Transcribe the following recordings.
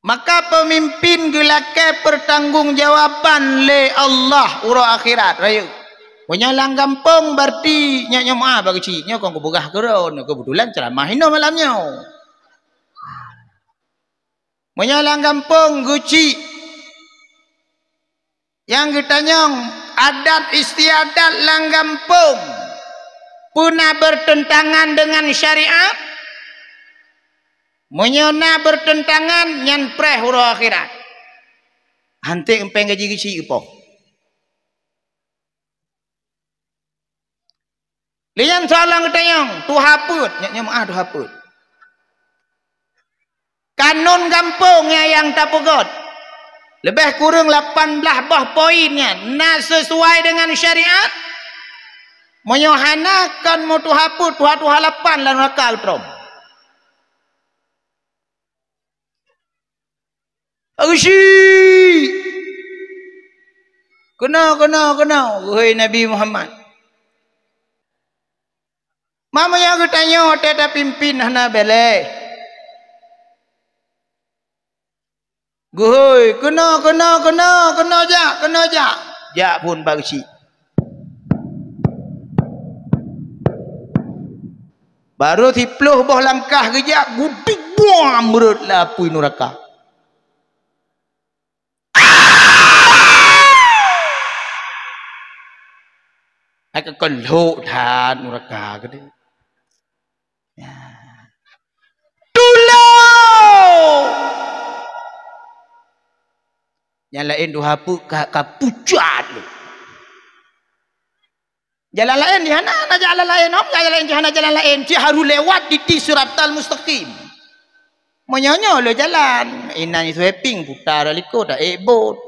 Maka pemimpin gelakai pertanggungjawaban le Allah ura akhirat rayu. Punya lang kampung berarti nya maaf bagi ciknya kau kebugah keron kebetulan ceramah hino malamnya. Punya lang kampung guci yang ditanyong adat istiadat lang kampung puna bertentangan dengan syariat. Menyona bertentangan nyan preh hura akhirat. Hantik empeng gaji gici ipo. Lian salang tayang tu haput nya maah tu haput. Kanun kampungnya yang tak pegot. Lebih kurang 18 bah poinnya na sesuai dengan syariat. Menyohanakan mu tu haput tu halapan lan rakal trom. Agusi kena wahai Nabi Muhammad. Mama yang tanya teta pimpin hana bele. Guhoi kena ja. Ja pun bagsi. Baru tipluh boh langkah gejak gudik buang merut lapui neraka. Aku keluk than neraka gede. Ya. Tolong. Yang lain tu hapu kapucat lu. Jalan lain di hana jalan lain om jalan lain di hana jalan lain ci harus lewat di siratal mustaqim. Menyonyo lo jalan inani sweeping putar liko dak ebot.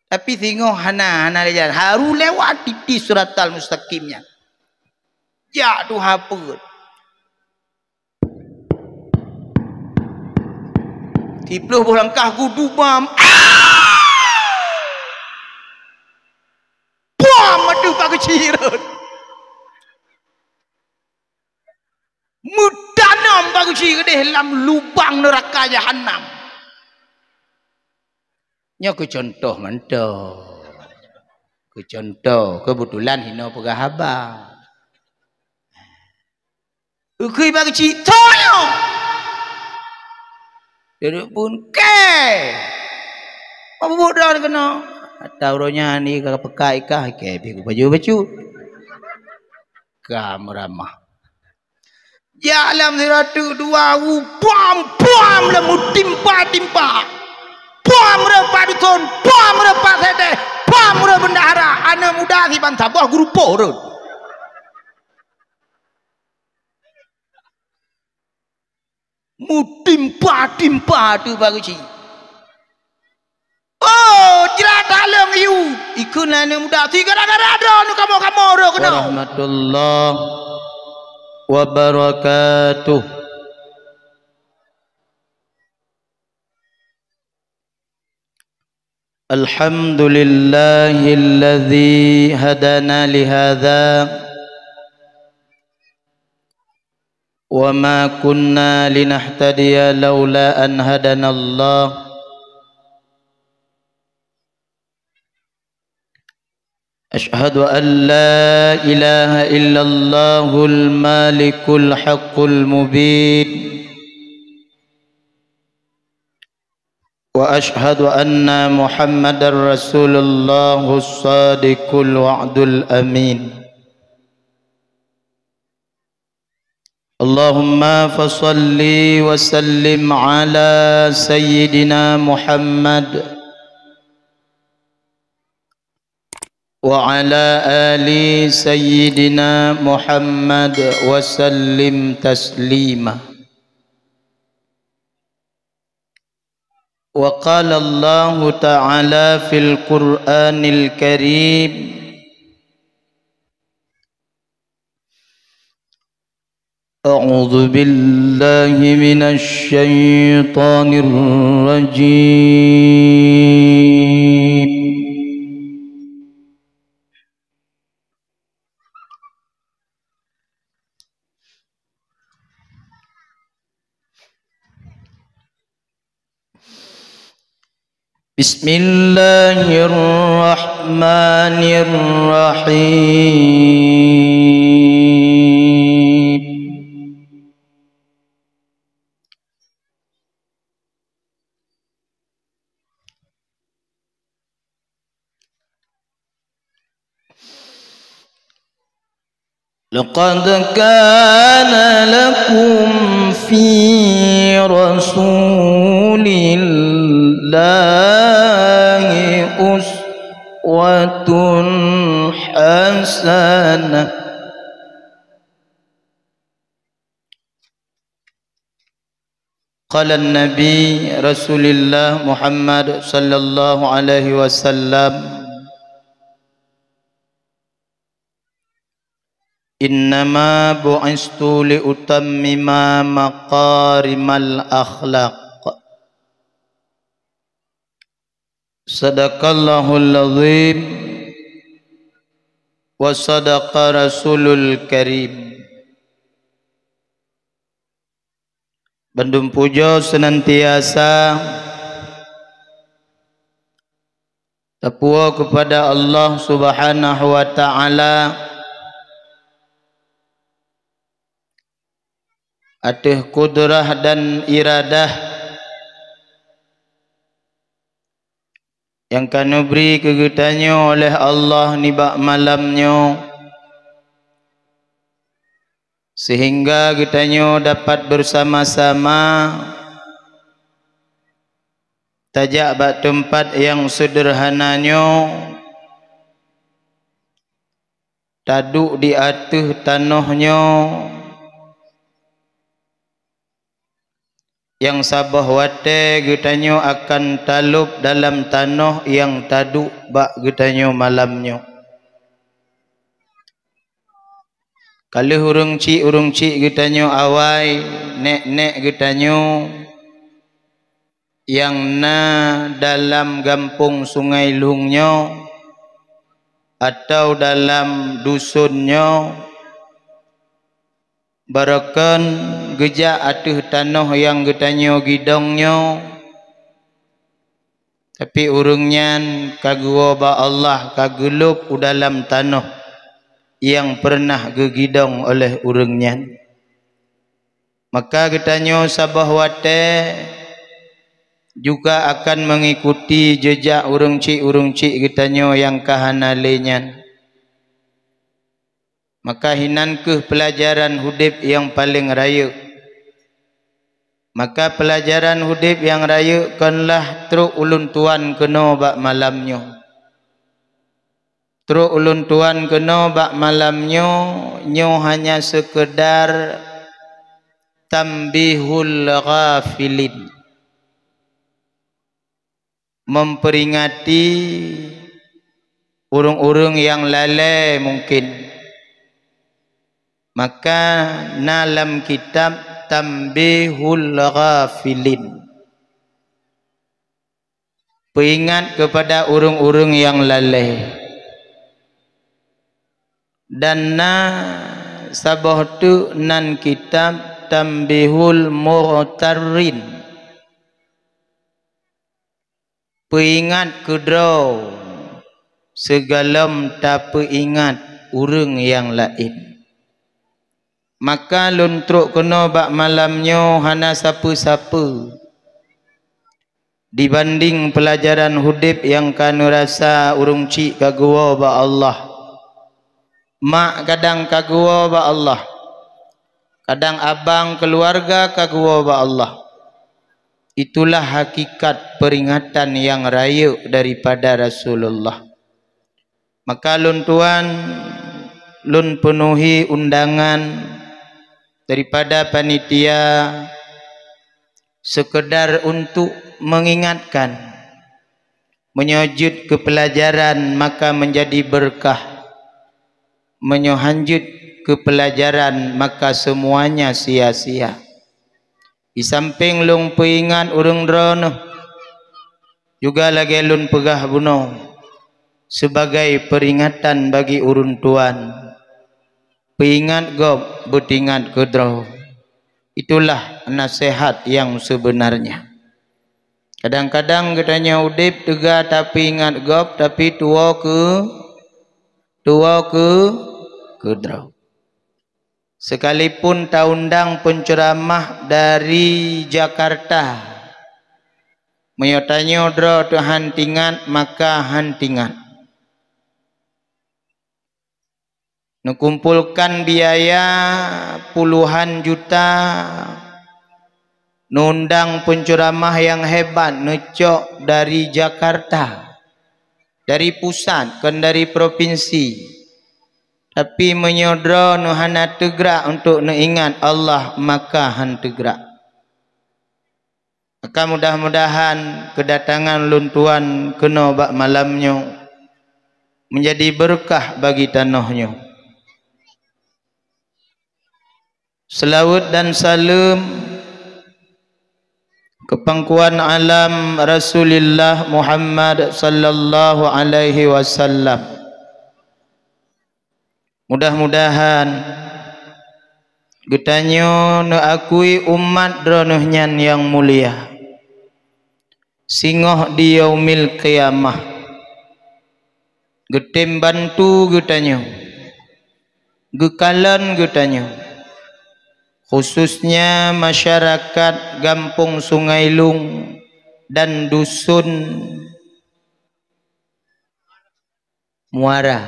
Tapi tengok hana jalan harus lewat di siratal mustaqimnya. Ja tu haput. Tipluh boh langkah kudu bam. Buam madu pakai cirut. Mudanam pakai cirut dalam lubang neraka jahanam. Nya ku contoh mantau. Ku contoh kebetulan hino pegahaba. Ukui pakai cirut toyo. Duduk pun ke. Apa bodoh kena? Tauronya ni kakak pekai kah ke biku baju. Kamramah. Ya alam siratu dua bom lemu timpa. Bom repa dukun, bom repa sete, bom repa bendahara. Anak muda si bantah buah guru porun. Mutimpa tu bagus. Oh, jelas dalam you. Ikun anak muda tiga ada nu kamu ro kena. Warahmatullah wabarakatuh. Alhamdulillahilladzi hadana lihadza wa ma kunna linahtadiya laula an hadana Allah. Ashhadu an la ilaha illallahul malikul haqqul mubin wa ashhadu anna muhammadar rasulullahus sadiqul wa'dul amin. Allahumma fasalli wa sallim ala sayyidina Muhammad wa ala ali sayyidina Muhammad wa sallim taslima. Wa qala Allah ta'ala fil Qur'anil Karim A'udzu billahi minasy syaithanir rajim. Bismillahirrahmanirrahim. Laqad kana lakum fi rasulillahi uswatun hasanah. Qala an-nabi Rasulillah Muhammad sallallahu alaihi wasallam, innama bu'istu liutammima maqarimal akhlaq. Sadaqallahul azim wa sadaqa rasulul karim. Bandung puja senantiasa tapua kepada Allah Subhanahu wa taala atas kudrah dan iradah yang kanu beri kegetanya oleh Allah nibak malamnya, sehingga kitanya dapat bersama-sama tajak bak tempat yang sederhananya, taduk di atas tanahnya yang sabah wate getanya akan talup dalam tanah yang taduk bak getanya malamnya. Kalau urung cik getanya awai nek getanya yang na dalam gampung Sungai Lungnya atau dalam dusunnya, barakan gejak atuh tanah yang getanya gidongnya, tapi urungnya kagua ba Allah kagelup dalam tanah yang pernah gegidong oleh urungnya. Maka getanya sabah wate juga akan mengikuti jejak urung cik getanya yang kahanalenya. Maka hinan ke pelajaran hudib yang paling raya. Maka pelajaran hudib yang raya kanlah truk ulun tuan kena bak malamnya. Truk ulun tuan kena bak malamnya nyo hanya sekedar tambihul ghafilin, memperingati urung-urung yang lalai mungkin. Maka dalam kitab Tambihul Ghafilin, peringat kepada urung-urung yang lalai. Dan sabah tu nan kitab Tambihul Mu'tarin, peringat kedraw segalam tak peringat urung yang lain. Maka luntruk kena bak malamnya hana siapa-siapa dibanding pelajaran hudib yang kanu rasa urung cik kagua bak Allah. Mak kadang kagua bak Allah, kadang abang keluarga kagua bak Allah. Itulah hakikat peringatan yang raya daripada Rasulullah. Maka lun tuan lun penuhi undangan daripada panitia sekedar untuk mengingatkan, menyujud ke pelajaran maka menjadi berkah, menyohanjut ke pelajaran maka semuanya sia-sia. Di samping lung peingat urung drono juga lagi lun pegah buno sebagai peringatan bagi urun tuan. Peingat gob betingat kedro. Itulah nasihat yang sebenarnya. Kadang-kadang katanya udip tega tapi ingat gop, tapi tua ke draw. Sekalipun taundang penceramah dari Jakarta, menyotanya draw tu hantingan, maka hantingan. Nukumpulkan biaya puluhan juta, nundang penceramah yang hebat, necok dari Jakarta, dari pusat, kan dari provinsi. Tapi menyodro nuhana tegrak untuk ingat Allah, maka han tegrak. Maka mudah-mudahan kedatangan luntuan kena bak malamnya menjadi berkah bagi tanahnya. Selawat dan salam kepangkuan alam Rasulullah Muhammad sallallahu alaihi wasallam. Mudah-mudahan getanyo nu akui umat dronohnyan yang mulia, singoh di yaumil qiyamah, getem bantu getanyo, gekalan getanyo, khususnya masyarakat Gampung Sungai Lung dan dusun Muara,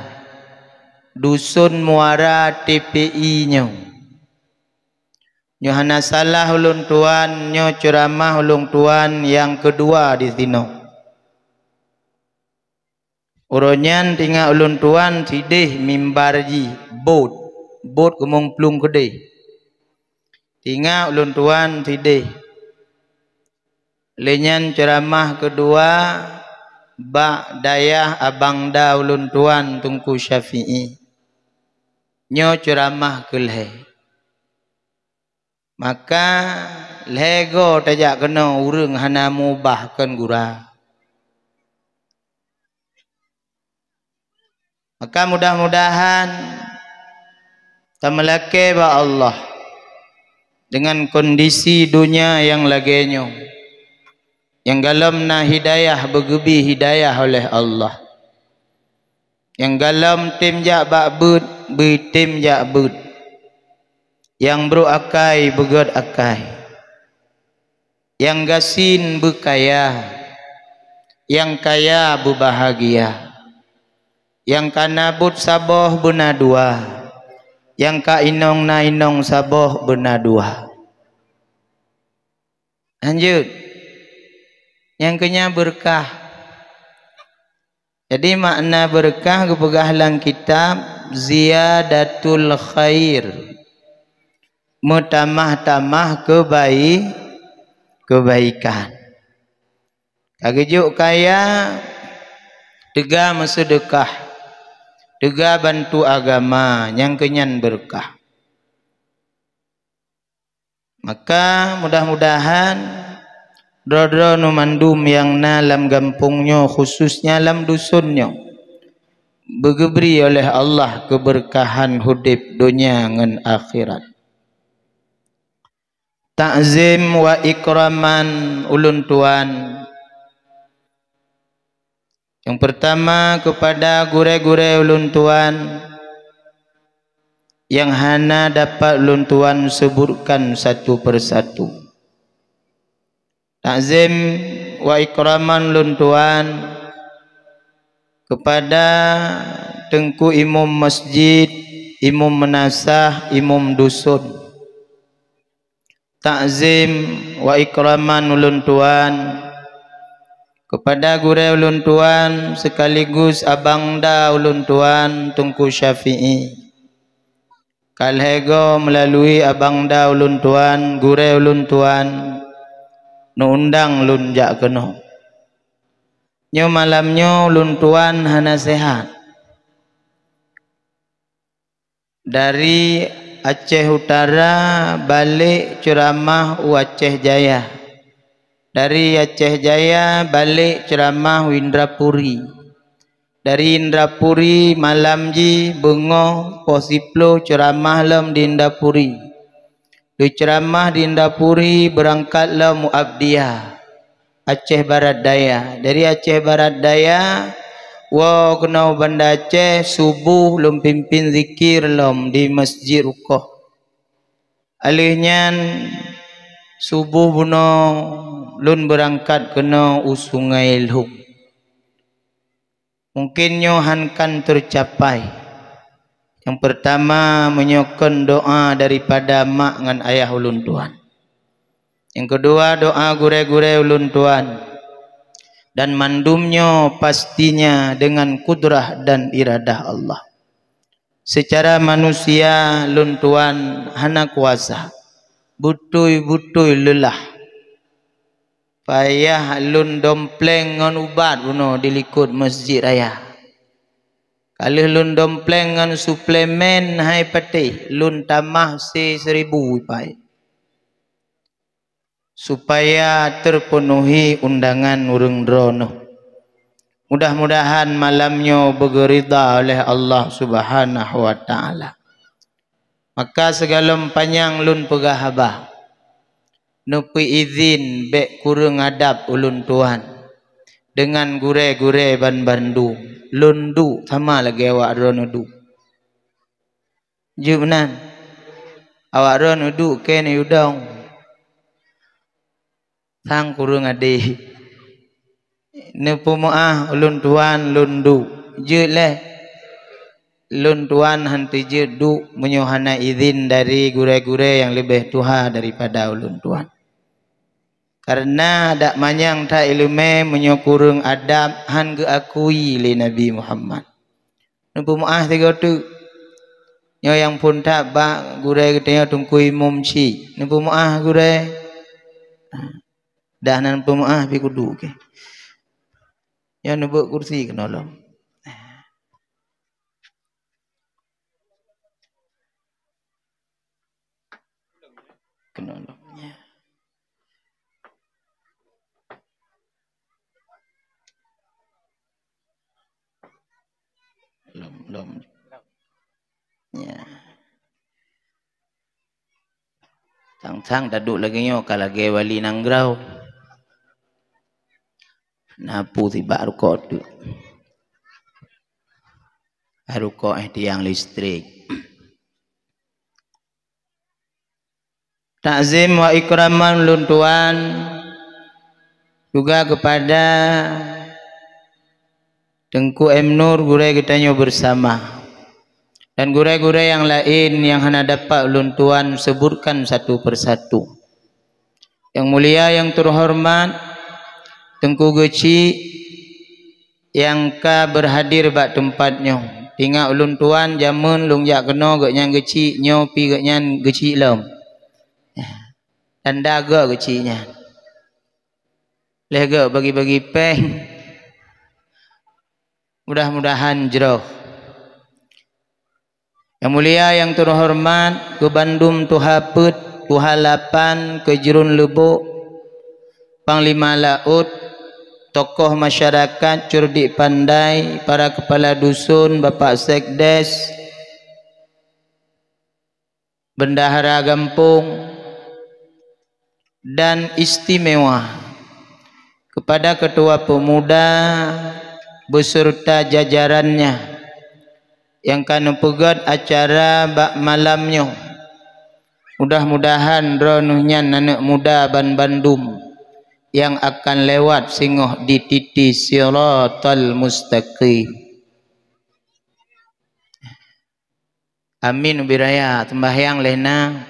dusun Muara TPI nyo. Nyohana salah ulun tuan, nyo ceramah ulun tuan yang kedua di sini. Uronyan tinggal ulun tuan sidih mimbarji bot kemong plung kedai. Tinggal ulun tuan sidih. Lenyan ceramah kedua bak dayah abang da ulun tuan Tunku Syafi'i. Nyo ceramah keleh. Maka lego tajak kena urang hana mubahkan gura. Maka mudah-mudahan tamalake ba Allah dengan kondisi dunia yang lagenyo, yang galam na hidayah begebi hidayah oleh Allah, yang galam tim jak bakbud be tim jak bud, yang bro akai begod akai, yang gasin bekaya, yang kaya berbahagia, yang kanabut saboh bena dua, yang ka inong na inong saboh bena dua. Lanjut, yang kenya berkah. Jadi makna berkah kepegah lang kitab ziyadatul khair, metamah-tamah kebaikan. Kagejuk kaya tega mesedekah, tega bantu agama yang kenyan berkah. Maka mudah-mudahan drodro numandum yang nalam gampungnya, khususnya dalam dusunnya, begebri oleh Allah keberkahan hudip dunia ngan akhirat. Ta'zim wa ikraman ulun tuan. Yang pertama kepada gure-gure ulun tuan yang hana dapat ulun tuan sebutkan satu persatu. Ta'zim wa ikraman ulun tuan kepada Tengku Imam Masjid, Imam Menasah, Imam Dusun. Ta'zim wa ikraman ulun tuan kepada gure ulun tuan sekaligus abang da ulun tuan Tunku Syafi'i. Kalhego melalui abang da ulun tuan, gure ulun tuan nuundang ulun jak keno. Nyo malamnyo ulun tuan hana sehat. Dari Aceh Utara balik ceramah Aceh Jaya. Dari Aceh Jaya balik ceramah Indrapuri. Dari Indrapuri malam ji bengo posiplo ceramah lam di Indrapuri. Di ceramah di Indrapuri berangkatlah Muabdiyah. Aceh Barat Daya. Dari Aceh Barat Daya wa kena Banda Aceh subuh lum pimpin zikir lom di Masjid Rukoh. Alihnya subuh buno lun berangkat kena Sungai Lhum. Mungkin nyohankan tercapai. Yang pertama menyokon doa daripada mak dengan ayah ulun tuan. Yang kedua doa gure-gure ulun tuan. Dan mandumnya pastinya dengan kudrah dan iradah Allah. Secara manusia ulun tuan hana kuasa. Butui-butui lelah. Payah lun dompleng ngan ubat buno dilikut masjid raya. Kalau lun dompleng ngan suplemen hai peti lun tamah 1,000 pai. Supaya terpenuhi undangan urang drono. Mudah-mudahan malamnya bergerida oleh Allah Subhanahu wa taala. Maka segala panjang lun pegahabah. Nupi izin bek kurang adab ulun tuan dengan gure-gure ban Bandung lundu sama lagi awak ron udu jumnan awak ron udu kene udang sang kurang ade nupu maah ulun tuan lundu je leh lun tuan hanti je du menyohana izin dari gure-gure yang lebih tuha daripada ulun tuan. Karena dak manyang ta ilmu menyokurung adab han ge akui li Nabi Muhammad. Nupu maah tiga tu. Nyo yang pun tak ba gure ketanya tungkui mumsi. Nupu maah gure. Dah nan nupu maah pi kudu ke. Yang nupu kursi kenolong. Kenolong. Belum. Ya. Sang-sang daduk lagi nyo kalage wali nanggrau. Napu tiba rukok tu. Rukok tiang listrik. Takzim wa ikraman lun tuan juga kepada Tengku M Nur gure kitanya bersama dan gure-gure yang lain yang hana dapat ulun tuan sebutkan satu persatu. Yang mulia yang terhormat Tengku Geci yang ka berhadir bak tempatnya. Tinggal ulun tuan jamun lung jak kena gak nyang Geci nyo pi gak nyang Geci lom. Dan daga Gecinya. Lega bagi-bagi peng. Mudah-mudahan jero. Yang mulia yang terhormat ke Bandung Tuhaput Tuhalapan ke Jerun Lebok Panglima Laut tokoh masyarakat cerdik pandai para kepala dusun Bapak Sekdes Bendahara Gampung dan istimewa kepada ketua pemuda beserta jajarannya yang kanu pegat acara bak malamnya. Mudah-mudahan dronuhnya anak muda ban Bandung yang akan lewat singoh di titi siratal mustaqim. Amin ubiraya tembahyang lena.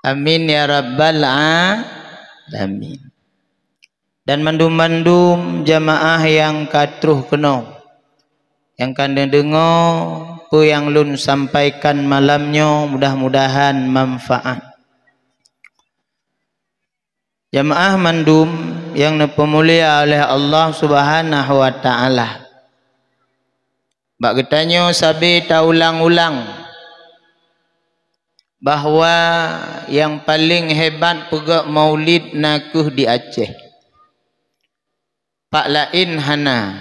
Amin ya rabbal alamin. Dan mandum-mandum jamaah yang katruh kena yang kan dengar apa yang lun sampaikan malamnya mudah-mudahan manfaat. Jamaah mandum yang dipemulia oleh Allah Subhanahu wa taala. Bak getanyo sabi ta ulang-ulang bahwa yang paling hebat pegak maulid nakuh di Aceh. Pak lain hana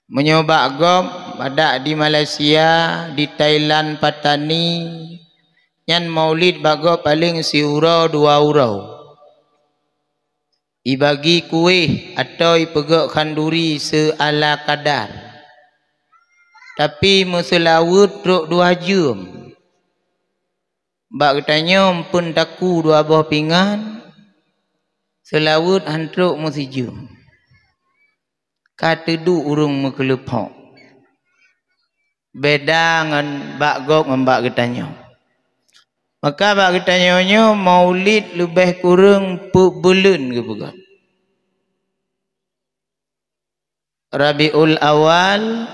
menyoba gom ada di Malaysia, di Thailand, Patani yang maulid bago paling si urau 2 urau. ibagi kuih atau ipegak kanduri seala kadar. Tapi meselawut ruk 2 jam. Bak katanya pun taku 2 buah pinggan. Selawut hantruk musijum. Kata du urung mekelepok. Beda dengan bak gok dengan bak katanya. Maka bak katanya maulid lebih kurang bulan ke bukan. Rabiul awal,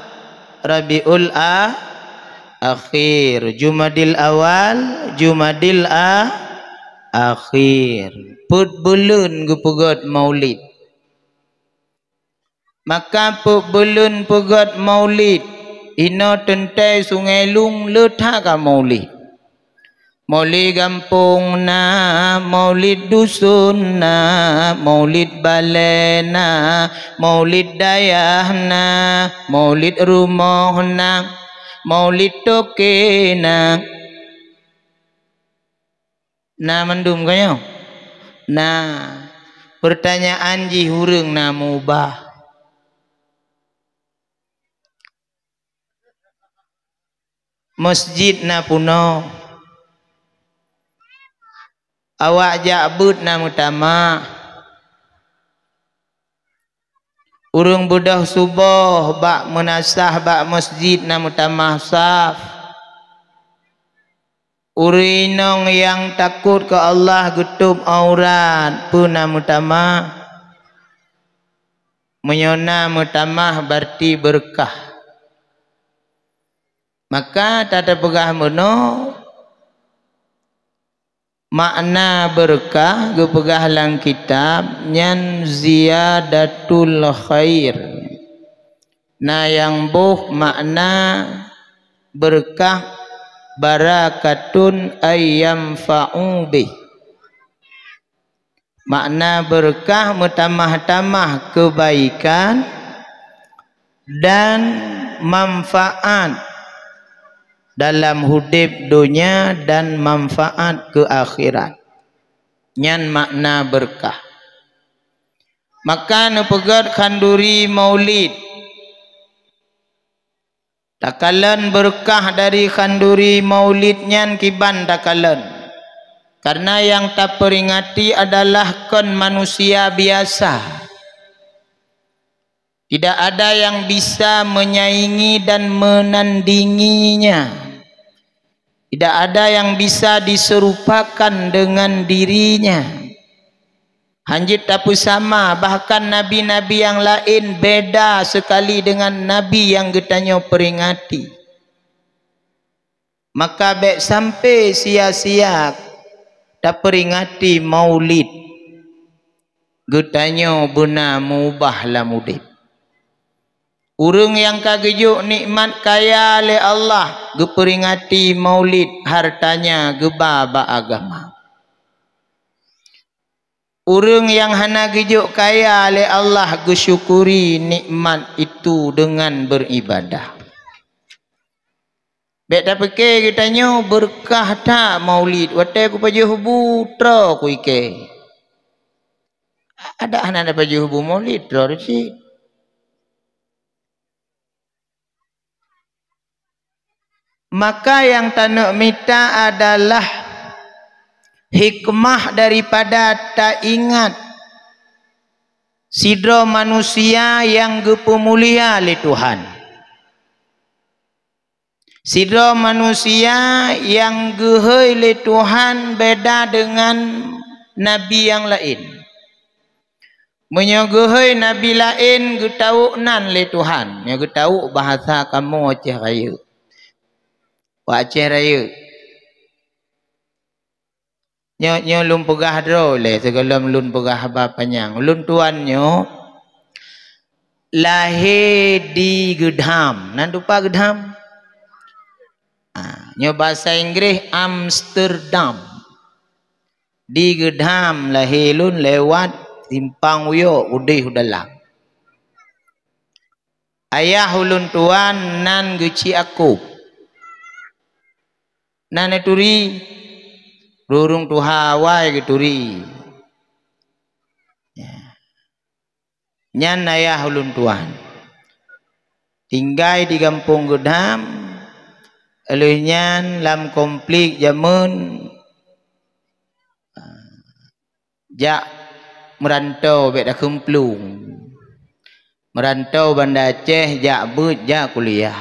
Rabiul akhir, Jumadil awal, Jumadil akhir. Put bulan ke pegat maulid. Maka put bulan pegat maulid. Ina tentai sungai lung letak ka maulid. Maulid kampung na, maulid dusun na, maulid balai na, maulid dayah na, maulid rumah na, maulid toke na. Na mendum kaya? Nah, pertanyaan ji hurung na mubah. Masjid na puno. Awak jabut na utama. Urung budah subuh bak menasah bak masjid na utama saf. Urinong yang takut ke Allah gutup aurat pun na utama. Menyona utama berarti berkah. Maka tata pegah mono makna berkah gepegah lang kitab nyan ziyadatul khair. Nah yang buh makna berkah barakatun ayyam fa'ubi. Makna berkah mutamah-tamah kebaikan dan manfaat dalam hidup dunia dan manfaat ke akhirat. Nyan makna berkah. Maka nepegat kanduri maulid. Takalan berkah dari kanduri maulid nyan kiban takalan. Karena yang tak peringati adalah kon manusia biasa. Tidak ada yang bisa menyaingi dan menandinginya. Tidak ada yang bisa diserupakan dengan dirinya. Hanjit tapu sama, bahkan nabi-nabi yang lain beda sekali dengan nabi yang getanya peringati. Maka baik sampai sia-sia tak peringati maulid. Getanya benar mubahlah mudib. Urang yang kagejuk nikmat kaya oleh Allah geperingati maulid hartanya gebaba agama. Urang yang hana gejuk kaya oleh Allah gesyukuri nikmat itu dengan beribadah. Bek tak fikir kitanya berkah tak maulid. Watai ku paju hubu tra ku ike. Ada hana paju hubu maulid tra resi. Maka yang tak minta adalah hikmah daripada tak ingat sidra manusia yang gepemulia oleh Tuhan. Sidra manusia yang gehoi oleh Tuhan beda dengan nabi yang lain. Menyogehoi nabi lain getau nan oleh Tuhan. Yang getau bahasa kamu Aceh Raya. Aceh Raya. Nyo lun pegah dro le segalam lun pegah bapanyang. Lun tuannya lahir di Gedham. Nan lupa Gedham? Nyo bahasa Inggris Amsterdam. Di Gedham lahir lun lewat simpang uyo udih udalang. Ayah ulun tuan nan geci aku. Nane turi rurung tu Hawaii ke turi. Nyan ayah ulun tuan tinggal di kampung Gedam, eluhnyan lam konflik zaman jak merantau bek dah kemplung, merantau Banda Aceh jak but jak kuliah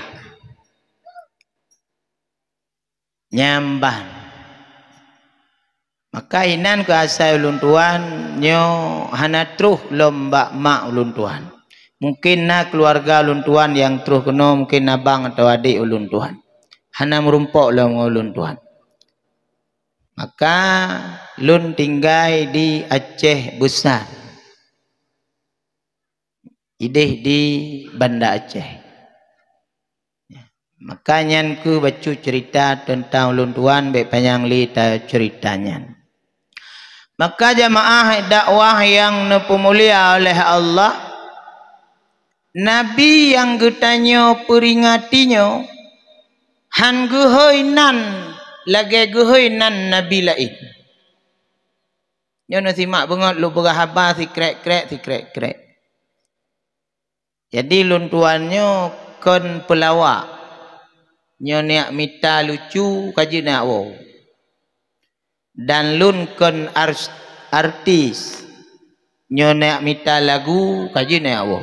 nyamban. Maka inan ke asal ulun tuan nyo hana truh lomba mak ulun tuan. Mungkin na keluarga ulun tuan yang truh kena mungkin abang atau adik ulun tuan. Hana merumpok lah ulun tuan. Maka lun tinggal di Aceh besar. Ideh di Banda Aceh. Makanya ku baca cerita tentang ulun tuan baik panjang li ceritanya. Maka jamaah dakwah yang nepemulia oleh Allah, Nabi yang getanyo peringatinya han gehoinan lagi gehoinan Nabi lain. Nyo simak banget lu berhabar si krek. Jadi lun tuannya kon pelawak. Nyo niak mita lucu kaji nak wow. Dan lun kon artis nyo nak mita lagu kaji nak wow.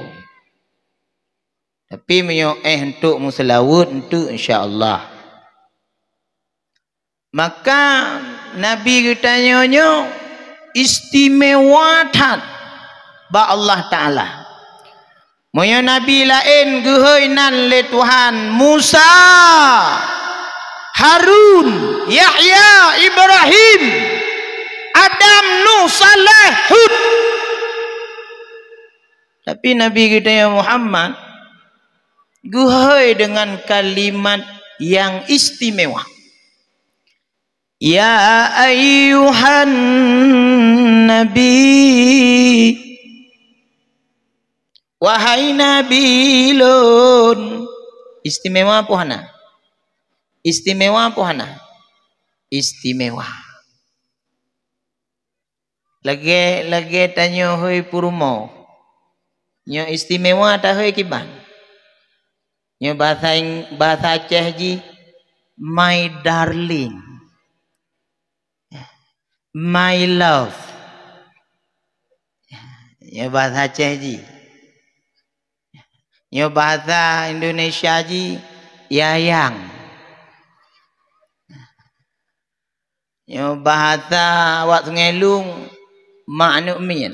Tapi menyo untuk muselawut untuk insya-Allah. Maka Nabi kita nyo istimewa tan ba Allah Taala. Menyo Nabi lain gehoinan le Tuhan Musa, Harun, Yahya, Ibrahim, Adam, Nuh, Saleh, Hud. Tapi Nabi kita yang Muhammad guhai dengan kalimat yang istimewa. Ya ayyuhan Nabi, wahai Nabi lun. Istimewa apa hana? Istimewa apa hana? Istimewa. Lagi tanya hoi purumo. Nyo istimewa tak hoi kiban. Nyo bahasa Aceh ji my darling, my love. Nyo bahasa Aceh ji. Nyo bahasa Indonesia ji yayang. Nyo bahasa wak Sungai Lung mak nuk min.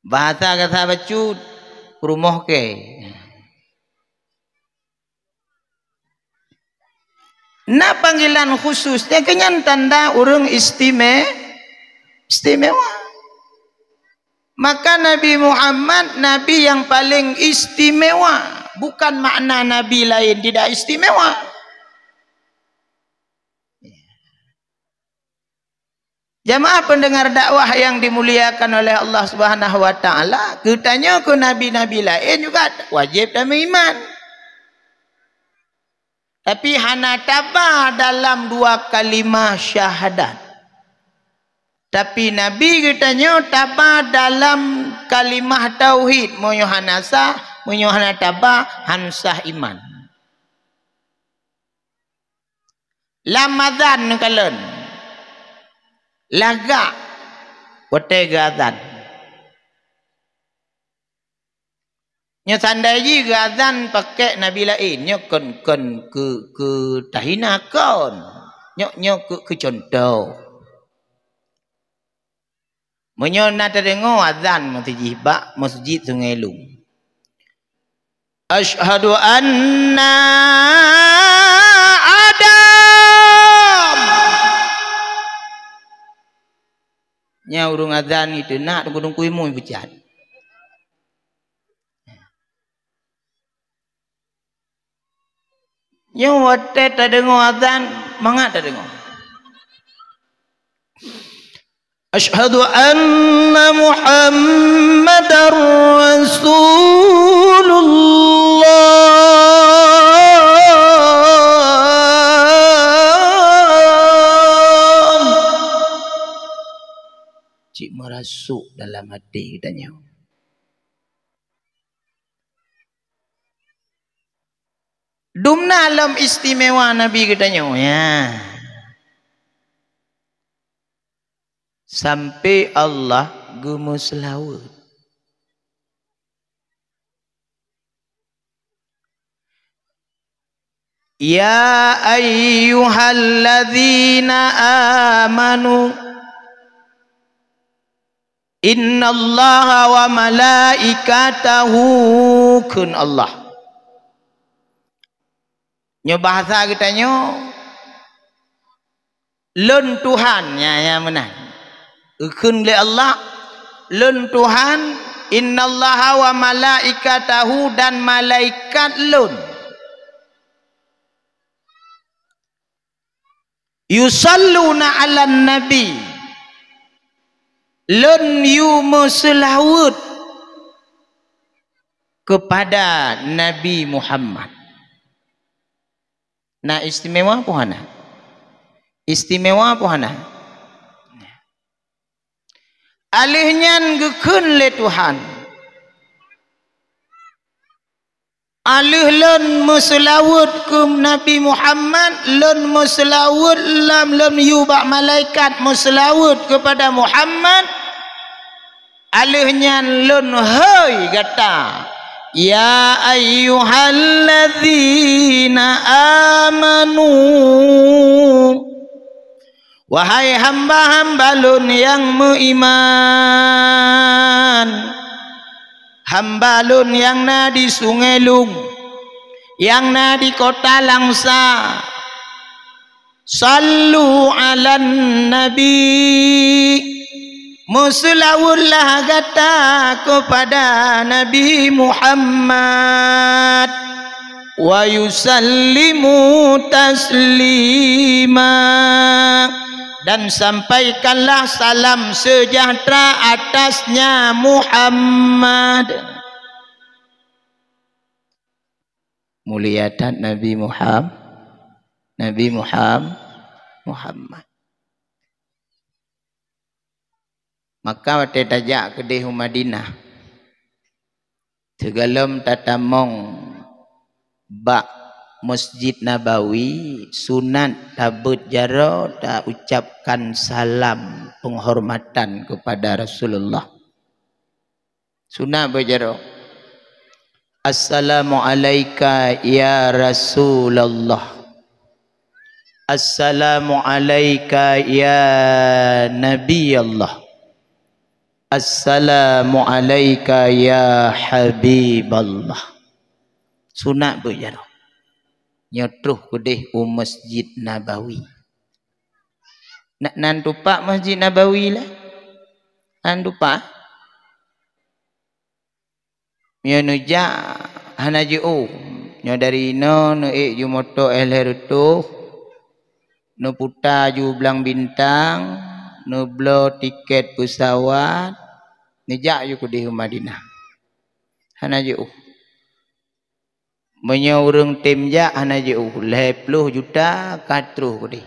Bahasa kata bacut rumah ke. Nah panggilan khususnya kenyan tanda urung istimewa. Maka Nabi Muhammad Nabi yang paling istimewa. Bukan makna Nabi lain tidak istimewa. Jamaah pendengar dakwah yang dimuliakan oleh Allah Subhanahu wa taala, katanya ke nabi-nabi lain juga wajib dan beriman. Tapi hana tabah dalam dua kalimah syahadat. Tapi nabi katanya tabah dalam kalimah tauhid, moyo hana sah, moyo hana tabah hansah iman. Lamadan kalen laga wategadan nyo sandai gadan pakai nabi lain nyo kon ke tahina kon nyo ke contoh menyo na tedengo azan masjid Sungai Lung asyhadu anna nya urung azan itu nak tunggu kuimu becat. Nya wate tadengo azan mangat tadengo. Asyhadu anna Muhammadar Rasulullah. Cik merasuk dalam hati katanya. Dumna alam istimewa Nabi katanya ya. Sampai Allah gemus laut. Ya ayyuhalladzina amanu innallaha wa malaikatahu kun Allah. Nyo bahasa kita nyo lun Tuhan ya menang. Kun le Allah lun Tuhan innallaha wa malaikatahu dan malaikat lun. Yusalluna ala nabi lun yumusallawut kepada Nabi Muhammad. Nah istimewa apa hana? Istimewa apa hana? Alihnya ngekun le Tuhan. Alih lun muslawut ke Nabi Muhammad, lun muslawut lun yubak malaikat muslawut kepada Muhammad. Alihnya lun hai kata ya ayyuhalladzina amanu wahai hamba-hamba lun yang beriman, hamba lun yang na di Sungai Lung, yang na di kota Langsa, sallu ala nabi, muslawullah kata kepada Nabi Muhammad, wa yusallimu taslima, dan sampaikanlah salam sejahtera atasnya Muhammad. Muliatan Nabi Muhammad, Muhammad. Maka waktu tajak ke dehu Madinah, segalom tatamong bak Masjid Nabawi sunat tabut jaro tak ucapkan salam penghormatan kepada Rasulullah. Sunat berjaro. Assalamu alayka ya Rasulullah. Assalamu alayka ya Nabi Allah. Assalamu alayka ya Habiballah. Sunat berjaro. Nyotruh kudih Masjid Nabawi. Nak nantupak Masjid Nabawi lah. Nantupak. Nyo nuja hanajiu. Nyo dari no jumoto elerutuh. No puta ju belang bintang. No blo tiket pesawat. Nijak ju kudih Madinah. Hanajiu. Menyurung tim jak hana jauh 10 juta katruh kudi.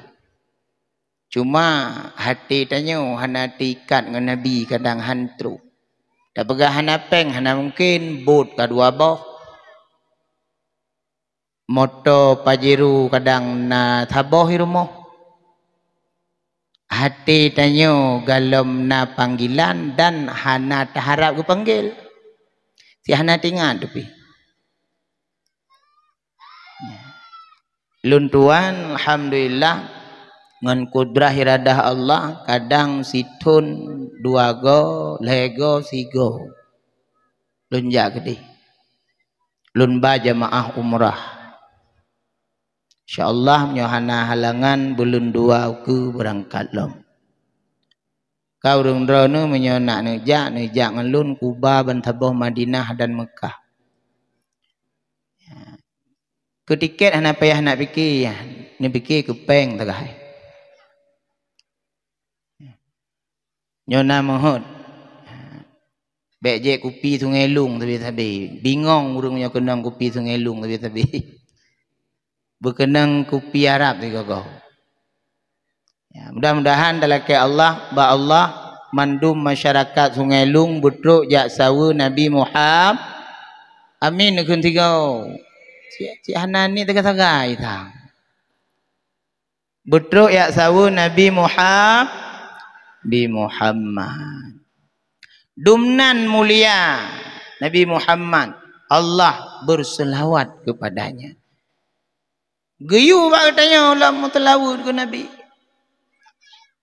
Cuma hati tanya hana tikat dengan Nabi kadang hantru. Tak pegah hana peng hana mungkin bot kadua boh. Moto Pajero kadang na taboh hirumoh. Hati tanya galom na panggilan dan hana taharap ke panggil. Si hana tinggal tapi. Lun tuan alhamdulillah ngan kudrah iradah Allah kadang situn 2 go lego 3 go lun jak gede lun ba jamaah umrah insyaallah nyohana halangan bulun 2 ke berangkat lom kau rung drono menyonak nejak ngan lun Kuba Bantaboh Madinah dan Mekah. Ke tiket hana payah nak fikir ya. Ni fikir ke peng tagah. Nyona mohot. Bek je kopi Sungai Lung tapi bingung urang nyo kenang kopi Sungai Lung tapi berkenang kopi Arab ni kau. Ya, mudah-mudahan dalam ke Allah ba Allah mandum masyarakat Sungai Lung butruk jak sawu Nabi Muhammad. Amin kun tiga. Cik Hanan ni tegak-tegak itang. Butruk jak sawu Nabi Muhammad. Dumnan mulia Nabi Muhammad. Allah berselawat kepadanya. Geyu bak katanya ulam telawud ke Nabi.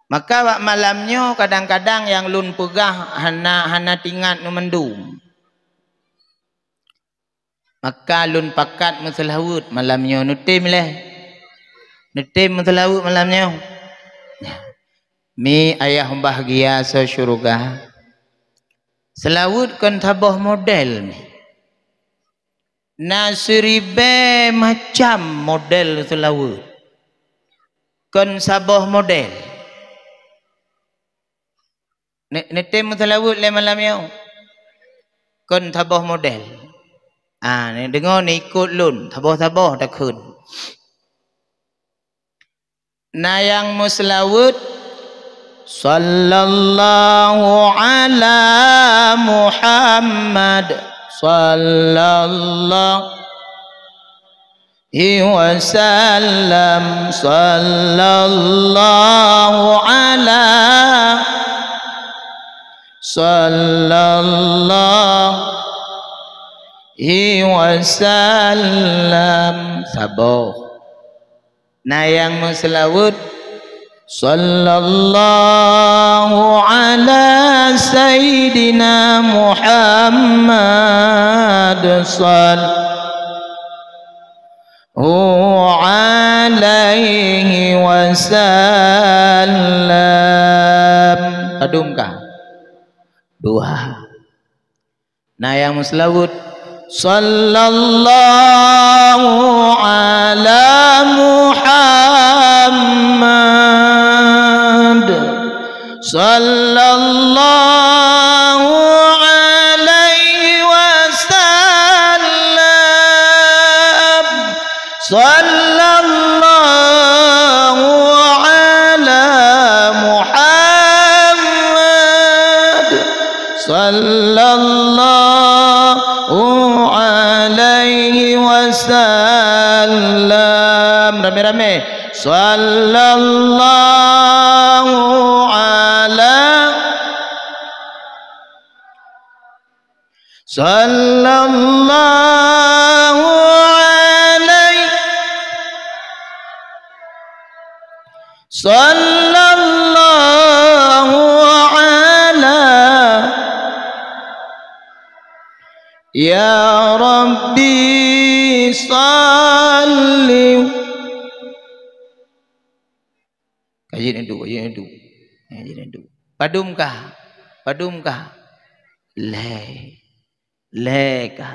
Maka wak malamnya kadang-kadang yang lun pegah hana tingat nu mendum. Maka lun pakat menselawud malamnya nutim leh. Nutim menselawud malamnya. Mi ayah bahagia sesyurga. Selawud kan tabah model mi. Nasribe macam model selawud. Kan sabah model. Netem selawud le malam yo. Kan tabah model. Ni dengar ni ikut lun, tabah-tabah dak kun. Na yang muslawud sallallahu ala Muhammad sallallahu wasallam sallallahu ala wasallam saboh. Nah yang menselawud sallallahu ala sayyidina Muhammad sallallahu alaihi wasallam. Adumkah? Dua. Nah yang menselawud sallallahu ala Muhammad sallallahu alaihi wasallam sallallahu ala Muhammad sallallahu alaihi wasallam. Rame-rame sallallahu ala sallallahu alaihi sallallahu ala ya Rabbi salli. Kajian itu. Padumkah? Leka.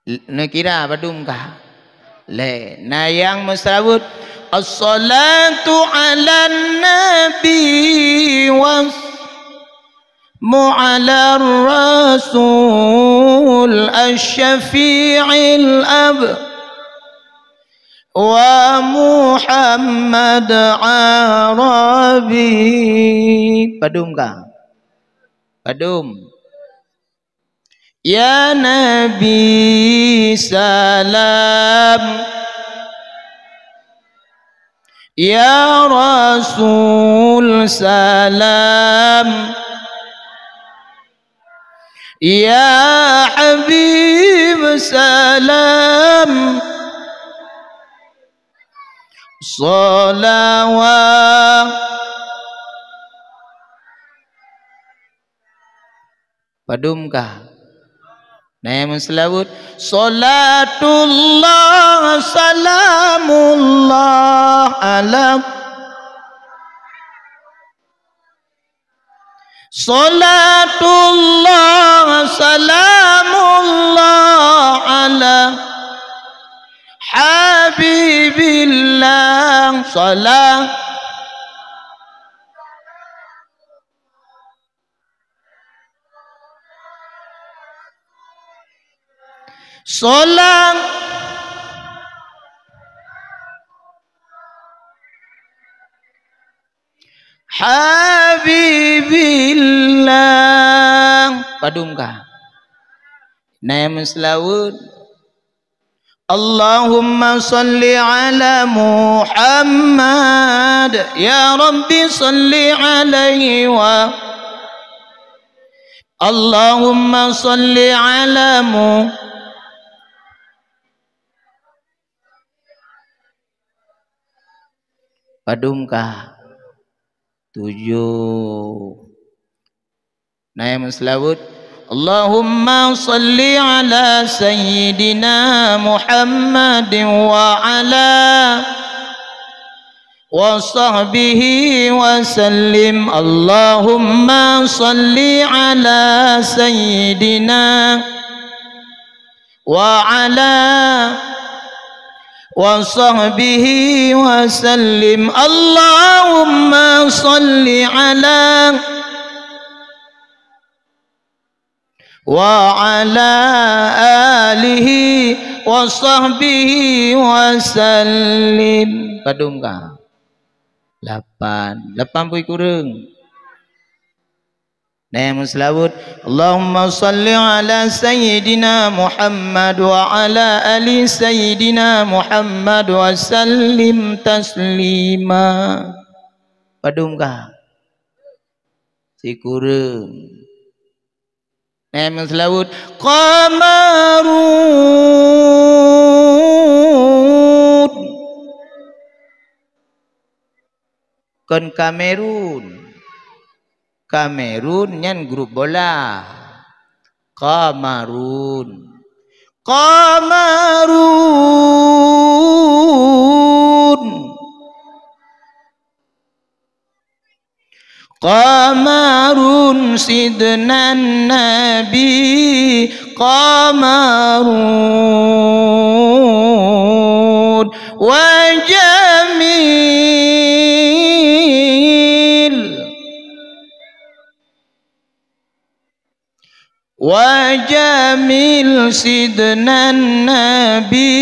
Nak kira padumkah? Le. Nah yang musrawud as-salatu ala nabi was mu'ala rasul asy-syafi'il ab wa Muhammad Arabi. Padumkah? Padum. Ya Nabi salam, ya Rasul salam, ya Habib salam, salawat. Padumkah? Nah yang selawut salatullah salamullah ala salatullah salamullah ala habibillah salam salam habibillah. Padumkah nama selawat Allahumma salli ala Muhammad ya Rabbi salli alaihi wa Allahumma salli ala Muhammad. Padumkah 7 nama selawat Allahumma salli ala sayyidina Muhammadin wa ala wa sahbihi wa sallim. Allahumma salli ala sayyidina wa ala wa sahbihi wa sallim. Allahumma salli ala wa ala alihi wa sahbihi wa sallim. Padumkah 8 kurang nama selawat Allahumma salli ala sayyidina Muhammad wa ala ali sayyidina Muhammad wa sallim taslima. Padumkah si kurang nama selawat Qamarun kon Kamerun nyan grup bola Qamarun Qamarun sidnan nabi Qamarun wa jamil sidnan nabi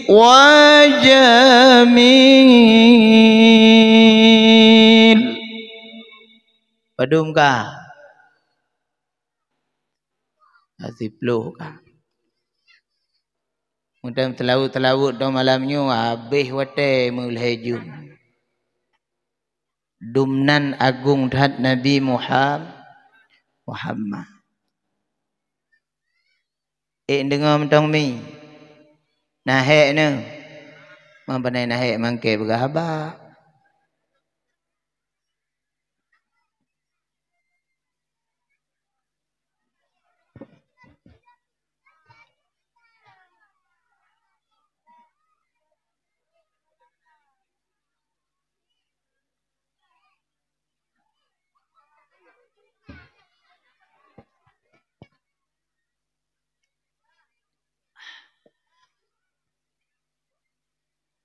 wa jamil. Padumkah asiploh kah mudah telawut do malamnya habis wate mulhajun dumnan agung dhat Nabi Muhammad dengar mentong mi nahek ne mampanai nahek mangke berhabak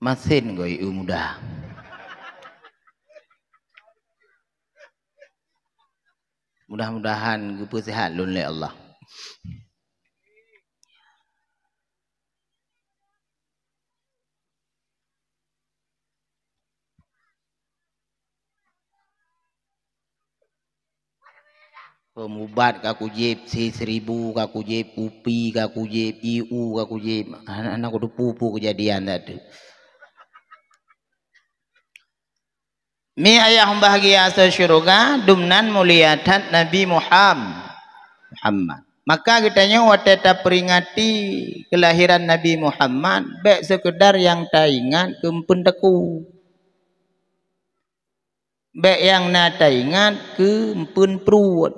masin goi mudah. Mudah-mudahan gupu sehat lun le Allah. Pemubat kaku jeb C1000 kaku jeb UPI kaku jeb IU kaku jeb anak udah pupu kejadian tadi. Mi ayah bahagia sesyurga dumnan muliatat Nabi Muhammad. Maka kitanya wateta peringati kelahiran Nabi Muhammad baik sekedar yang taingat kempun teku. Baik yang na taingat kempun perut.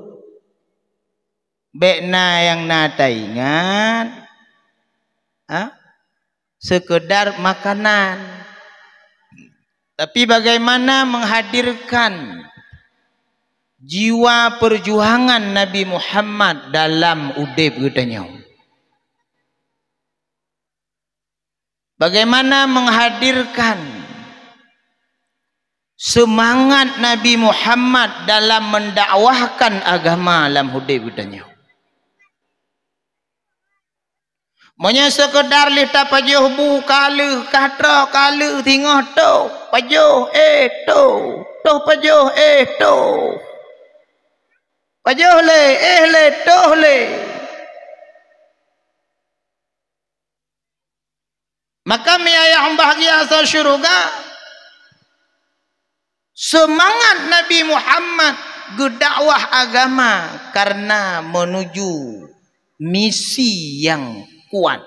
Baik na yang na taingat sekedar makanan. Tapi bagaimana menghadirkan jiwa perjuangan Nabi Muhammad dalam udip katanya. Bagaimana menghadirkan semangat Nabi Muhammad dalam mendakwahkan agama dalam udip katanya. Monya sekedar lih ta pajuh bu kaluh kahtra kaluh tingah to pajuh to pajuh to pajuh le to le. Maka ayah bahagia asal syurga semangat Nabi Muhammad gedakwah agama karena menuju misi yang kuat.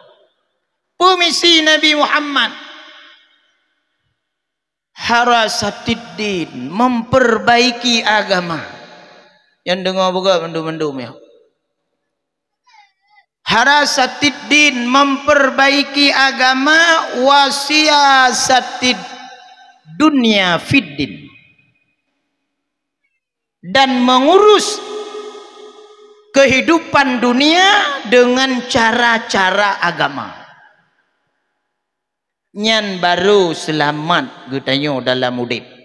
Misi Nabi Muhammad harasatiddin, memperbaiki agama. Yang dengar buka mendum-mendum ya. Harasatiddin, memperbaiki agama, wasiyasatid dunia fiddin, dan mengurus kehidupan dunia dengan cara-cara agama. Nyan baru selamat gutanyo dalam udip.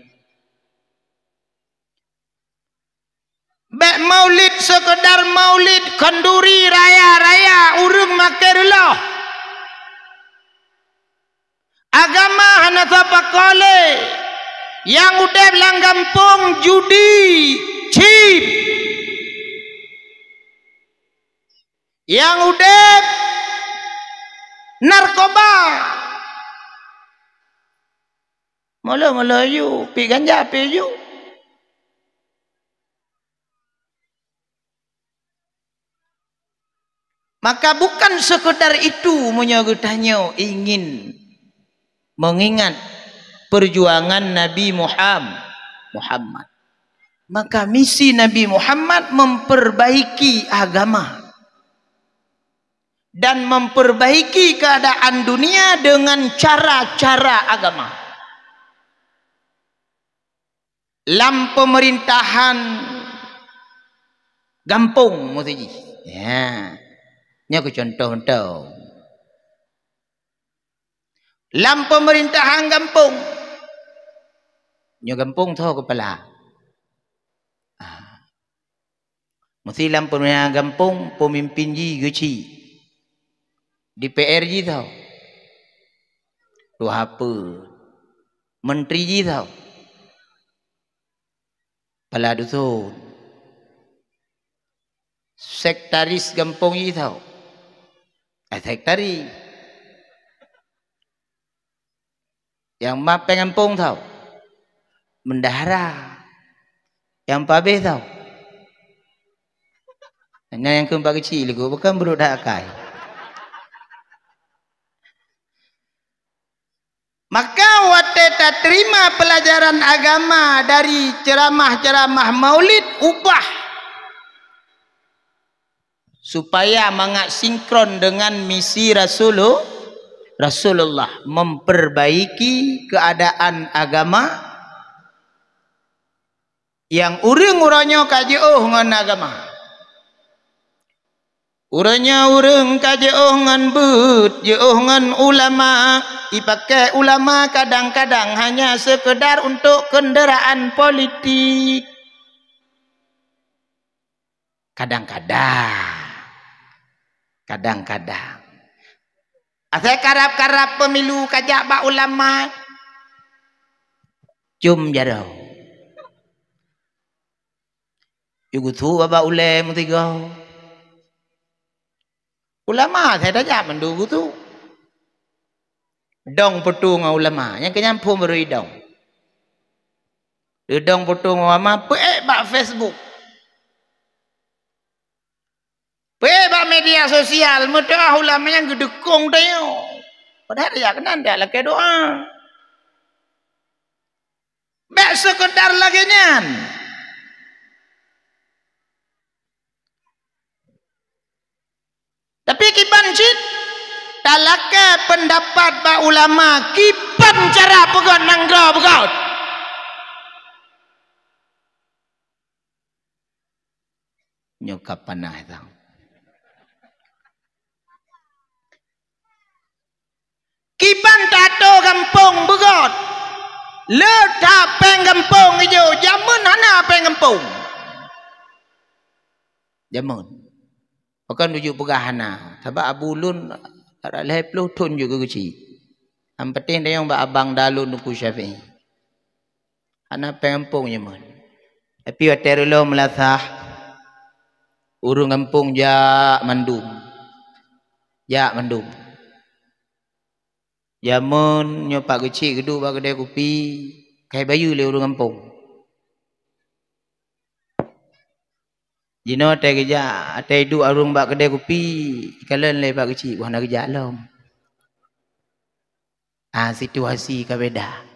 Bek maulid sekedar maulid kenduri raya-raya urung makerullah. Agama hana tapakole yang udah lang kampung judi chip, yang udah narkoba, mula-mula you pi ganja pi you. Maka bukan sekedar itu menyagutannya ingin mengingat perjuangan Nabi Muhammad. Maka misi Nabi Muhammad memperbaiki agama dan memperbaiki keadaan dunia dengan cara-cara agama. Lam pemerintahan gampung mesti. Ya. Ini aku contoh-contoh. Lam pemerintahan gampung. Nyo gampung tahu kepala. Mesti lam pemerintahan gampung pemimpin ji geci. DPR ji tahu. Dua apa? Menteri ji tahu. Kepala dusun. Sekretaris gampung ji tahu. Sekretaris. Yang map pengampung tahu. Mendahara. Yang pabeh tahu. Hanya yang kembar kecil itu bukan budak akai. Maka wateta terima pelajaran agama dari ceramah-ceramah maulid ubah supaya mengak sinkron dengan misi Rasulullah memperbaiki keadaan agama yang urang-urangnya kajeuh ngan agama. Urangnya urang kajeuh ngan beut, jeuh ngan ulama, dipakai ulama kadang-kadang hanya sekedar untuk kendaraan politik. Kadang-kadang. Asal karap-karap pemilu kajak bak ulama. Jom jadau. Ibu tu bapa ulem tiga. Ulama saya tajak mendugu tu. Dong petung ulama. Yang kenyampung beri dong. Dong petung ulama. Peek bak Facebook. Bebas media sosial, mudah ulama yang gedekung dia. Padahal dia kena anda lagi doa. Bek sekedar lagi nyan. Tapi kipan cit, talaka pendapat ba ulama, kipan cara pegot nangga pegot. Nyokap panah itu. Kipan tato kampung begot. Letak peng kampung hijau. Jamun mana peng kampung? Jamun. Bukan tujuh pegahana. Sebab Abu Lun Ada leh pelutun juga kecil. Yang penting dia yang abang dalu nuku Syafi'i. Anak pengampungnya man. Tapi waktu lo melasah urung kampung ja mandum. Ja mandum. Jamun nyopak kecil geduk bak kedai kopi, kai bayu le urung kampung. Jino tai kerja, tai duk arung bak kedai kopi, kalen le bak kecil, buah nak kerja lom. Situasi ka beda.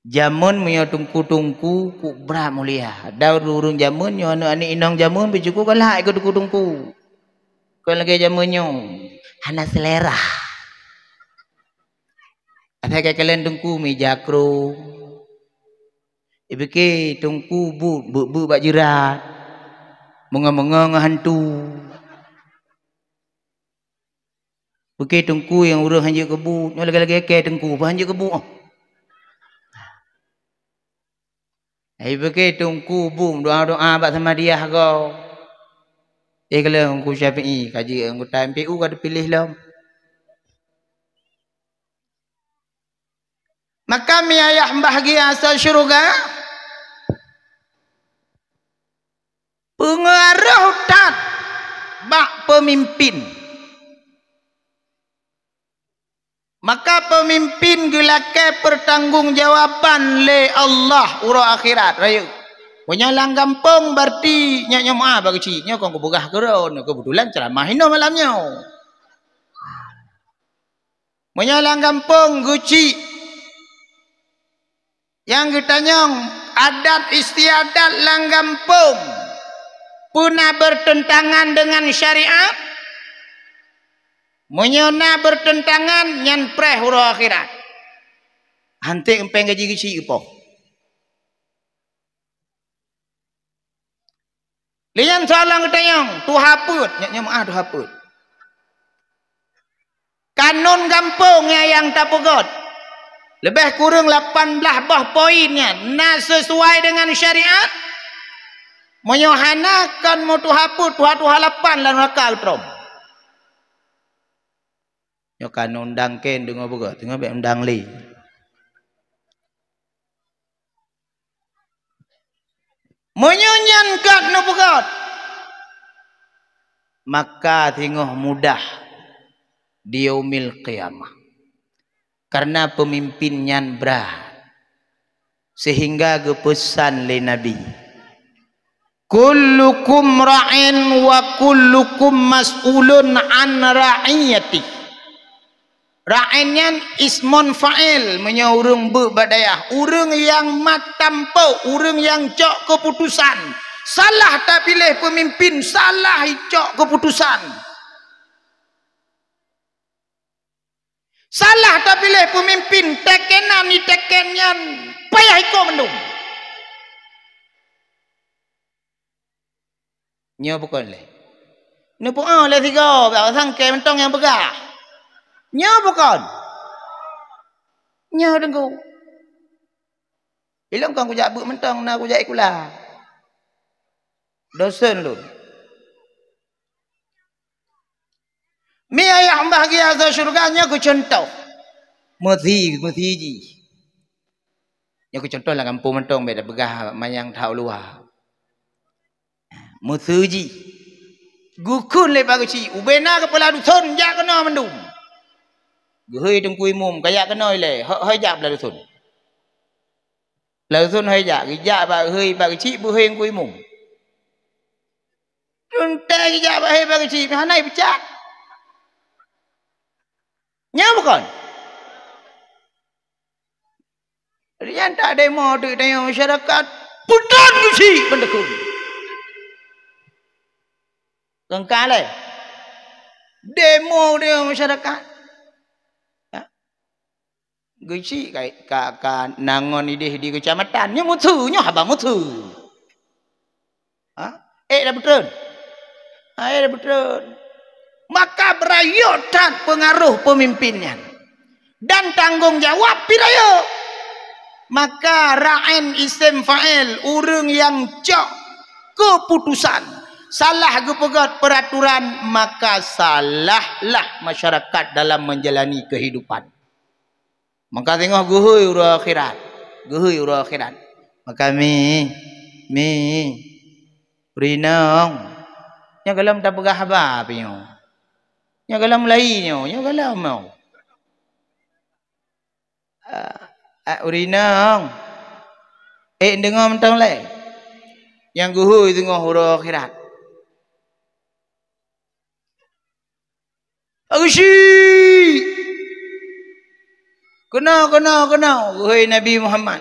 Jamun menyo tungku-tungku ku bra mulia. Daur urung jamun nyo anu inong jamun bejuku kalah ikut tungku-tungku. Kau lagi jamun nyo. Hana selera. Ada kayak kalian tungku meja kro. Ibeke tungku bu bak jerat. Menga hantu. Buke tungku yang urang hanya kebu. Nyo lagi ke tungku hanya kebu. Ibeke tungku bum doa-doa bak sama dia kau. Kalau aku Syafi'i kaji anggota MPU kada pilih lah. Maka mi ayah bahagia asal syurga. Pengaruh tat bak pemimpin. Maka pemimpin gelakai pertanggungjawaban le Allah ura akhirat rayu. Penyalang kampung berarti nyak maaf bagi cik nyak kau bogah keron kebetulan ceramah hino malamnya. Penyalang kampung guci yang ditanyong adat istiadat lang kampung punah bertentangan dengan syariat. Menyona bertentangan nyan preh hura akhirat. Hantik empeng gaji gici upo. Lian salang ketayang tu haput nyam tu haput. Kanun kampung yang tak pegot. Lebih kurang 18 bah poinnya na sesuai dengan syariat. Menyohanakan mu tu haput tu halapan lan rakal trom. Nyo kan undang ken dengar boga tengah be undang li. Menyunyan kat no boga. Maka tengah mudah di yaumil qiyamah. Karena pemimpinnya berat. Sehingga gepesan le Nabi. Kullukum ra'in wa kullukum mas'ulun an ra'iyati. Ra'innya ismun fa'il menyaurung badayah. Urang yang matampo, urang yang cok keputusan. Salah tak pilih pemimpin, salah cok keputusan. Salah tak pilih pemimpin, tekenan ni tekenyan payah iko mendung. Nyo bukan le. Ni pun le tiga, tak sangkai mentong yang begah. Nyo bukan. Nyo dengku. Ilang kau kujak buk mentong na kujak ikula. Dosen lu. Mi ayah bahagia sa syurganya ku contoh. Mesti ji. Nya ku contoh lah kampung mentong beda begah mayang tau luar. Musuji. Gukun le bagusi. Ubena kepala dusun jak kena mendum. Gehoi tengku imum kayak kena le. Hoi jak pala dusun. Pala dusun hoi jak. Jak bak hoi bagusi bu hoi tengku imum. Tuntai jak bak hoi bagusi. Hanai pecah. Nya bukan. Rian tak demo tu tanya masyarakat. Putan gusi pendekun. Kengkale demo dia masyarakat. Guci ka nangon ide di kecamatan nya mutu nya haba mutu. Dah betul. Dah betul. Maka berayotan pengaruh pemimpinnya dan tanggung jawab pirayo. Maka ra'in isim fa'il urang yang cok keputusan. salah gepegat peraturan, maka salahlah masyarakat dalam menjalani kehidupan. Maka tengok guhui urang akhirat. Guhui urang akhirat. Maka mi rinong. Nya galam tak pegah apa piyo. Nya galam lainnya, nya galam mau. Urinong. Dengar mentang lai. Yang guhui tengok urang akhirat. Agushi. Kena. Wahai Nabi Muhammad.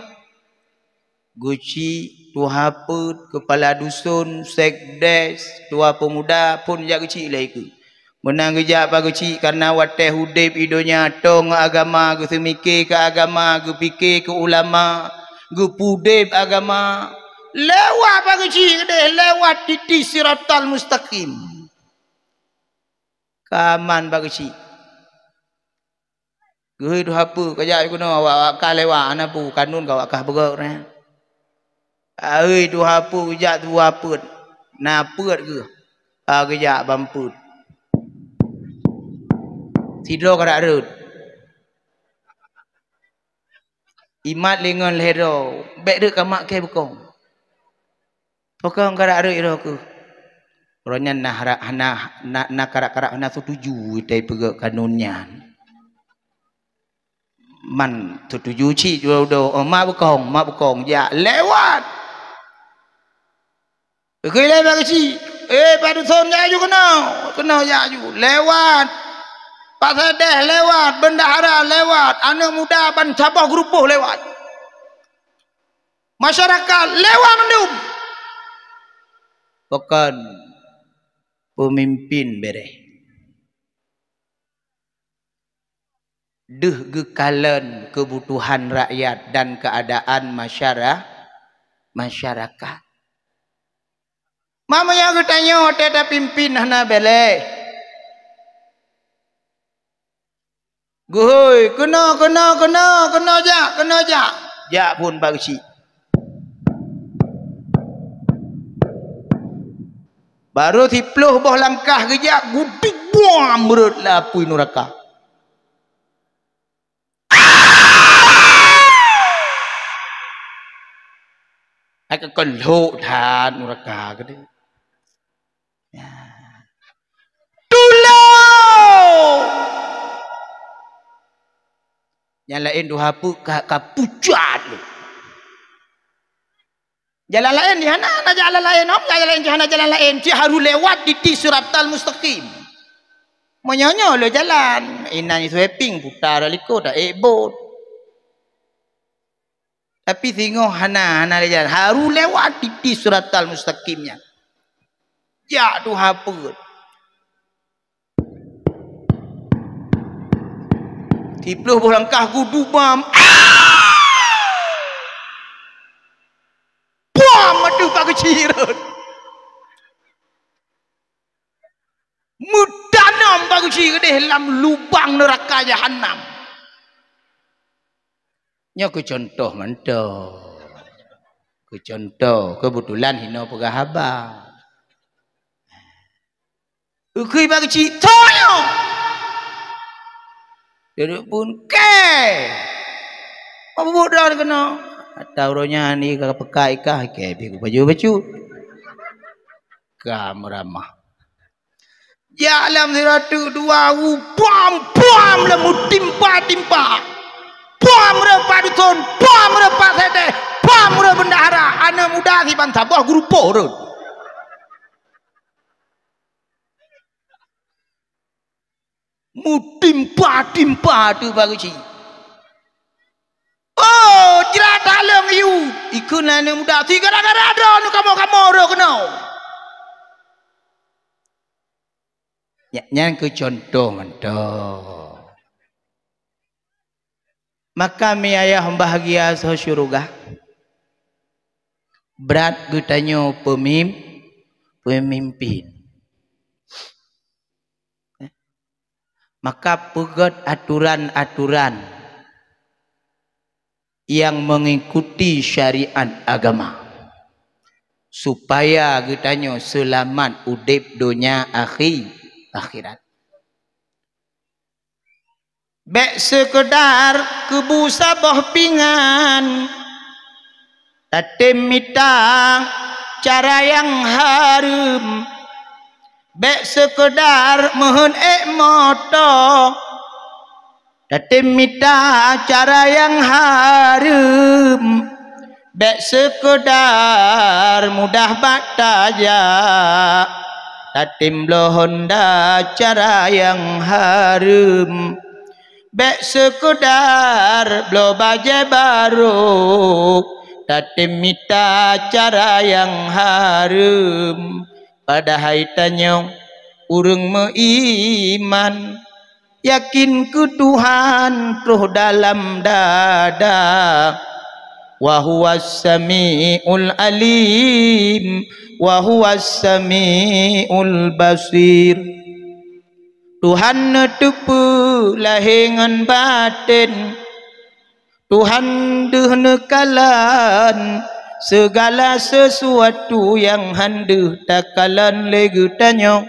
Guci, tua put, kepala dusun, sekdes, tua pemuda pun jak guci lagi. Menang gejak pak guci karena wateh hudib idonya tong agama, gu semikir ke agama, gu fikir ke ulama, gu pudib agama. Lewat pak guci kedeh, lewat titik siratal mustaqim. Kaman bagusi. Gue tu apa kajak aku no awak kah lewat ana pu kanun kau kah bergerak ni. Ai tu apa kajak tu apa. Na put ke. Kajak bamput. Tidur kada rut. Imat lengan lero. Bek dek kamak ke bekong. Bekong kada rut iro aku. Orangnya nak karak-karak nak setuju dari pegak kanunnya. Man setuju cik jual mak bekong ya lewat. Kau lewat cik. Pada son jaju kena jaju lewat. Pak Sedeh lewat, bendahara lewat, anak muda ban cabah grupuh lewat. Masyarakat lewat mendum. Bukan pemimpin bereh. Deh gekalan kebutuhan rakyat dan keadaan masyarakat. Mama yang tanya teta pimpin hana beleh. Guhoi kena jak. Jak pun bagsi. Baru 10 boh langkah gejak gudik buang berut lapui neraka. Aku keluk than neraka ke dia. Tolong. Yang lain tu apa kapucat lu. Jalan lain di mana jalan lain om, jalan lain ci harus lewat di siratal mustaqim. Monyo lo jalan, inang sweeping putar liko dak bot. Tapi tengok hana jalan harus lewat di siratal mustaqimnya. Ya tu apa? Tiploh boh langkah kudu bam. Bam adu pak kecirut. Mudanam pak kecir deh dalam lubang neraka jahanam. Nya ku contoh mentoh. Ku contoh kebetulan hino pegah abang. Ukui pak kecir toyo. Duduk pun ke. Apa bodoh kena? Atau ronya ni kakak pekai kah ke biku baju. Kamu ramah. Ya alam siratu dua pam lemu timpa. Pam repa dusun, pam repa sedeh, pam repa bendahara. Anak muda si bantah buah grupo rut. Mutimpa tu bagus cik. Oh, jerat dalam you. Ikut anak muda. Tiga gara-gara ada nu kamu ro kena. Ya, yang ke contoh mentoh. Maka mi ayah bahagia so syurga. Berat gutanyo pemimpin. Maka pegat aturan-aturan yang mengikuti syariat agama. supaya getanyo selamat udip dunia akhirat. Bek sekedar kebusabah pingan tatim mitang cara yang harum. Bek sekedar mohon moto tatim mitang cara yang harum. Bek sekedar mudah bataja tatim lohonda cara yang harum. Bek sekedar blo baje baru tatim mita cara yang harum. Pada haitanyo urang meiman yakin ke Tuhan truh dalam dada. Wa huwas samiul alim wa huwas samiul basir. Tuhan netupu lahengan batin, Tuhan deh nekalan segala sesuatu yang hendak takalan legu tanyo.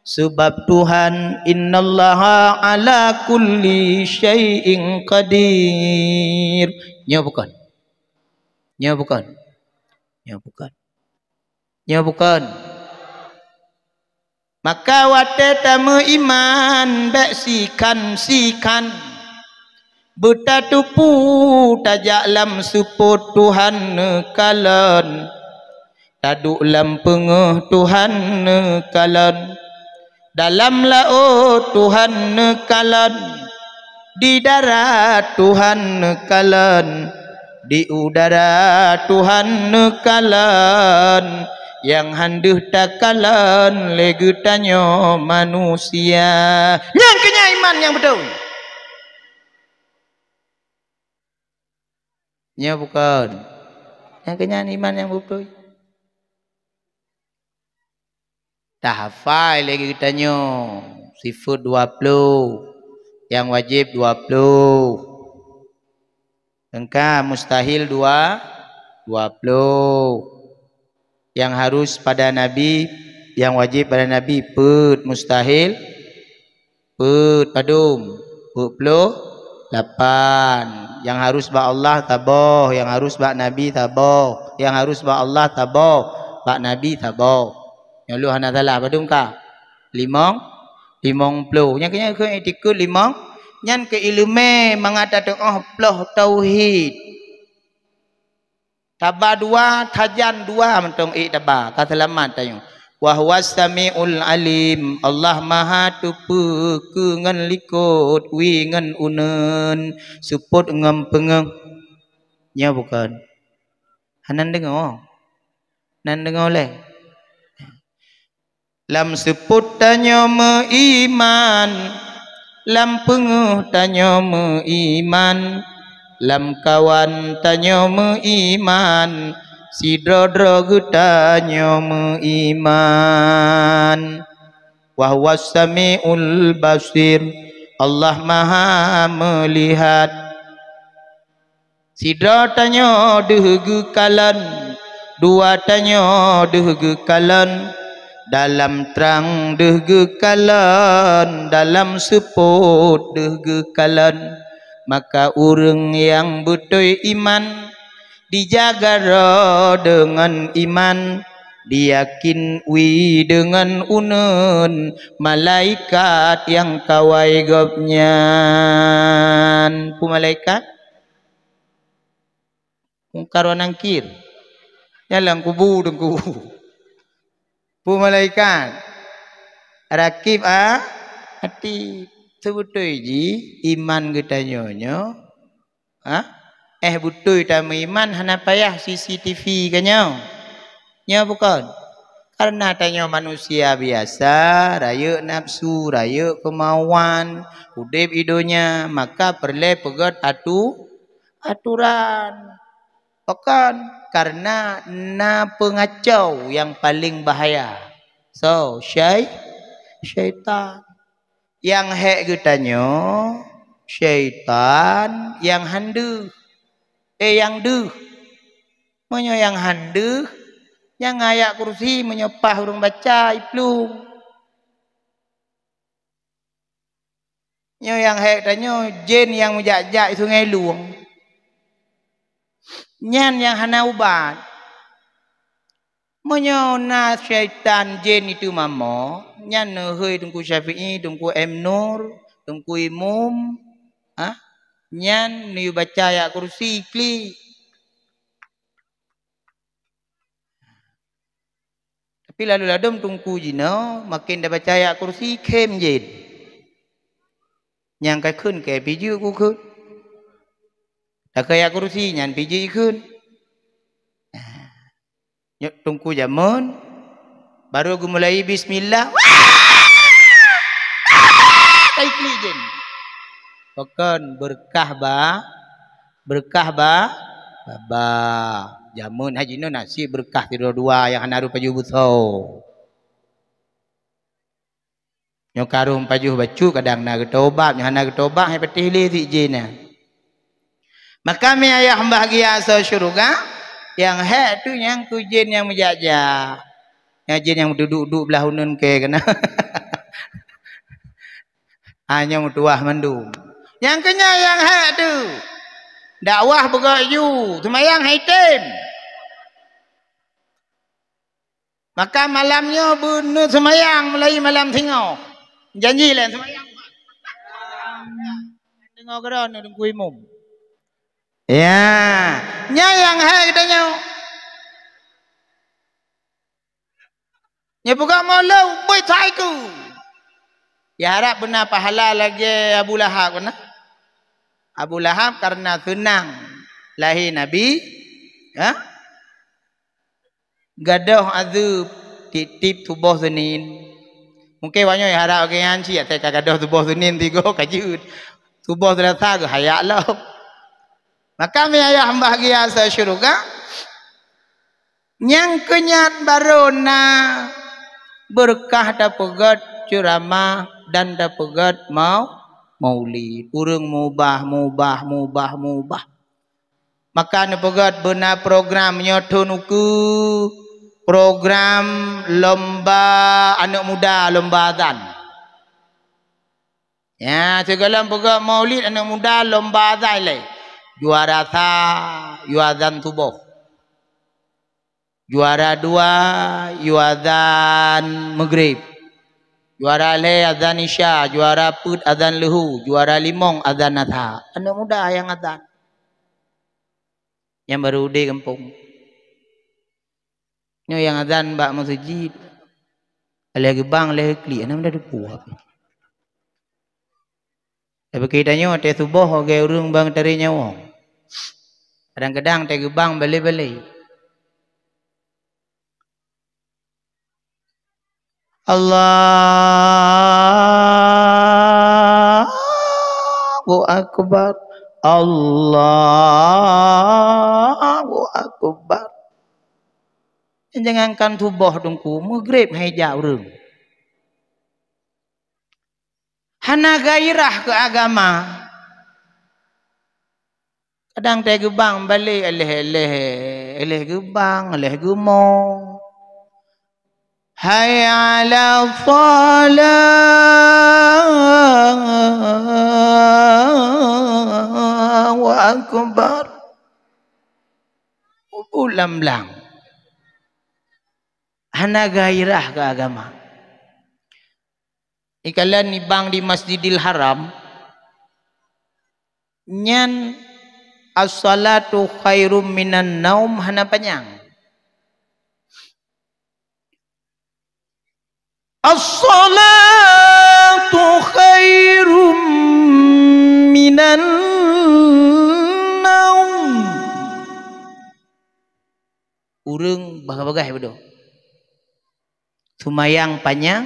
Sebab Tuhan innallaha ala kulli syai'in qadir. Nya bukan. Nya bukan. Nya bukan. Nya bukan. Maka wate tamu iman bek sikan betatupu tajak lam support Tuhan nekalan taduk lam pengeh Tuhan nekalan dalam laut Tuhan nekalan di darat Tuhan nekalan di udara Tuhan nekalan. Yang handuh takalan legutanyo manusia yang kenya iman yang betul. Ya bukan. Yang kenya iman yang betul. Dah hafal legutanyo sifat 20 yang wajib 20 engka mustahil 20 yang harus pada Nabi, yang wajib pada Nabi put mustahil put padum 28. Yang harus ba Allah taboh, yang harus ba Nabi taboh, yang harus ba Allah taboh, ba Nabi taboh. Yang lu hana salah padum ka 50 yang kena ke etikut 5 nyan ke ilmu mengatakan ploh tauhid. Tabah 2 tajan 2 mentong tabah kata selamat tayo. Wa huwas samiul alim. Allah maha tupu ke ngan likut wi ngan unen suput ngam pengeng. Nya bukan. Hanan dengar. Nan dengar le. Lam suput tanyo meiman, lam pengeh tanyo meiman. Lam kawan tanyo meiman, si drodro tanyo meiman. Wa huwas samiul basir. Allah maha melihat. Si dro tanyo dehge kalan, dua tanyo dehge kalan. Dalam terang dehge kalan, dalam seput dehge kalan. Maka urang yang betul iman dijaga dengan iman, diyakin wi dengan unen malaikat yang kawai gopnya. Pu malaikat karo nangkir nyalang kubu dengku. Pu malaikat rakib hati sebetul ji iman kita nyonyo betul tamu iman hana payah CCTV kanyo nya bukan karena tanyo manusia biasa raya nafsu raya kemauan udip idonya maka perle pegat aturan bukan karena na pengacau yang paling bahaya syaitan. Yang hek getanyo syaitan yang handu yang duh monyo yang handu Yang ayat kursi menyepah urung baca iplung. Nyo yang hek tanyo jin yang menjak-jak sungai luang. Nyan yang hana ubat. Menyona syaitan jin itu mamo. Nyan nehoi tungku Syafi'i, tungku M Nur, tungku Imam. Nyan ni baca ayat kursi kli. Tapi lalu ladum tungku jino makin dah baca ayat kursi kem jin. Yang kai khun ke biji ku khun. Dah kaya kursi nyan biji khun. Nyok tungku jamun baru aku mulai bismillah. Tai kli jin. Pokon berkah ba jamun haji no nasi berkah tidur dua yang hanaru paju buso. Nyok karum paju bacu kadang na ketobak yang hana ketobak hai petih li si jin. Maka mi ayah bahagia so syurga. Yang hek tu yang ku jin yang menjajah. Yang jin yang duduk-duduk belah hunun ke kena. Hanya mutuah mendum. Yang kenya yang hek tu. Dakwah begak you. Semayang haitim. Maka malamnya benar semayang mulai malam tengok. Janji lah semayang. Tengok kerana tunggu imam. Ya, yang hai katanya. Nya buka malu boy taiku. Ya harap benar pahala lagi Abu Lahab kena. Abu Lahab karena senang lahir Nabi, ya. Gadah azub titip tubuh Senin. Mungkin banyak yang harap ke yang cia tak gadah tubuh Senin tiga kajut. Tubuh Selasa ke hayak lah. Maka mi ayah bahagia sesyurga. Yang kenyat barona berkah dapegat ceramah dan dapegat maulid. Urang mubah. Maka dapegat benar program nyotonuku program lomba anak muda, lomba azan. Ya, segala pegat maulid anak muda lomba azan lai. Juara sa, yuazan subuh. Juara dua, yuazan maghrib. Juara le azan isya, juara put azan lehu, juara limong azan asar. Anak muda yang azan. Yang baru di kampung. Nyo yang azan bak masjid. Alih gebang, alih kli, anak muda kuat. Tapi kita nyo te subuh oge urung bang dari nyawa. Kadang-kadang te gebang balik-balik. Allahu Akbar. Allahu Akbar. Jangankan subuh dungku, maghrib hai jauh urung. Hana gairah ke agama. Kadang te gebang balik eleh gebang, eleh gemong. Hayya 'ala shalah wa akbar. Ulam lang. Hana gairah ke agama. Ikalan ni bang di Masjidil Haram. Nyan as-salatu khairum minan naum hana panjang. As-salatu khairum minan naum. Urang bagai-bagai bedo. Sumayang panjang,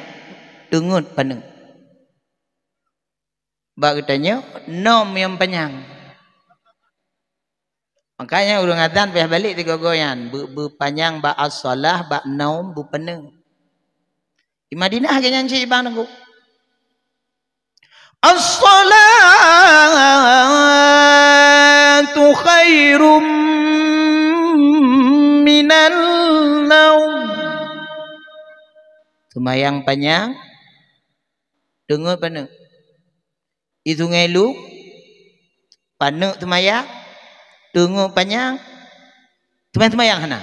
dengut paneng. Bak katanya nom yang panjang. Makanya urang adzan payah balik tiga goyan. Berpanjang ba as-salah, ba naum, bu peneng. Di Madinah ke nyanyi ibang nunggu. As-salatu khairum minan naum. Semayang panjang. Dengar pana. Itu ngelu. Pana semayang. Dengar panjang. Semayang hana.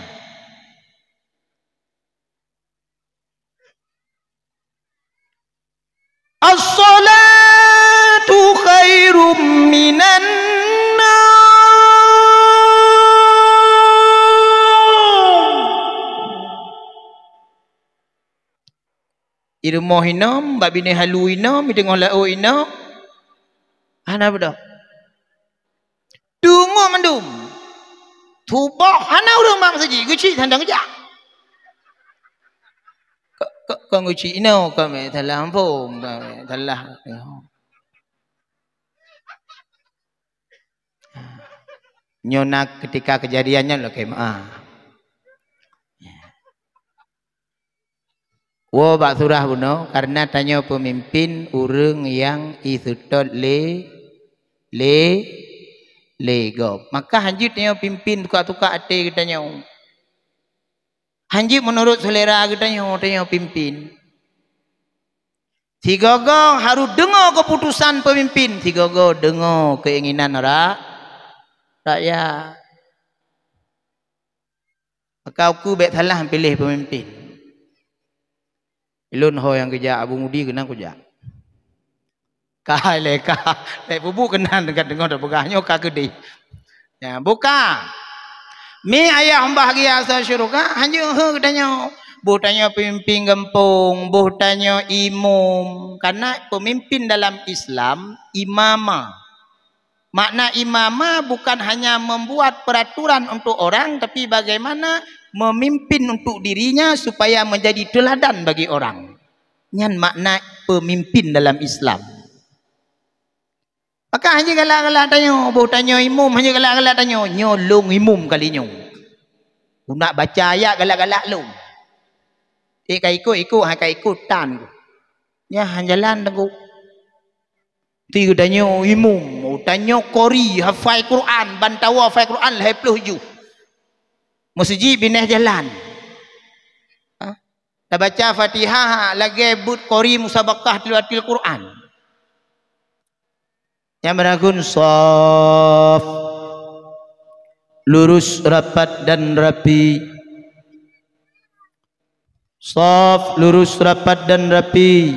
As-salatu khairum minan irmoh inom, babine halu inom, idengol lau inom. Hana bedah. Dungo mendum. Tubah hana urang mak saji, guci tandang ja. Kau guci ino kami telah ampun, telah. Nyonak ketika kejadiannya lo kemah. Wo bak surah buno karena tanya pemimpin urang yang isutut lego. Maka hanjit tanya pimpin tukar-tukar ate kita tanya. Hanjit menurut selera kita tanya pimpin. Tiga-tiga harus dengar keputusan pemimpin. Tiga-tiga dengar keinginan rakyat. Maka aku baik salah pilih pemimpin. Ilun ho yang kerja Abu Mudi kena kerja. Kai leka, lek bubu kena dekat dengar dak begahnya ka gede. Ya, buka. Mi ayah bahagia sa syurga hanya he katanya. Buh tanya pemimpin kampung, buh tanya imam. Karena pemimpin dalam Islam imamah. Makna imamah bukan hanya membuat peraturan untuk orang, tapi bagaimana memimpin untuk dirinya supaya menjadi teladan bagi orang. Nyan makna pemimpin dalam Islam. Maka hanya galak-galak tanya, boh tanya imam, hanya galak-galak tanya, nyolong imam kali nyo. Nak baca ayat galak-galak lu. Kai ikut, hai ikut tan. Ya jalan tengku. Tiga tanya imam, tanya qori, hafal Quran, bantawa hafal Quran lah 20 masjid binah jalan. Dah baca Fatihah lagi but qori musabaqah tilawatil Quran. Yang beragun shaf lurus rapat dan rapi. Shaf lurus rapat dan rapi.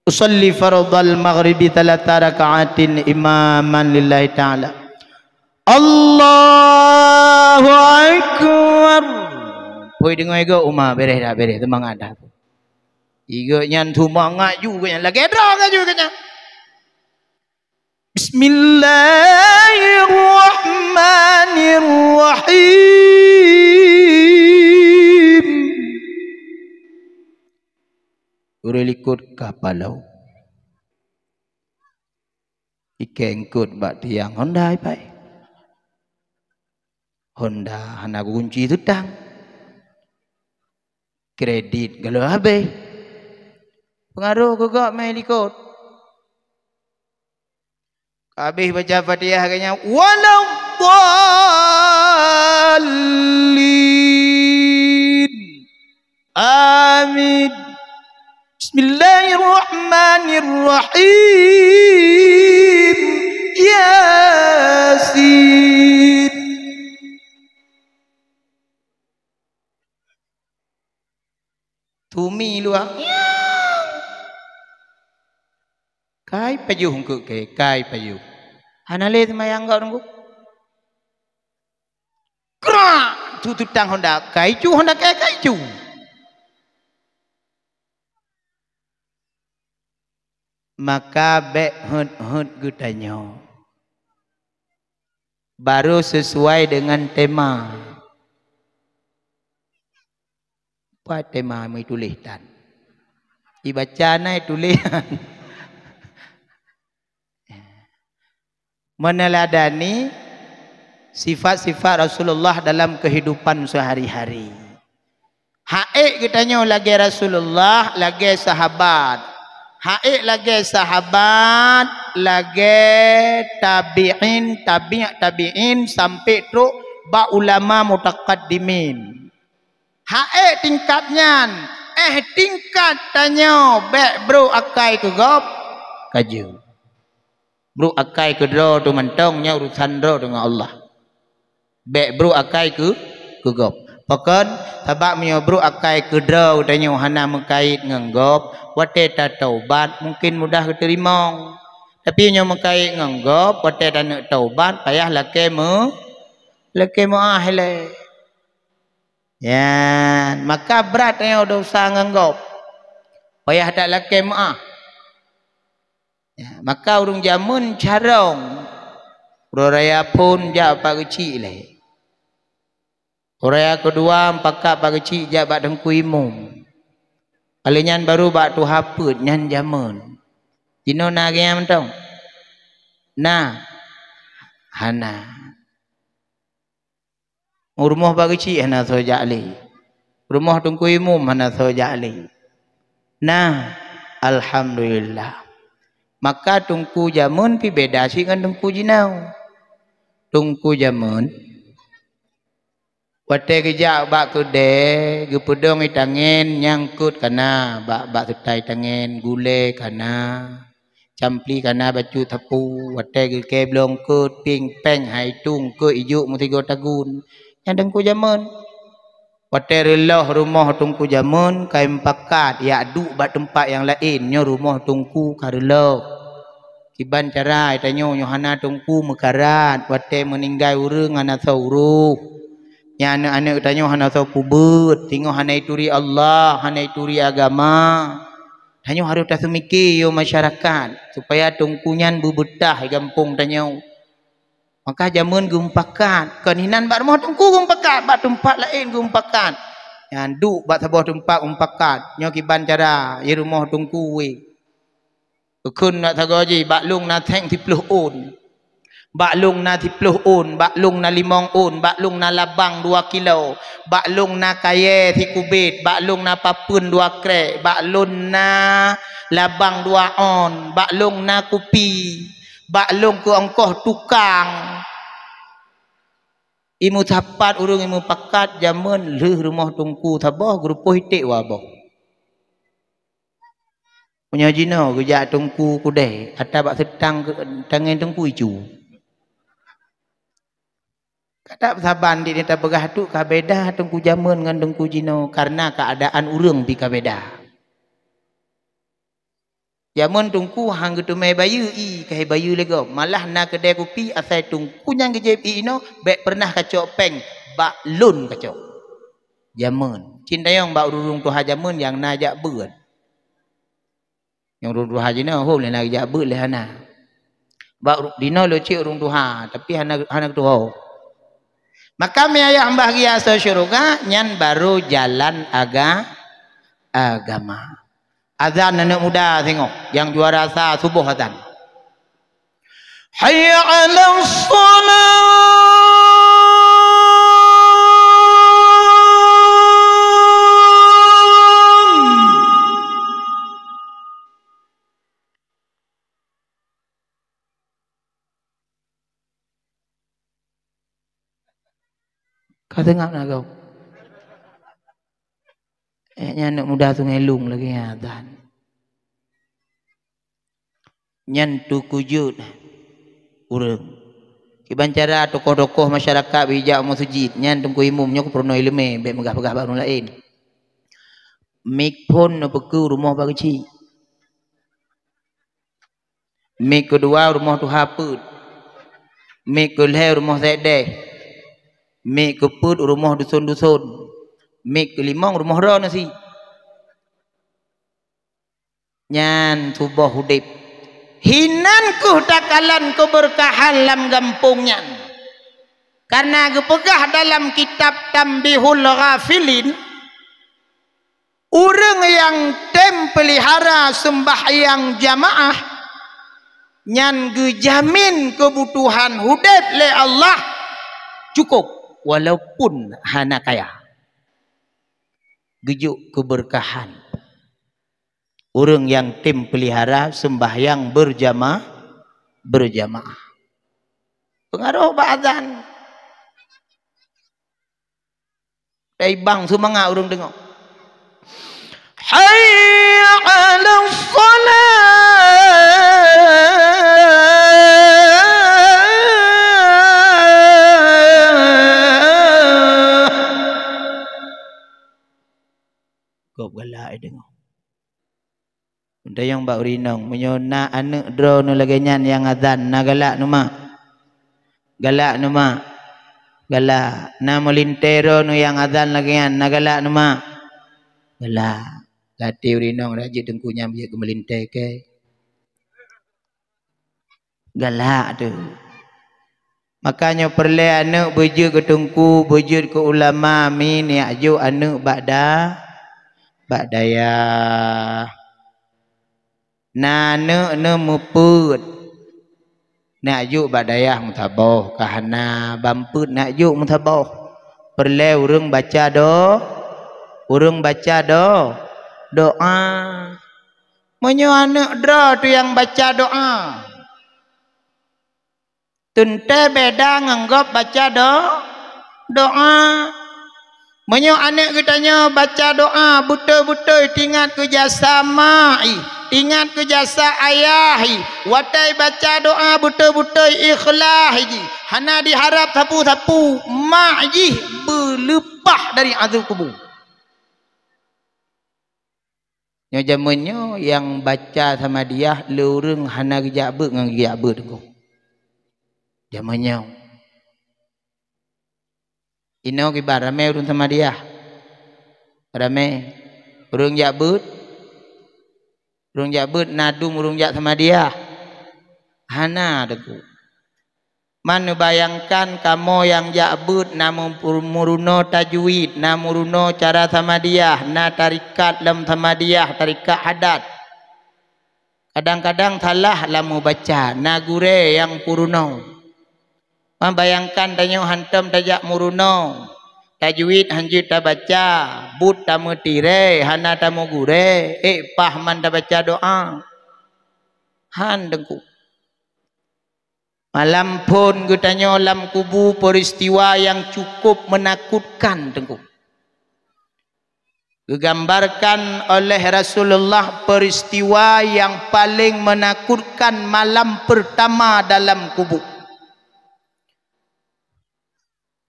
Usalli fardal maghribi 3 raka'atin imaman lillahi ta'ala. Allahu Akbar. Poi dengar ego umah beres dah beres temang ada. Iga nyan tumangat juga yang lagi drang juga nya. Bismillahirrahmanirrahim. Urelikut kapalau. Ikengkut bak tiang Honda pai. Honda hana kunci tutang. Kredit kalau habis. Pengaruh juga main likut. Habis baca Fatihah kayaknya walau dhalin. Amin. Bismillahirrahmanirrahim. Yasin. Tumi luang. Kai payuh ke kai payuh. Hanale semayang kau nunggu. Krak tu tutang Honda kai cu Honda kai cu. Maka bek hut gutanya. Baru sesuai dengan tema. Apa tema mai tulisan? Dibaca naik tulisan. Meneladani sifat-sifat Rasulullah dalam kehidupan sehari-hari. Haik kitanya lagi Rasulullah, lagi sahabat. Haik lagi sahabat, lagi tabi'in sampai tu ba ulama mutaqaddimin. Hae tingkatnya tingkat tanya bek bro akai ke gop kaju. Bro akai ke dro tu mentongnya urusan dro dengan Allah. Bek bro akai ke gop. Pakan sebab mio bro akai ke dro tanya hana mengkait ngenggop wate ta taubat mungkin mudah diterima. Tapi nyo mengkait ngenggop wate ta nak taubat payah lake mu ahle. Ya, maka berat yang dosa nganggap. Payah tak laki maaf. Ya, maka urung jamun carong. Raya pun jak pak kecil lah. Raya kedua pakak pak kecil jak pak dengku imum. Alinyan baru bak tu haput nyan jamun. Jino na gaya mentong. Nah, hana. Rumah pak kecil hana sojak li. Rumah tungku imum hana sojak li. Nah, alhamdulillah. Maka tungku jamun pi beda sih kan tungku jinau. Tungku jamun. Wate kejak bak kude, gepedong itangen nyangkut kana bak setai tangen gule kana campli kana baju tepu wate ke blong kut ping peng hai tung ke ijuk mutigo tagun. Yang tungku jamun. Wate relah rumah tungku jamun kaim pakat ya duk bat tempat yang lain nyo rumah tungku karelah kiban cara itanyo nyohana tungku mekarat wate meninggal urang ana sauru nya anak-anak itanyo hana sau pubut tengok hana ituri Allah hana ituri agama tanyo harus tak semikir yo masyarakat supaya tungkunyan bebetah gampung tanyo. Maka jamun gumpakan keninan bak rumah tungku gumpakan bak tempat lain gumpakan yang duk bak sebuah tempat gumpakan nyo kiban cara ye rumah tungku we kun nak tagoji bak lung na teng 10 un bak lung na 10 un bak lung na 5 un bak lung na labang 2 kilo bak lung na kaye ti kubit bak lung na papun 2 krek bak lung na labang 2 on bak lung na kupi bak lung ku ongkoh tukang imu tapat urung imu pakat jamun leh rumah tungku tabah grupo hitik wabah punya jino gejak tungku kudai atau bak setang tangan tungku icu kata saban di neta begah tu kabeda tungku jamun dengan tungku jino karena keadaan urung pi kabeda. Jamun tungku hang gitu mai bayu i kai bayu lego malah na kedai kopi asai tungku yang gejep i no bek pernah kacok peng bak lun kacok jamun cintayong bak urung tuha jamun yang najak beun yang urung tuha jino hom le najak beun le hana bak dino lo cik urung tuha tapi hana tuha. Maka mi ayah mbah gia syurga nyan baru jalan agama. Azan anak muda tengok yang juara sah subuh azan. Hayya 'alas shalah. Kau tengok nak kau. Anak muda tu ngelung lagi azan. Nyan tu kujud urang. Kiban cara tokoh-tokoh masyarakat bijak masjid nyan tungku imumnya ku perno ilmu be megah-megah baru lain. Mik pun beku rumah bagi kecil. Mik kedua rumah tu haput. Mik kelih rumah sedeh. Mik keput rumah dusun-dusun. Mik kelimang rumah ro nasi. Nyan subah hudip. Hinanku takalan keberkahan dalam gampungnya. Karena gepegah dalam kitab Tambihul Ghafilin. Orang yang pelihara sembahyang jamaah. Nyan gejamin kebutuhan hudip le Allah. Cukup. Walaupun hana kaya. Gejuk keberkahan. Orang yang pelihara sembahyang berjamaah. Pengaruh ba'adzan. Dai bang semangat urang dengar. Hayya 'alas salat. Kau galak dengar. Unda yang bak urinong menyona anak dro nu lagenyan yang azan na galak nu mak. Galak nu mak. Galak na molintero nu yang azan lagenyan na galak nu mak. Galak. Lati urinong rajit dengkunya biar kemelinte ke. Galak tu. Makanya perlu anak bujur ke tungku, bujur ke ulama min ya aju anak bakdaya. Na anak ne muput. Nak aju bakdaya mutaboh kahana bamput nak aju mutaboh. Perlu urang baca do. Urang baca do. Doa. Menyo anak dra tu yang baca doa. Tunte beda nganggap baca doa. Menyo anak kitanya baca doa betul-betul ingat ke jasa mai, ingat ke jasa ayah. Watai baca doa betul-betul ikhlas ji. Hana diharap sapu-sapu mak ji berlepah dari azab kubur. Nyo zamannya yang baca sama dia lurung hana gejabut ngan gejabut tu. Zamannya. Ino kibar rame urun sama dia. Rame. Urung jabut. Urung jabut nadum urung jak sama dia. Hana tu. Mana bayangkan kamu yang jabut namun muruno tajwid, na muruno cara sama dia, na tarikat lam sama dia, tarikat hadat. Kadang-kadang salah lamu baca, na gure yang puruno. Bayangkan tanyo hantam tajak muruno, tajwid hanjut ta baca, but tamu tire, hana tamu gure, pahman ta baca doa. Han dengku. Malam pun gutanya lam kubu peristiwa yang cukup menakutkan tengku. Digambarkan oleh Rasulullah peristiwa yang paling menakutkan malam pertama dalam kubu.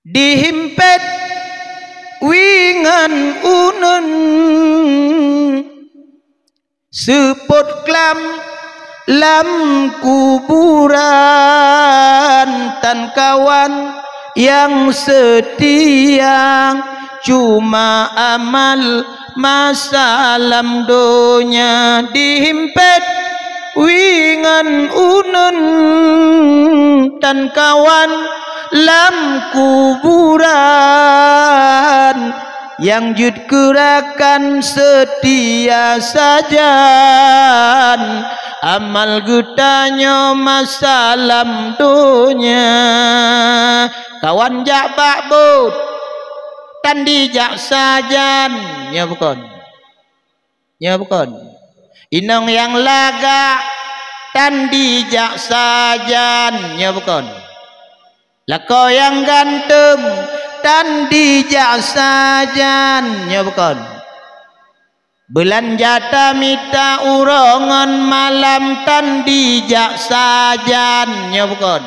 Dihimpit wingan unun sepot klam lam kuburan tan kawan yang setia cuma amal masa lam donya dihimpit wingan unun tan kawan lam kuburan yang jud gerakan setia saja amal gutanya masalam dunia kawan jak bakbut tandi jak sajan ya bukan inong yang laga tandi jak sajan ya bukan lako yang ganteng tandi jak sajan ya bukan belanja tamita urongan malam tandi jak sajan ya bukan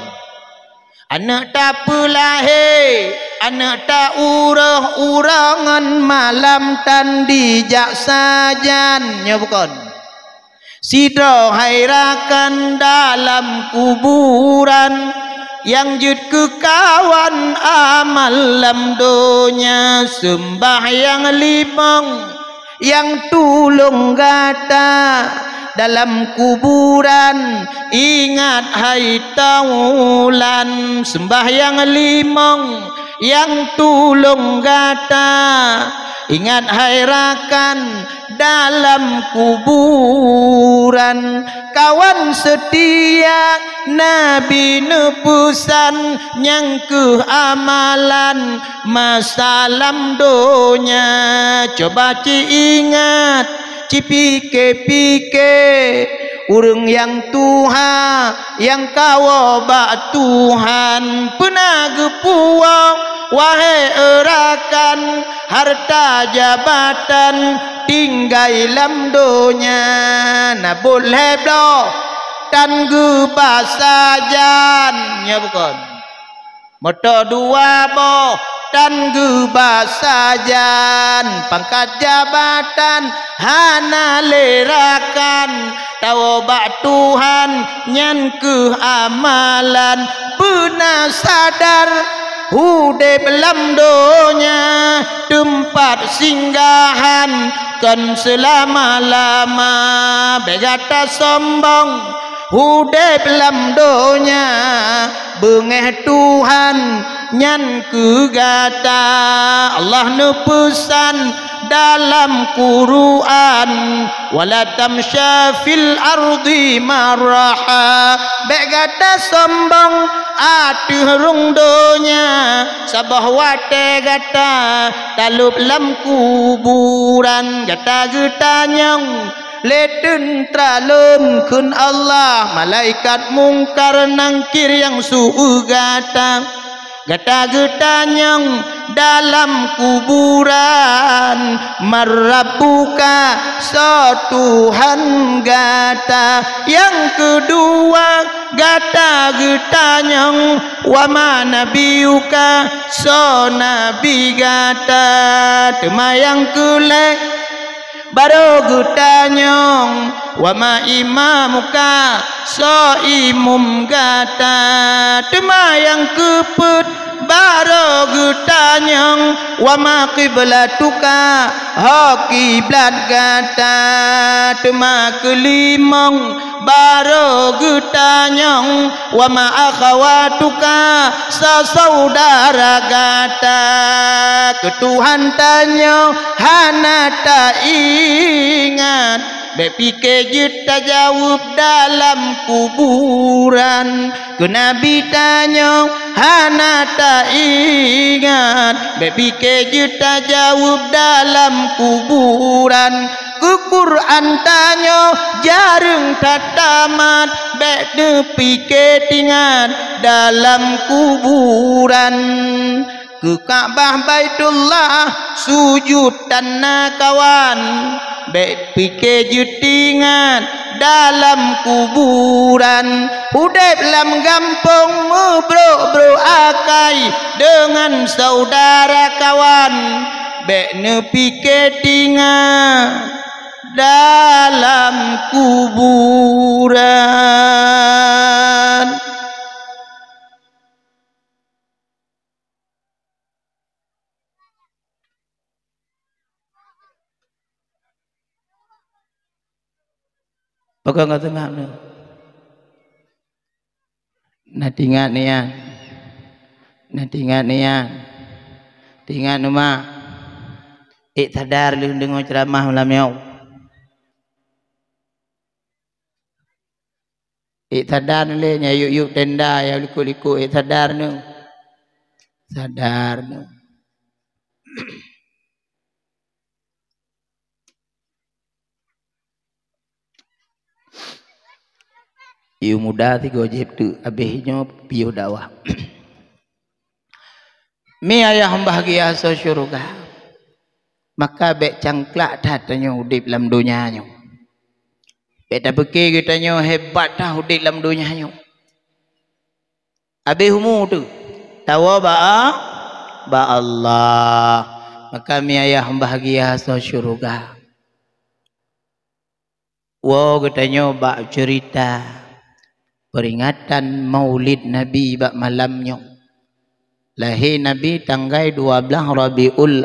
anak tak pulahe anak tak urangan malam tandi jak sajan ya bukan sidro hairakan dalam kuburan yang jud kekawan amal lam donya sembahyang limang yang tulung gata dalam kuburan ingat hai taulan sembahyang limang yang tulung gata ingat hai rakan dalam kuburan kawan setia Nabi nebusan nyangkuh amalan masalam donya coba ci ingat ci pike-pike urang yang Tuhan yang kawabak Tuhan pernah gepuang wahai erakan harta jabatan tinggal dalam dunia na boleh bloh dan gubah sajan ya bukan motor dua boh dan gubah sajan pangkat jabatan hana lerakan tawabak Tuhan nyan ke amalan benar sadar hude belam donya tempat singgahan kan selama-lama begata sombong hude belam donya bengeh Tuhan nyan kegata Allah nepesan dalam Quran wala tamsya fil ardi maraha begata sombong atuh donya sabah wate gata talup lam kuburan gata getanyong leden tralun kun Allah malaikat mungkar nangkir yang su'u gata getanyong dalam kuburan marabuka so Tuhan gata yang kedua getanyong wama nabiuka so nabi gata temayang kulek baru getanyong wama imamuka so imum gata temayang keput baru getanyong wama qiblatuka ho kiblat gata tema kelimong baru getanyong wama akhawatuka sa saudara gata ketuhan tanyo hana tak ingat bepike juta jawab dalam kuburan ke Nabi tanyo hana tak ingat bepike juta jawab dalam kuburan ke Quran tanyo jarang tak tamat bek depike tingat dalam kuburan ke Ka'bah Baitullah sujud tanah kawan bek pike jutingan dalam kuburan udep lam gampung bro akai dengan saudara kawan bek nepike tingan dalam kuburan. Pokok nggak tengah nih. Natingat nian, tingat nama. Iktadar lu dengar ceramah malam yau. Iktadar le nyayuk tenda ya liku iktadar nu. Sadar nu. Iu muda ti gojep tu abehnya piu dakwah. Mi ayah bahagia so syurga. Maka bek cangklak tatanya udip dalam dunianya. Bek tak fikir kitanya hebat dah udip dalam dunianya. Abehmu tu tawa ba Allah. Maka mi ayah bahagia so syurga. Wo kitanya bak cerita peringatan Maulid Nabi bak malamnya. Lahir Nabi tanggal 12 Rabiul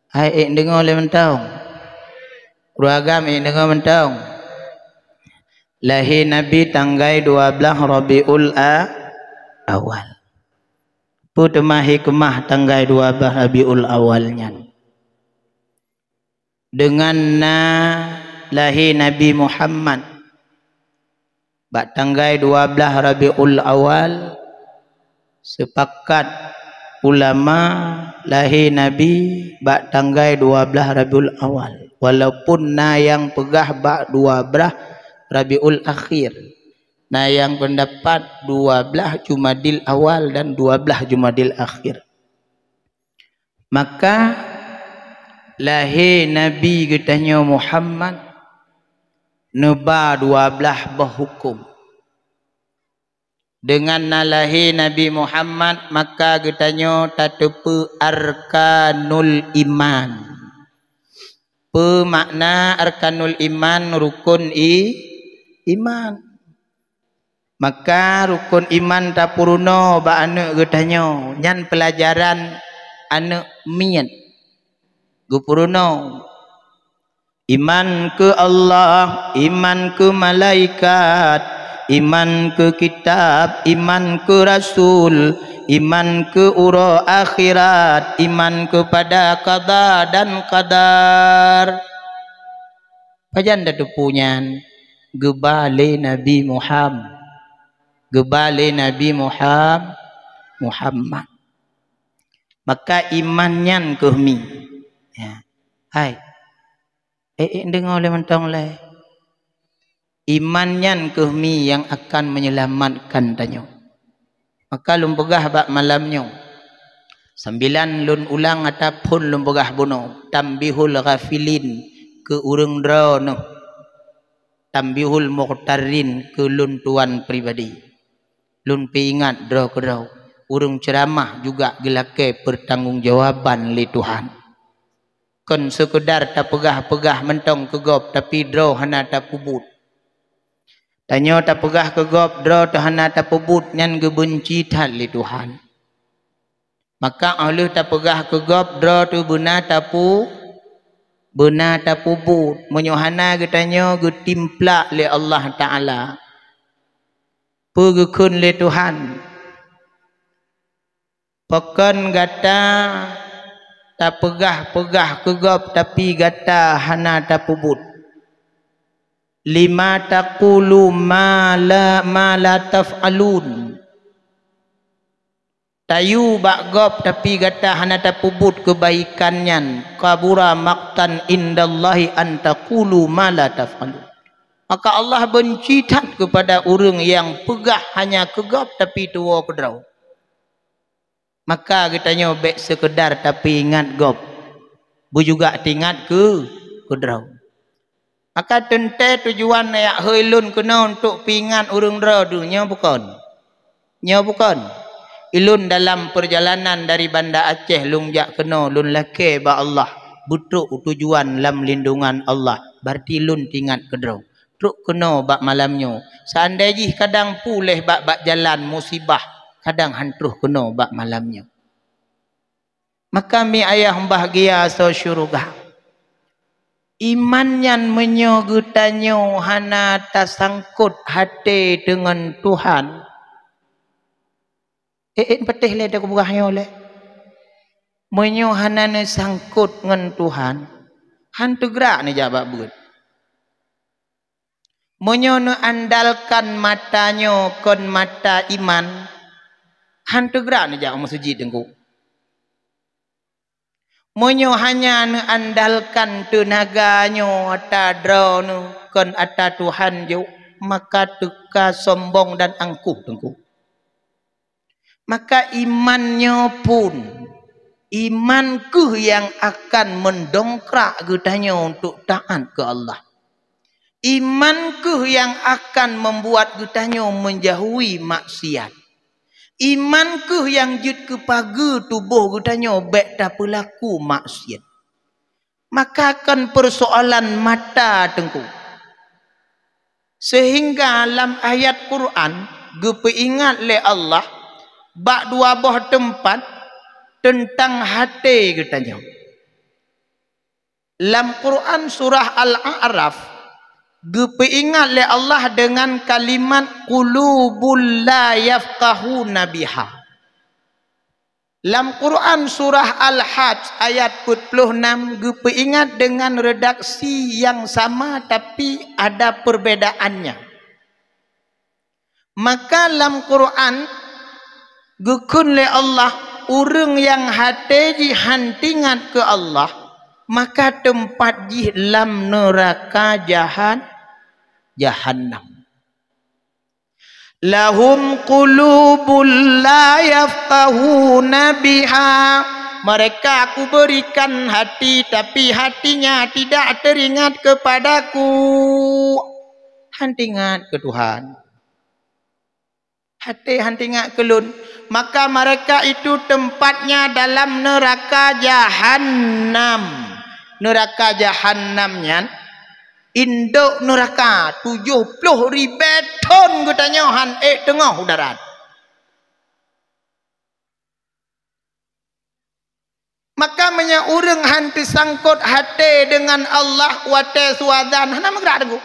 Ai dengar le mentang. Ruagam dengar mentang. Lahir Nabi tanggal 12 Rabiul Awal. Putma hikmah tanggal 12 Rabiul Awalnya. Dengan lahir Nabi Muhammad bak tanggal 12 Rabiul Awal sepakat ulama lahir Nabi bak tanggal 12 Rabiul Awal walaupun yang pegah bak 12 Rabiul Akhir yang pendapat 12 Jumadil Awal dan 12 Jumadil Akhir Maka lahir Nabi katanya Muhammad neba 12 berhukum. Dengan lahir Nabi Muhammad maka katanya tatupu arkanul iman. Pemakna arkanul iman rukun iman. Maka rukun iman tapuruna ba anu katanya nyan pelajaran anu mien gupuruna iman ke Allah, iman ke malaikat, iman ke kitab, iman ke rasul, iman ke ura akhirat, iman kepada qada dan qadar. Pajan dah punyan gebale Nabi Muhammad, gebale Nabi Muhammad. Maka imannya kehmi. Ya. Hai. Dengar oleh mentong le. Imannya kehmi yang akan menyelamatkan tanyo. Maka lum pegah bak malamnya. 9 lun ulang ataupun lum pegah buno. Tambihul ghafilin ke urang drono. Tambihul muqtarin ke lun tuan pribadi. Lun peingat dro ke dro. Urang ceramah juga gelake pertanggungjawaban li Tuhan. Kon sekedar tak pegah-pegah mentong kegop tapi dro hana tak pubut. Tanyo tak pegah kegop dro tak hana tak pubut nyan gebenci tal li Tuhan. Maka Allah tak pegah kegop dro tu benar tak pubut. Menyohana getanyo getimplak li Allah Taala. Pegekun li Tuhan. Pekan gata tak pegah-pegah kegop tapi gata hana tak pubut. 5 taqulu ma la taf'alun. Tayu bak gop tapi gata hana tak pubut kebaikannya. Kabura maqtan indallahi an taqulu ma la taf'alun. Maka Allah benci tak kepada orang yang pegah hanya kegop tapi tua kedrau. Maka katanya baik sekedar tapi ingat gop. Bu juga tingat ke kedrau. Maka tente tujuan yang heulun kena untuk pingat urang drau nya bukan. Nya bukan. Ilun dalam perjalanan dari Banda Aceh lungjak kena lun lake ba Allah. Butruk tujuan lam lindungan Allah. Berarti lun tingat kedrau. Truk kena bak malamnya. Seandainya kadang pulih bak jalan musibah. Kadang hantruh kena bak malamnya. Maka mi ayah bahagia so syurga. Iman yang menyogutanyo hana tasangkut hati dengan Tuhan. Petih le dak buahnya oleh. Menyo hana sangkut dengan Tuhan. Hantu gerak ni jabak buat. Menyo andalkan matanya kon mata iman. Hantu gerak ni jauh masjid dengku. Monyo hanya andalkan tenaganya ata drone kon ata Tuhan jo maka tuka sombong dan angkuh dengku. Maka imannya pun imanku yang akan mendongkrak getahnya untuk taat ke Allah. Imanku yang akan membuat getahnya menjauhi maksiat. Imanku yang jut kepaga tubuh gutanya baik tak pelaku maksiat. Maka akan persoalan mata tengku. Sehingga dalam ayat Quran gepeingat le Allah bak 2 buah tempat tentang hati gutanya. Dalam Quran surah Al-A'raf gepeingat le Allah dengan kalimat qulubul la yafqahuna biha. Dalam Quran surah Al-Hajj ayat 46 gepeingat dengan redaksi yang sama tapi ada perbedaannya. Maka dalam Quran gekun le Allah orang yang hati dihantingat ke Allah maka tempat di dalam neraka jahannam. Lahum qulubul la yafqahuna biha mereka aku berikan hati tapi hatinya tidak teringat kepadaku. Hantingat ke Tuhan. Hati hantingat kelun. Maka mereka itu tempatnya dalam neraka Jahannam. Neraka Jahannamnya induk neraka 70 ribu ton katanya han tengah udara. Maka menya urang hanti sangkut hati dengan Allah wate suadan hana magrak dengu.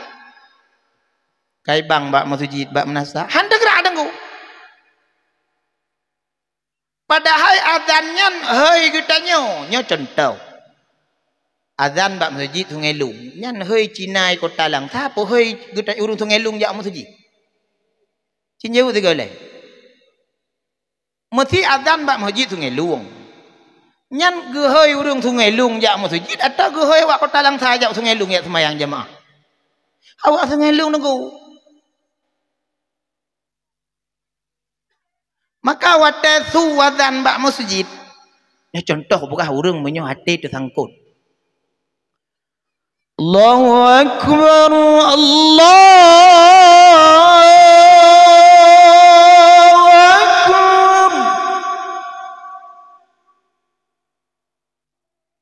Kai bang bak masujid bak menasa handa gerak dengu. Padahal azannya hei katanya nya contoh. Azan bak masjid Sungai Lung nyan hei Cinai Kota Lang tha po hei gutai urung Sungai Lung jak masjid cinjau tegale mesti azan bak masjid Sungai Lung nyan ge hei urung Sungai Lung jak masjid atau ge hei wak Kota Lang tha jak Sungai Lung ya sembahyang jemaah awak Sungai Lung nunggu maka wate su azan bak masjid ya contoh bukan urung menyo hati tersangkut Allahu Akbar Allahu Akbar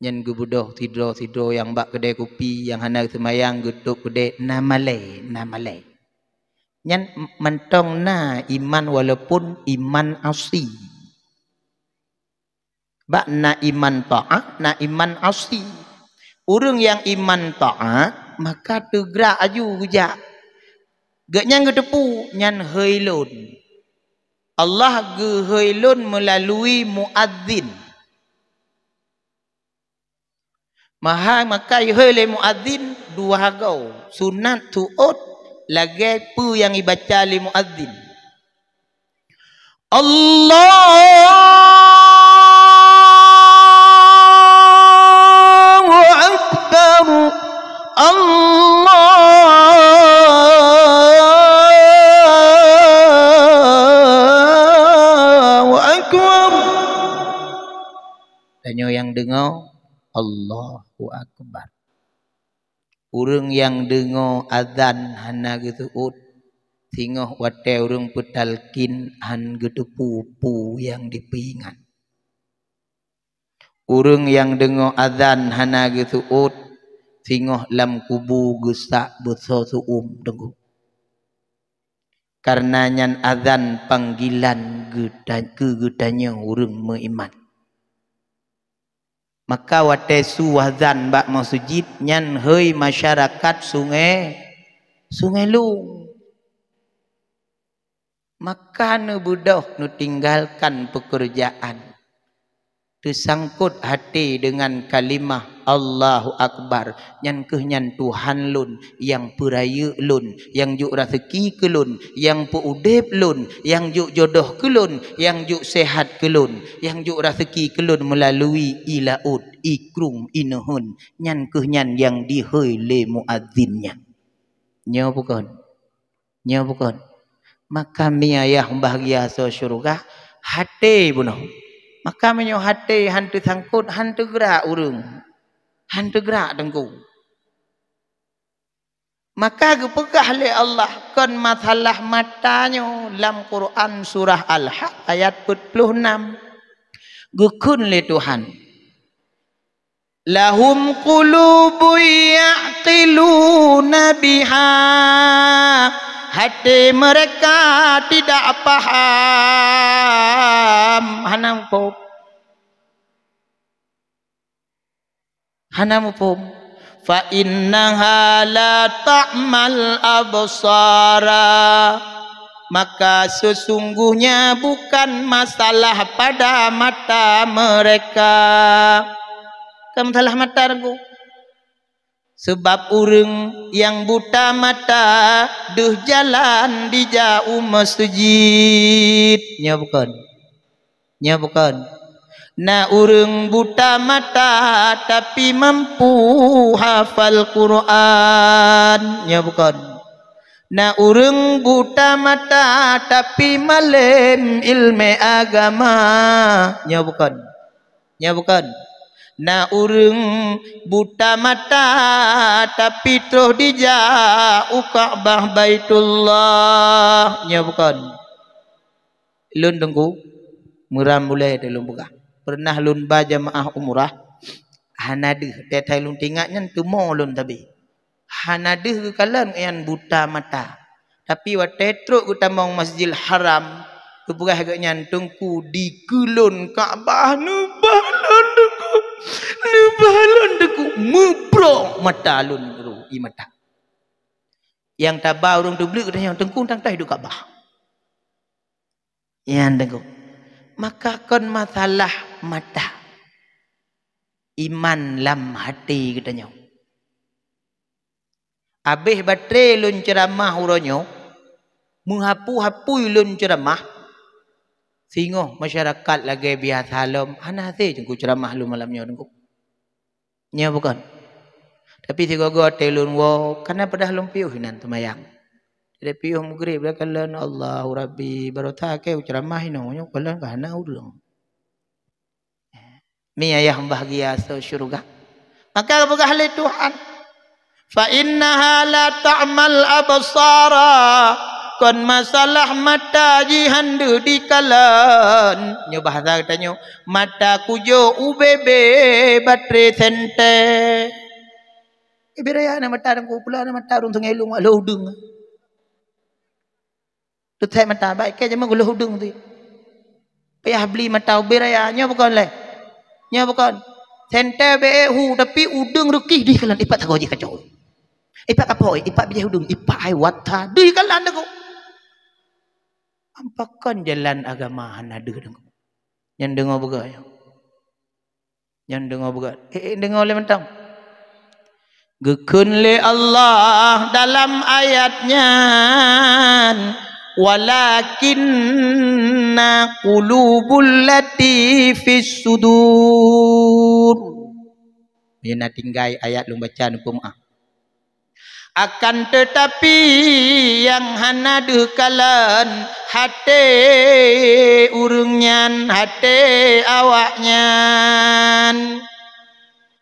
nyen gubudoh tidro yang bak kedai kopi yang hana semayang gutuk kedai namale nyen mentong na iman walaupun iman asli bak na iman ta'ah na iman asli. Orang yang iman ta'at maka tegrak aju gejak gak nyang getepu nyan heilun Allah ge heilun melalui muadzin maka heile muadzin dua hagau sunat tu'ud lagi pu yang dibaca li muadzin Allah Allahu Akbar. Danyo yang dengar Allahu Akbar. Urang yang dengar azan hana gitu ud tingah wate urang petalkin han gitu pupu yang dipingat. Urang yang dengar azan hana gitu ud tingah lam kubu gesak beso dengku. Karena nyan azan panggilan gedanya urang meiman. Maka wate su azan bak masjid nyan hei masyarakat Sungai Lung. Maka nu budoh nu tinggalkan pekerjaan. Tersangkut hati dengan kalimah Allahu Akbar nyan nyan Tuhan lun yang peraya lun yang juk rezeki ke lun yang peudep lun yang juk jodoh ke lun yang juk sehat ke lun yang juk rezeki ke lun melalui ilaud ikrum inhun nyan nyan yang diheile muadzinnya nya bukan maka miayah bahagia so syurga hati bunuh maka menyo hati hantu sangkut hantu gerak urung hantu gerak dengku maka gepegah le Allah kon masalah matanya dalam Quran surah Al-Haq ayat 46 gukun le Tuhan lahum qulubun ya'qiluna biha hati mereka tidak paham hanamupum fa innaha la ta'mal absara maka sesungguhnya bukan masalah pada mata mereka kamu salah mata aku sebab urang yang buta mata duh jalan di jauh masjid nya bukan na urang buta mata tapi mampu hafal Quran nya bukan na urang buta mata tapi malem ilmu agama nya bukan Ya bukan. Na urang buta mata tapi terus dijauh Ka'bah Baitullah. Ya bukan. Lun tengku muram mulai dalam buka. Pernah lun ba jamaah umrah. Hanadeh tetai lun tingaknya tumo lun tabi. Hanadeh kalan yang buta mata. Tapi wa tetruk utamong Masjidil Haram. Keburah agaknya tengku di kulun Ka'bah nubalon deku. Nubalon deku mubro mata lun ru i mata. Yang tabah urang tu beli katanya tengku tang tai du Ka'bah. Yang tengku. Maka kon masalah mata. Iman lam hati katanya. Habis batre lun ceramah uronyo. Menghapu-hapui lun ceramah. Sehingga masyarakat lagi biasa halam. Hana se jengku ceramah lu malamnya tengku. Nya bukan. Tapi si gogo telun wo. Karena pada lum piuh nan temayang. Jadi piuh mugrib. Kalan Allahu Rabbi. Barota ke ceramah ino. Kalan kahana udang. Mi ayah bahagia syurga. Maka berkahli Tuhan. Fa innaha la ta'mal absara. Kon masalah mata jihandu di kalan. Nyo bahasa katanya mata kujo ubebe batre sente. Ibiraya na mata dengku pula na mata rung sengelung alo udung. Tu tai mata baik ke jaman gulo udung tu. Payah beli mata ubiraya nyo bukan le. Nya bukan. Sente be hu tapi udung rukih di kalan ipat tagoji kacau. Ipat apa? Ipat bijah udung, ipat ai wata di kalan deku. Ampakan jalan agama hanade deku. Yang dengar begai. Yang dengar begai. Dengar oleh mentang. Gekun le Allah dalam ayatnya. Walakinna qulubul lati fis sudur. Yana tinggai ayat lu baca nukum ah. Akan tetapi yang hanadu kalan hati urungnyan hati awaknyan.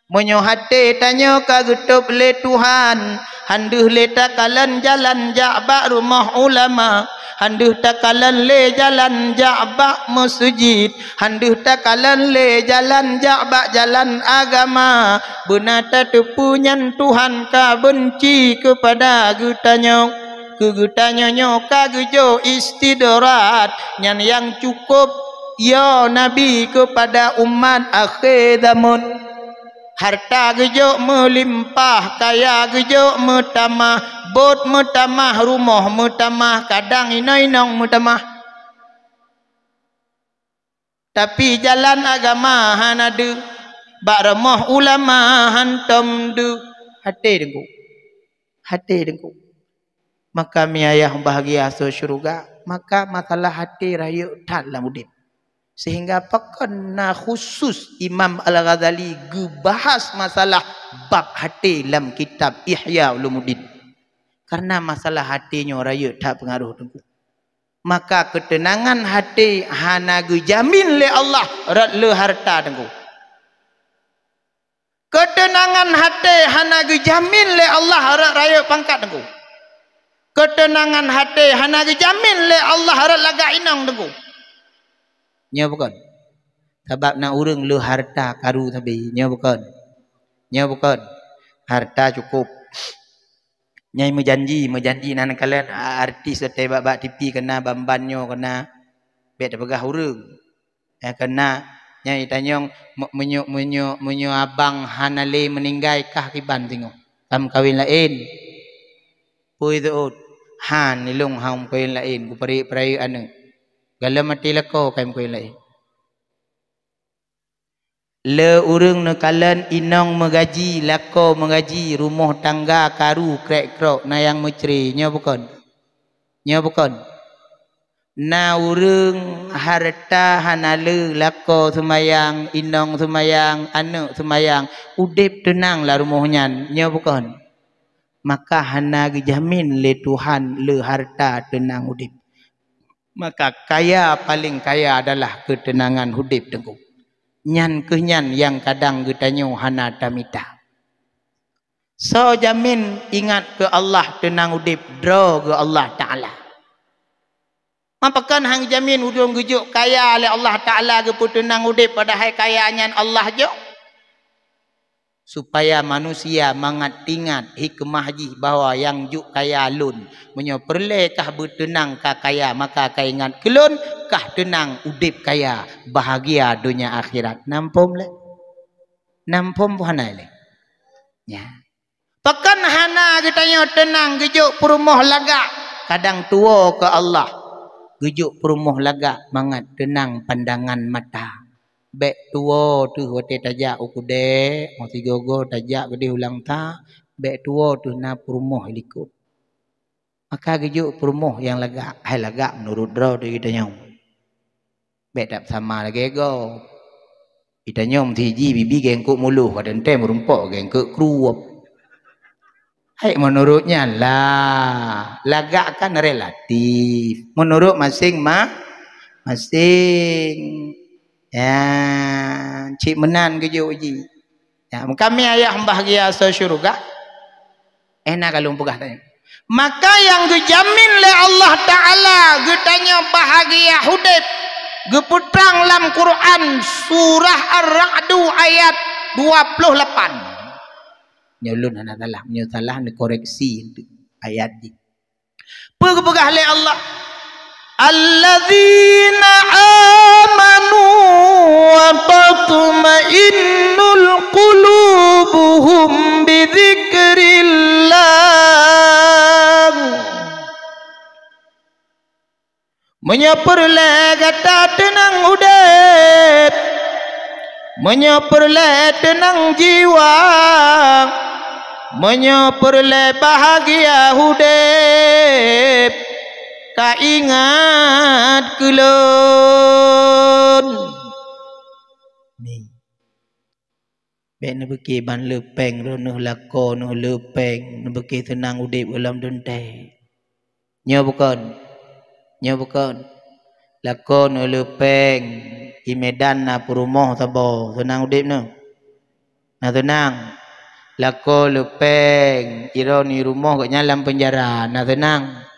Monyo hati tanyo kagutup le Tuhan. Handuh le takalan jalan ja'ba rumah ulama. Handuh takalan le jalan ja'ba masjid. Handuh takalan le jalan ja'ba jalan agama. Benata tepunyan Tuhan ka benci kepada gutanyo. Kegutanyo ka gujo istidrat. Nyan yang cukup ya Nabi kepada umat akhir zaman. Harta gejo melimpah, kaya gejo metamah, bot metamah, rumah metamah, kadang inai-inong metamah. Tapi jalan agama hanadu, bak remah ulama hantam du. Hati dengku. Hati dengku. Maka mi ayah bahagia so syurga, maka masalah hati raya taklah mudip. Sehingga pekena khusus Imam Al-Ghazali gebahas masalah bab hati dalam kitab Ihya Ulumuddin. Karena masalah hatinya raya tak pengaruh tengku. Maka ketenangan hati hana gejamin le Allah rat le harta tengku. Ketenangan hati hana gejamin le Allah rat raya pangkat tengku. Ketenangan hati hana gejamin le Allah rat laga inang tengku. Nya bukan. Sebab nak urang le harta karu tabi. Nya bukan. Nya bukan. Harta cukup. Nyai menjanji nan kalian artis te bak TV kena bambanyo kena bet pegah urang. Kena nyai tanyong menyo abang hanale meninggai kah kiban tengok. Kam kawin lain. Pui tu han nilung haum kawin lain ku peri anu. Galam mati lako kaim ko ilai. Le urang nekalan inong mengaji lako mengaji rumah tangga karu krek-krok na yang meceri nya bukan. Nya bukan. Na urang harta hanale lako semayang inong semayang anak semayang udip tenang lah rumahnya nya bukan. Maka hana gejamin le Tuhan le harta tenang udip. Maka kaya paling kaya adalah ketenangan hidup tengku. Nyan ke nyan yang kadang getanyo hana tamita. So jamin ingat ke Allah tenang udip draw ke Allah Ta'ala. Mapakan hang jamin udung gejuk kaya oleh Allah Ta'ala ke tenang udip padahal kaya nyan Allah jo. Supaya manusia mangat-ingat hikmah ji bahawa yang juk kaya lun menyo perlekah bertenang ka kaya maka ka ingat kelun kah tenang udip kaya bahagia dunia akhirat. Nampom le nampom hana le ya pakan hana getanyo tenang gejuk perumah laga kadang tua ke Allah gejuk perumah laga mangat tenang pandangan mata. Bek tua tu hote tajak ukude mati gogo tajak gede ulang ta bek tua tu na perumah likut maka gejuk perumah yang lega hai lega menurut draw de kita nyom bek tak sama lagi go kita nyom tiji bibi gengkuk muluh kadang tem rumpok gengkuk kruop hai menurutnya lah lega kan relatif menurut masing masing ya cik menan gejo uji ya kami ayah bahagia surga enak kalau pegah tanya maka yang dijamin oleh Allah Ta'ala getanya bahagia hudib geputrang dalam Quran surah Ar-Ra'du ayat 28 nyulun anak salah menyosalah koreksi ayat ni pegah oleh Allah alladzina amanu wa tatma'innul qulubuhum bidzikrillah menyaperle kata tenang udep menyaperle tenang jiwa menyaperle bahagia hudep ka ingat kelon ni ben beki ban lepeng rono lako no lepeng beki tenang udip dalam dente nyo bukan lako no lepeng di medan na perumoh tabo tenang udip no na tenang lako lepeng iro ni rumah gak nyalam penjara na tenang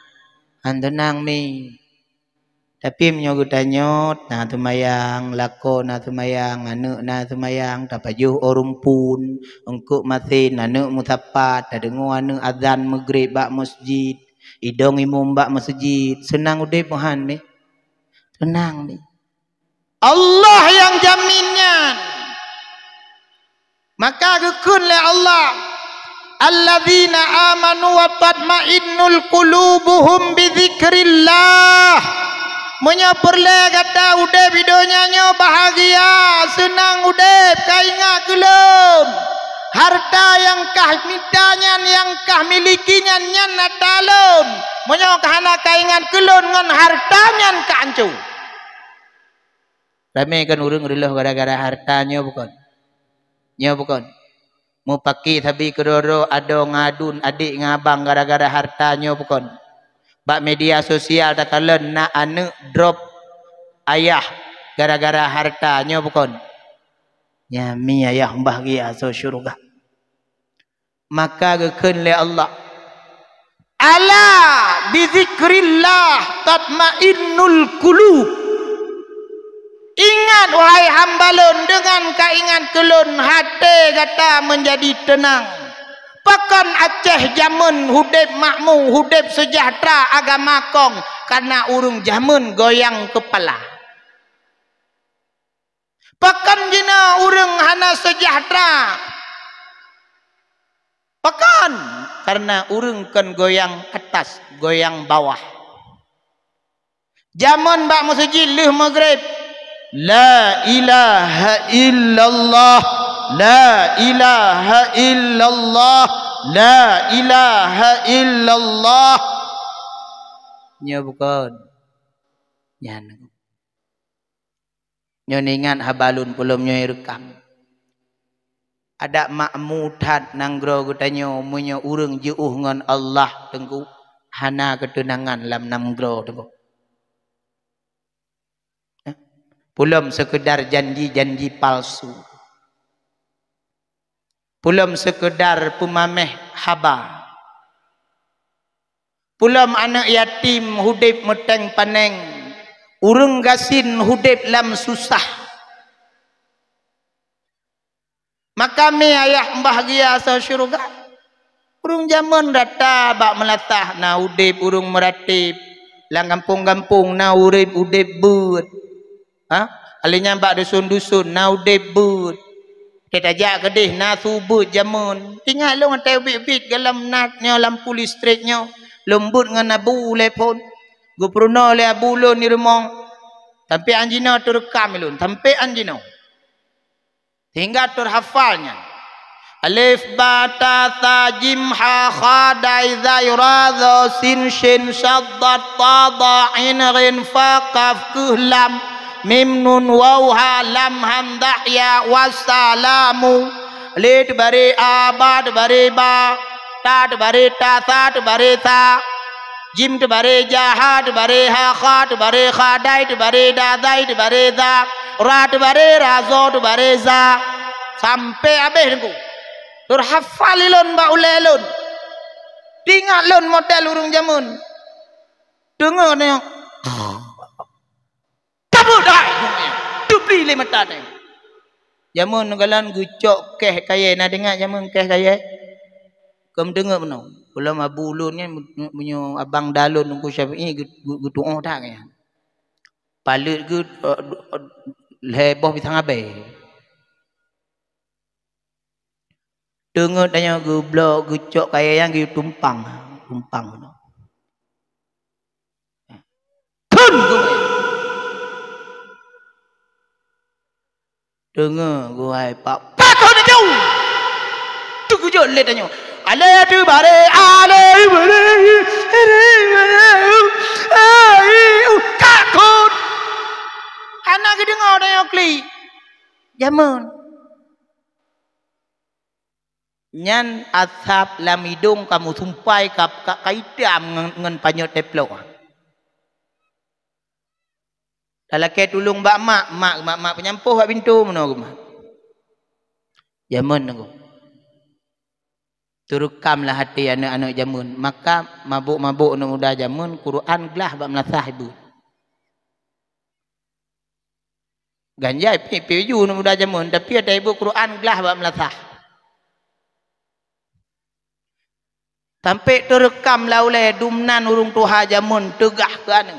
tenang mi tapi menyogut tanyot na tumayang lako na tumayang anu na tumayang tapajuh orang pun engkuk masin anu mutapat tadengu anu azan maghrib bak masjid idong imam bak masjid senang udai pohan mi tenang mi Allah yang jaminnya maka gekun le Allah alladzina amanu wa tatma'innul qulubuhum bidzikrillah menyaperle kata udep hidonya nyo bahagia senang udep kaingat kelon harta yang kah mitanya yang kah milikinya nyan natalon menyo kahana kaingat kelon ngan hartanya kancu rame kan urang riloh gara-gara hartanya bukan nyo bukan mau pakai tapi kedoro ada ngadun adik ngabang gara-gara hartanya bukan bak media sosial takalan nak anak drop ayah gara-gara hartanya bukan nyami ayah bahagia so syurga maka gekun le Allah ala bizikrillah tatmainnul qulub ingat wahai hambalun dengan kaingat kelun hati kata menjadi tenang pakan Aceh jamun hudib makmur hudib sejahtera agama kong karena urung jamun goyang kepala pakan jina urung hana sejahtera pakan karena urung kan goyang atas goyang bawah jamun bak masjid lih maghrib la ilaha illallah la ilaha illallah la ilaha illallah nya bukan nyan nyo ningan habalun pulum nyo rekam ada makmudat nanggro gutanyo munyo urang jeuh ngan Allah tengku hana ketenangan lam nanggro tengku Belum sekedar janji-janji palsu. Belum sekedar pemameh haba. Belum anak yatim hudip meteng paneng. Urung gasin hudip lam susah. Maka mi ayah bahagia sa syurga. Urung zaman data bak melatah na hudip urung meratip. Lang kampung-kampung na urip hudip but. Ha? Alinya bak dusun-dusun na hudip but. Kita ajak kedih na subut jamun. Tinggal lu ngantai bit-bit dalam natnya lampu listriknya. Lembut dengan abu lepon. Gubernur le abu lu ni rumah. Tapi anjina terekam lu. Sampai anjina. Hingga terhafalnya. Alif ba ta tha jim ha kha dai zai ra dha sin shin shaddat ta dha in ghin fa qaf kuh lam mim nun waw ha lam hamdah ya wassalamu lid bari abad bari ba ta bari ta sa bari ta jim bari jahat bari ha kha bari kha dai bari da dai bari da ra bari razo bari za sampai habis nengku terhafalilun ba ulelun tingalun model urung jamun dengar ni kamu dah dubli le mata ni jamun galan gucok keh kaya na dengar jamun keh kaya kem dengar benar ulam abu ulun ni punya abang dalun nunggu syafi'i gutu'ah tak ya palut gut leboh pisang abe dengar tanya gublok gucok kaya yang gitu tumpang benar kun dengar gua pak kau ni jauh tu gucok le tanya ale tu bare kakut anak ke dengar tanya kli jaman nyan asap lam hidung kamu tumpai kap kaidam ngen panyot deplok dalake tulung bak mak penyampuh bak pintu meno mak jamun aku turukamlah hati anak-anak jamun maka mabuk-mabuk anak muda jamun Quran gelah bak melasah ibu ganja piju anak muda jamun tapi ada ibu Quran gelah bak melasah sampai terekam laulai dumnan urung tuha jamun tegah ke anu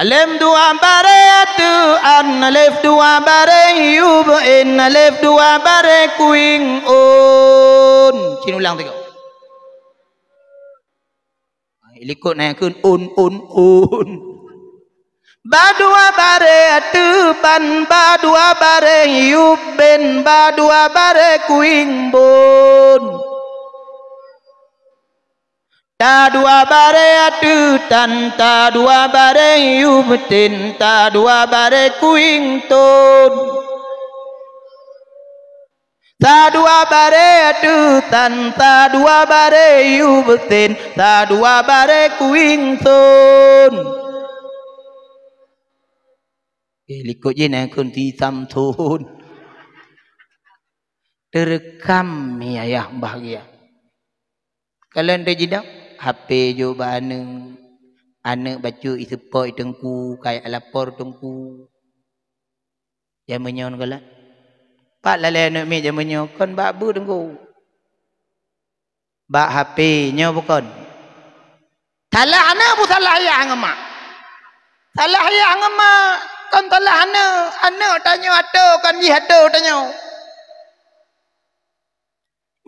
alif dua bare tu an alif dua bare yub in alif dua bare kuing un cin ulang tiga likut naikun un ba dua bare tu ban ba dua bare yub ben ba dua bare kuing bun ta dua bare atu tan ta dua bare yubtin ta dua bare kuing ton ta dua bare atu tan ta dua bare yubtin ta dua bare kuing ton likut je nak kunti samtun terekam mi ayah bahagia kalian dah jidak HP jo ba anak baca isepoi tengku kayak lapor tengku jamannya galat pak lalai anak mi jamannya kon bak bu tengku bak HP nya bukan salah anak bu salah ayah ngema salah ayah ngema kon salah anak tanya ada kan ji ada tanya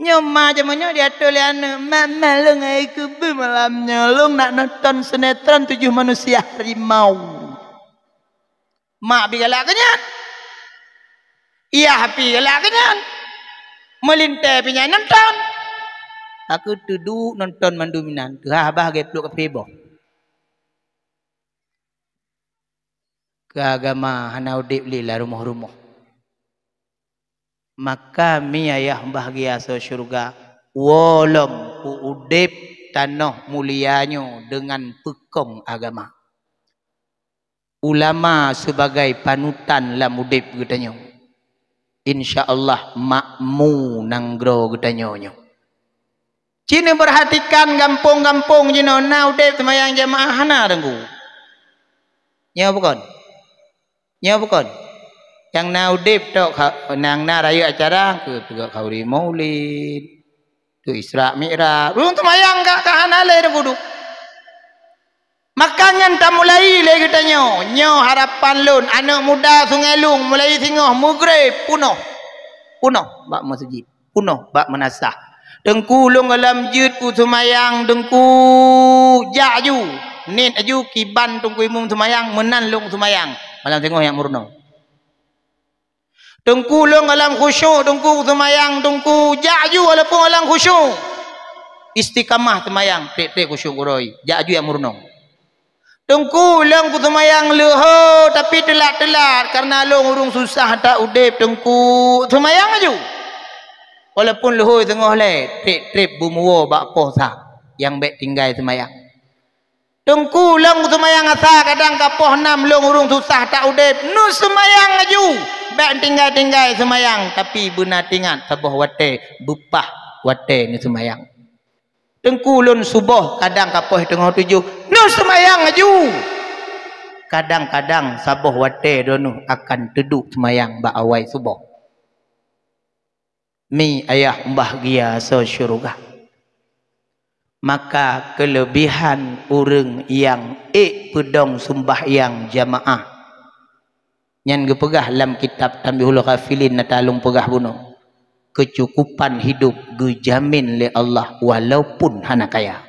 nyoma jamannya dia tu liana mama lu ngai kubu malamnya lu nak nonton sinetron 7 manusia harimau mak bigalak kenyan iya happy galak kenyan melintai pinya nonton aku duduk nonton manduminan tu abah ge peluk ke pebo ke agama hana udip lila rumah-rumah maka mi ayah bahagia so syurga walam udip tanah mulianyo dengan pekong agama ulama sebagai panutan lam udip getanyo. InsyaAllah makmu nanggro getanyo nyo. Cina perhatikan kampung-kampung jino na udip semayang jamaah hana dengku. Nya bukan? Nya bukan? Yang na udip tok nang na raya acara ke tegak kauri maulid. Tu Isra Mi'raj. Belum semayang kak hana le dengku duk. Makannya tak mulai lagi kita nyo harapan lun anak muda Sungai Lung mulai singoh maghrib punuh bak masjid punuh bak menasah dengku lung alam jud ku semayang dengku jaju nit aju kiban tungku imum semayang menan lung semayang malam tengok yang murno dengku lung alam khusyuk dengku semayang dengku jaju walaupun alam khusyuk istiqamah semayang tek khusyuk uroi jaju yang murno. Tengku lang ku semayang leho tapi telat-telat karena long urung susah tak udip tengku semayang aju. Walaupun leho tengah le trip bumuo bak posa yang baik tinggal semayang. Tengku lang ku semayang asa kadang kapoh 6 long urung susah tak udip nu semayang aju. Baik tinggal semayang tapi benar tingat sabuh wate bupah wate ni semayang. Tengku lun subuh kadang kapoh tengah 7 nu semayang aju. Kadang-kadang sabuh wate donu akan duduk semayang ba awai subuh. Mi ayah mbah gia so syurga. Maka kelebihan urang yang pedong sembahyang jamaah. Nyan gepegah dalam kitab Tanbihul Ghafilin natalung pegah bunuh. Kecukupan hidup gejamin oleh Allah walaupun hana kaya.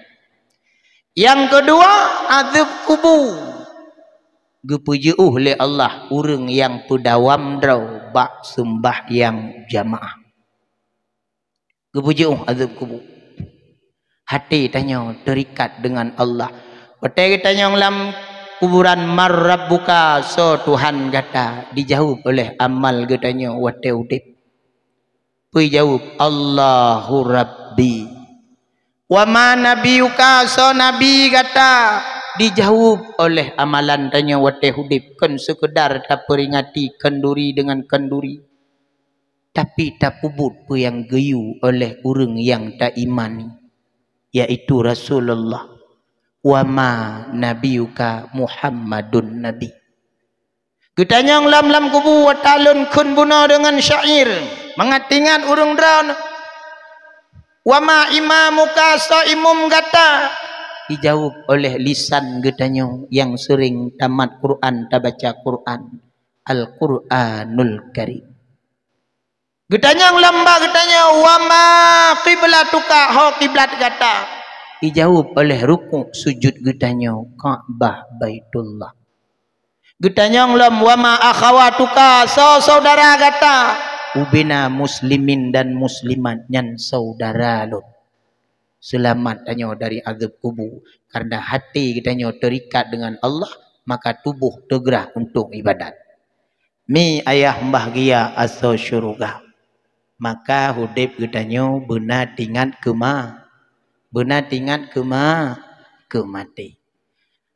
Yang kedua azab kubur. Gepujuh oleh Allah urang yang pedawam draw bak sembah yang jamaah. Gepujuh azab kubur. Hati tanya terikat dengan Allah. Betul kita yang dalam kuburan marrabbuka so Tuhan kata dijawab oleh amal getanya wate udip. Pui jawab Allahu Rabbi. Wa ma nabiyuka so nabi kata dijawab oleh amalan tanya wate hudip kan sekedar tak peringati kenduri dengan kenduri tapi tak pubut pu yang geyu oleh urang yang tak imani yaitu Rasulullah. Wa ma nabiyuka Muhammadun nabi. Getanya lam kubu watalun kun bunuh dengan syair mengatingan urung drawn. Wa ma imamuka saimum kata dijawab oleh lisan getanya yang sering tamat Quran tak baca Quran Al-Quranul Karim. Getanya lamba getanya wa ma qiblatuka ho kiblat kata dijawab oleh rukuk sujud getanya Ka'bah Baitullah. Getanya lam wa ma akhawatuka saudara kata ubina muslimin dan muslimat nyan saudara lun. Selamat tanya dari azab kubur karena hati kitanya terikat dengan Allah maka tubuh tergerah untuk ibadat. Mi ayah mbah gia aso syurga. Maka hudip kitanya benar tingat kema. Benar tingat kemati.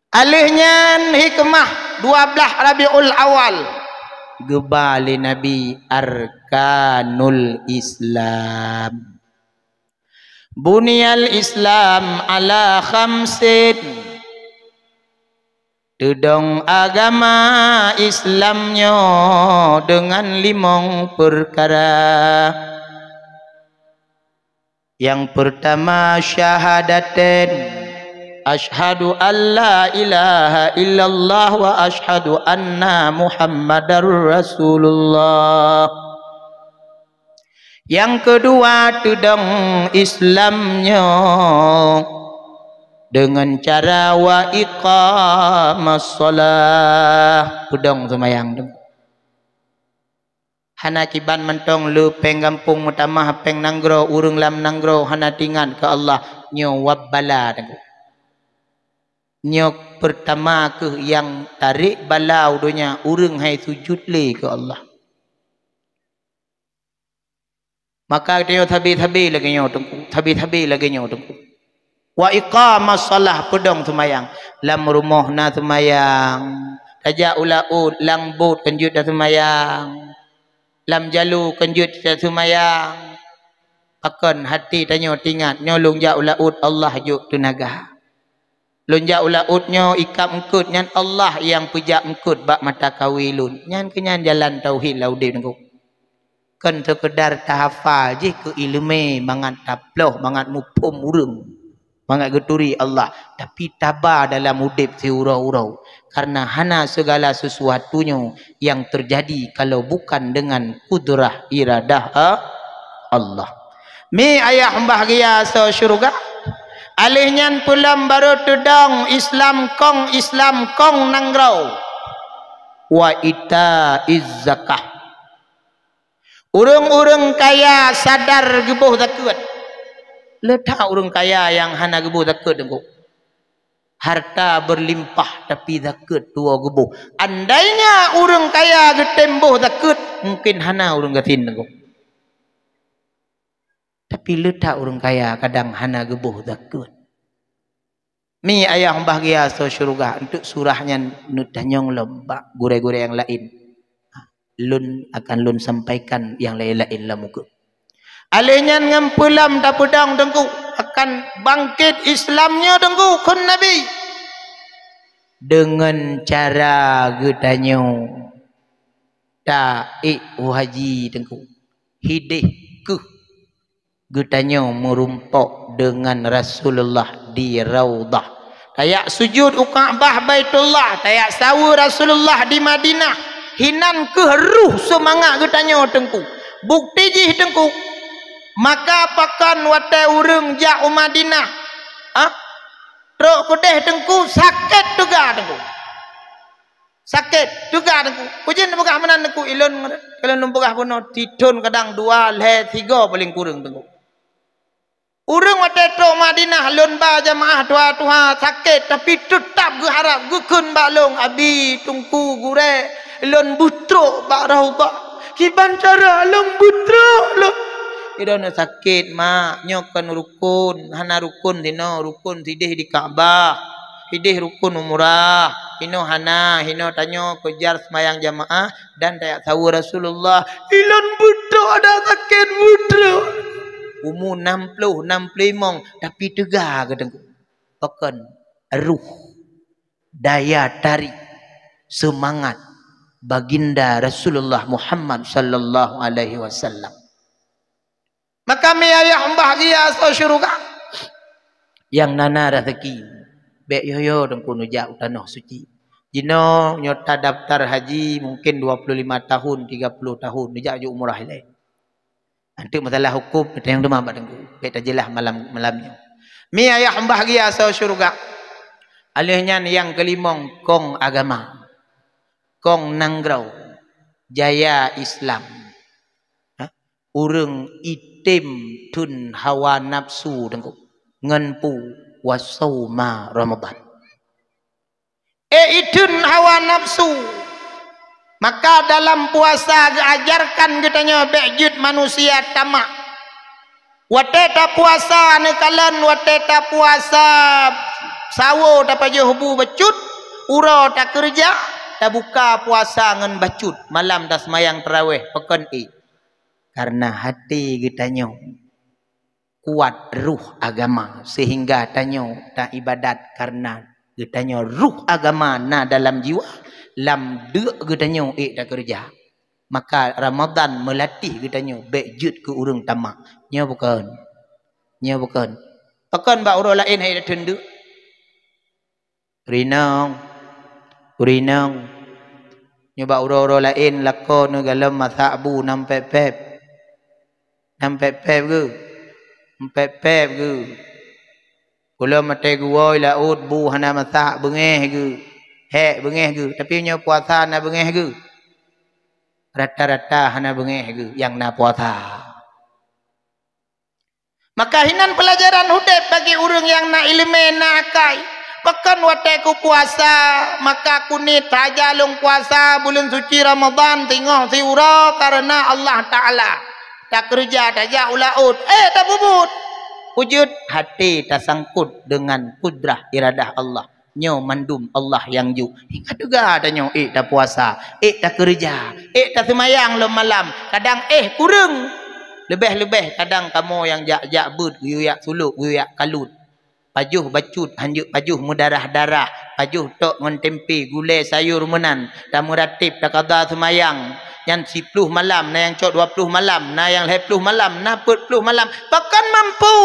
Alihnya hikmah 12 Rabiul Awal. Gebali Nabi arkanul Islam. Bunyal Islam ala khamsin. Dedong agama Islamnya dengan 5 perkara. Yang pertama syahadaten. Ashhadu an la ilaha illallah wa ashhadu anna Muhammadar Rasulullah. Yang kedua tudang Islamnya dengan cara wa iqamas shalah tudang semayang. Hana kiban mentong lu peng kampung mutamah peng nanggro urung lam nanggro hana tingan ke Allah nyo wabbala. Nyok pertama ke yang tarik balau dunia urang hai sujud le ke Allah. Maka dia thabi lagi nyo tengku, thabi lagi nyo tengku. Wa iqamas shalah pedong semayang lam rumah na semayang Tajak ulaud langbut kenjut dah semayang. Lam jalu kenjut dah semayang. Akan hati tanya tingat nyolong ja ulaud Allah juk tenaga. Lonjak ulaudnya ikap engkut nyan Allah yang pejak engkut bak mata kawilun. Nyan kenyan jalan tauhid laudip nengku. Kan sekedar tahafal je ke ilmu mangat taploh mangat mupum urang. Mangat geturi Allah, tapi tabah dalam udip seurau-urau karena hana segala sesuatunya yang terjadi kalau bukan dengan kudrah iradah Allah. Mi ayah bahagia so syurga alihnya pulam baru tudang Islam kong nangrau wa ita izzakah. Urang-urang kaya sadar gebuh takut. Letak orang kaya yang hana gebuh takut dengku. Harta berlimpah tapi takut dua gebuh. Andainya orang kaya getembuh takut, mungkin hana orang gatin dengku. Tapi letak orang kaya kadang hana gebuh takut. Mi ayah bahagia so syurga untuk surahnya nutanyong lembak gure-gure yang lain. Lun akan lun sampaikan yang lain-lain lah muka. Alihnya ngampulam dapudang dengku akan bangkit Islamnya dengku kun Nabi dengan cara getanyo ta'i haji dengku hidih ke getanyo merumpok dengan Rasulullah di Raudah tayak sujud Ka'bah Baitullah tayak sawu Rasulullah di Madinah hinan ke ruh semangat getanyo dengku bukti jih dengku. Maka pakan watai urung jak Madinah. Truk kudeh dengku sakit juga dengku. Sakit juga dengku. Pujian buka mana dengku ilun kalau buka puno tidun kadang 2 le 3 paling kurang dengku. Urung watai truk Madinah lun ba jamaah tua sakit tapi tetap gue harap gue kun balong abi tungku gure ilun butruk bak raubah. Kiban cara long butruk lo. Ida nak sakit mak nyokan rukun hana rukun dino rukun tidih di Ka'bah tidih rukun umrah hino hana hino tanyo kejar semayang jamaah dan tayak tahu Rasulullah ilan buta ada sakit buta umur 60-65 tapi tegak kadang pakan ruh daya tarik semangat baginda Rasulullah Muhammad sallallahu alaihi wasallam. Maka mi ayah bahagia so syurga yang nana rezeki bek yoyo dengku nujak tanah suci jino nyota daftar haji mungkin 25 tahun 30 tahun nujak ju umrah lain nanti masalah hukum yang demam dengku bek tajelah malamnya mi ayah bahagia so syurga alihnya yang kelimong kong agama kong nanggrau jaya Islam urang itim tun hawa nafsu dengku ngenpu wasauma Ramadan itun hawa nafsu maka dalam puasa diajarkan katanya bejut manusia tamak wateta puasa nekalan wateta puasa sawo dapat hubu becut ura tak kerja tak buka puasa ngan bacut malam dah semayang tarawih pekan karena hati gitanyo kuat ruh agama sehingga tanyo tak ibadat karena gitanyo ruh agama na dalam jiwa lam deuk gitanyo tak kerja maka Ramadan melatih gitanyo bejut ke urang tamak nya bukan pakan ba urang lain hai tendu rinang nyoba urang lain lakon galam masabu nampe pep ke kalau mate gua laut bu hana masak bengeh ke bengeh ke tapi nya puasa na bengeh ke rata-rata hana bengeh ke yang na puasa maka hinan pelajaran hudep bagi orang yang na ilmu na akai pekan wate ku puasa maka kunit saja long puasa bulan suci Ramadan tengok si ura karena Allah Ta'ala tak kerja tak jauh laut tak bubut wujud hati tak sangkut dengan kudrah iradah Allah nyo mandum Allah yang ju. Hingga juga ada nyo dah puasa, dah kerja, dah semayang lo malam. Kadang kurang. Lebih-lebih kadang kamu yang jak-jak bud, guyak suluk, guyak kalut. Pajuh bacut, hanjuk pajuh mudarah-darah, pajuh tok ngon tempe, gulai sayur menan, dah muratib, dah qada semayang. Yang 10 malam, na yang cok 20 malam, na yang 10 malam, na 40 malam. Bahkan mampu.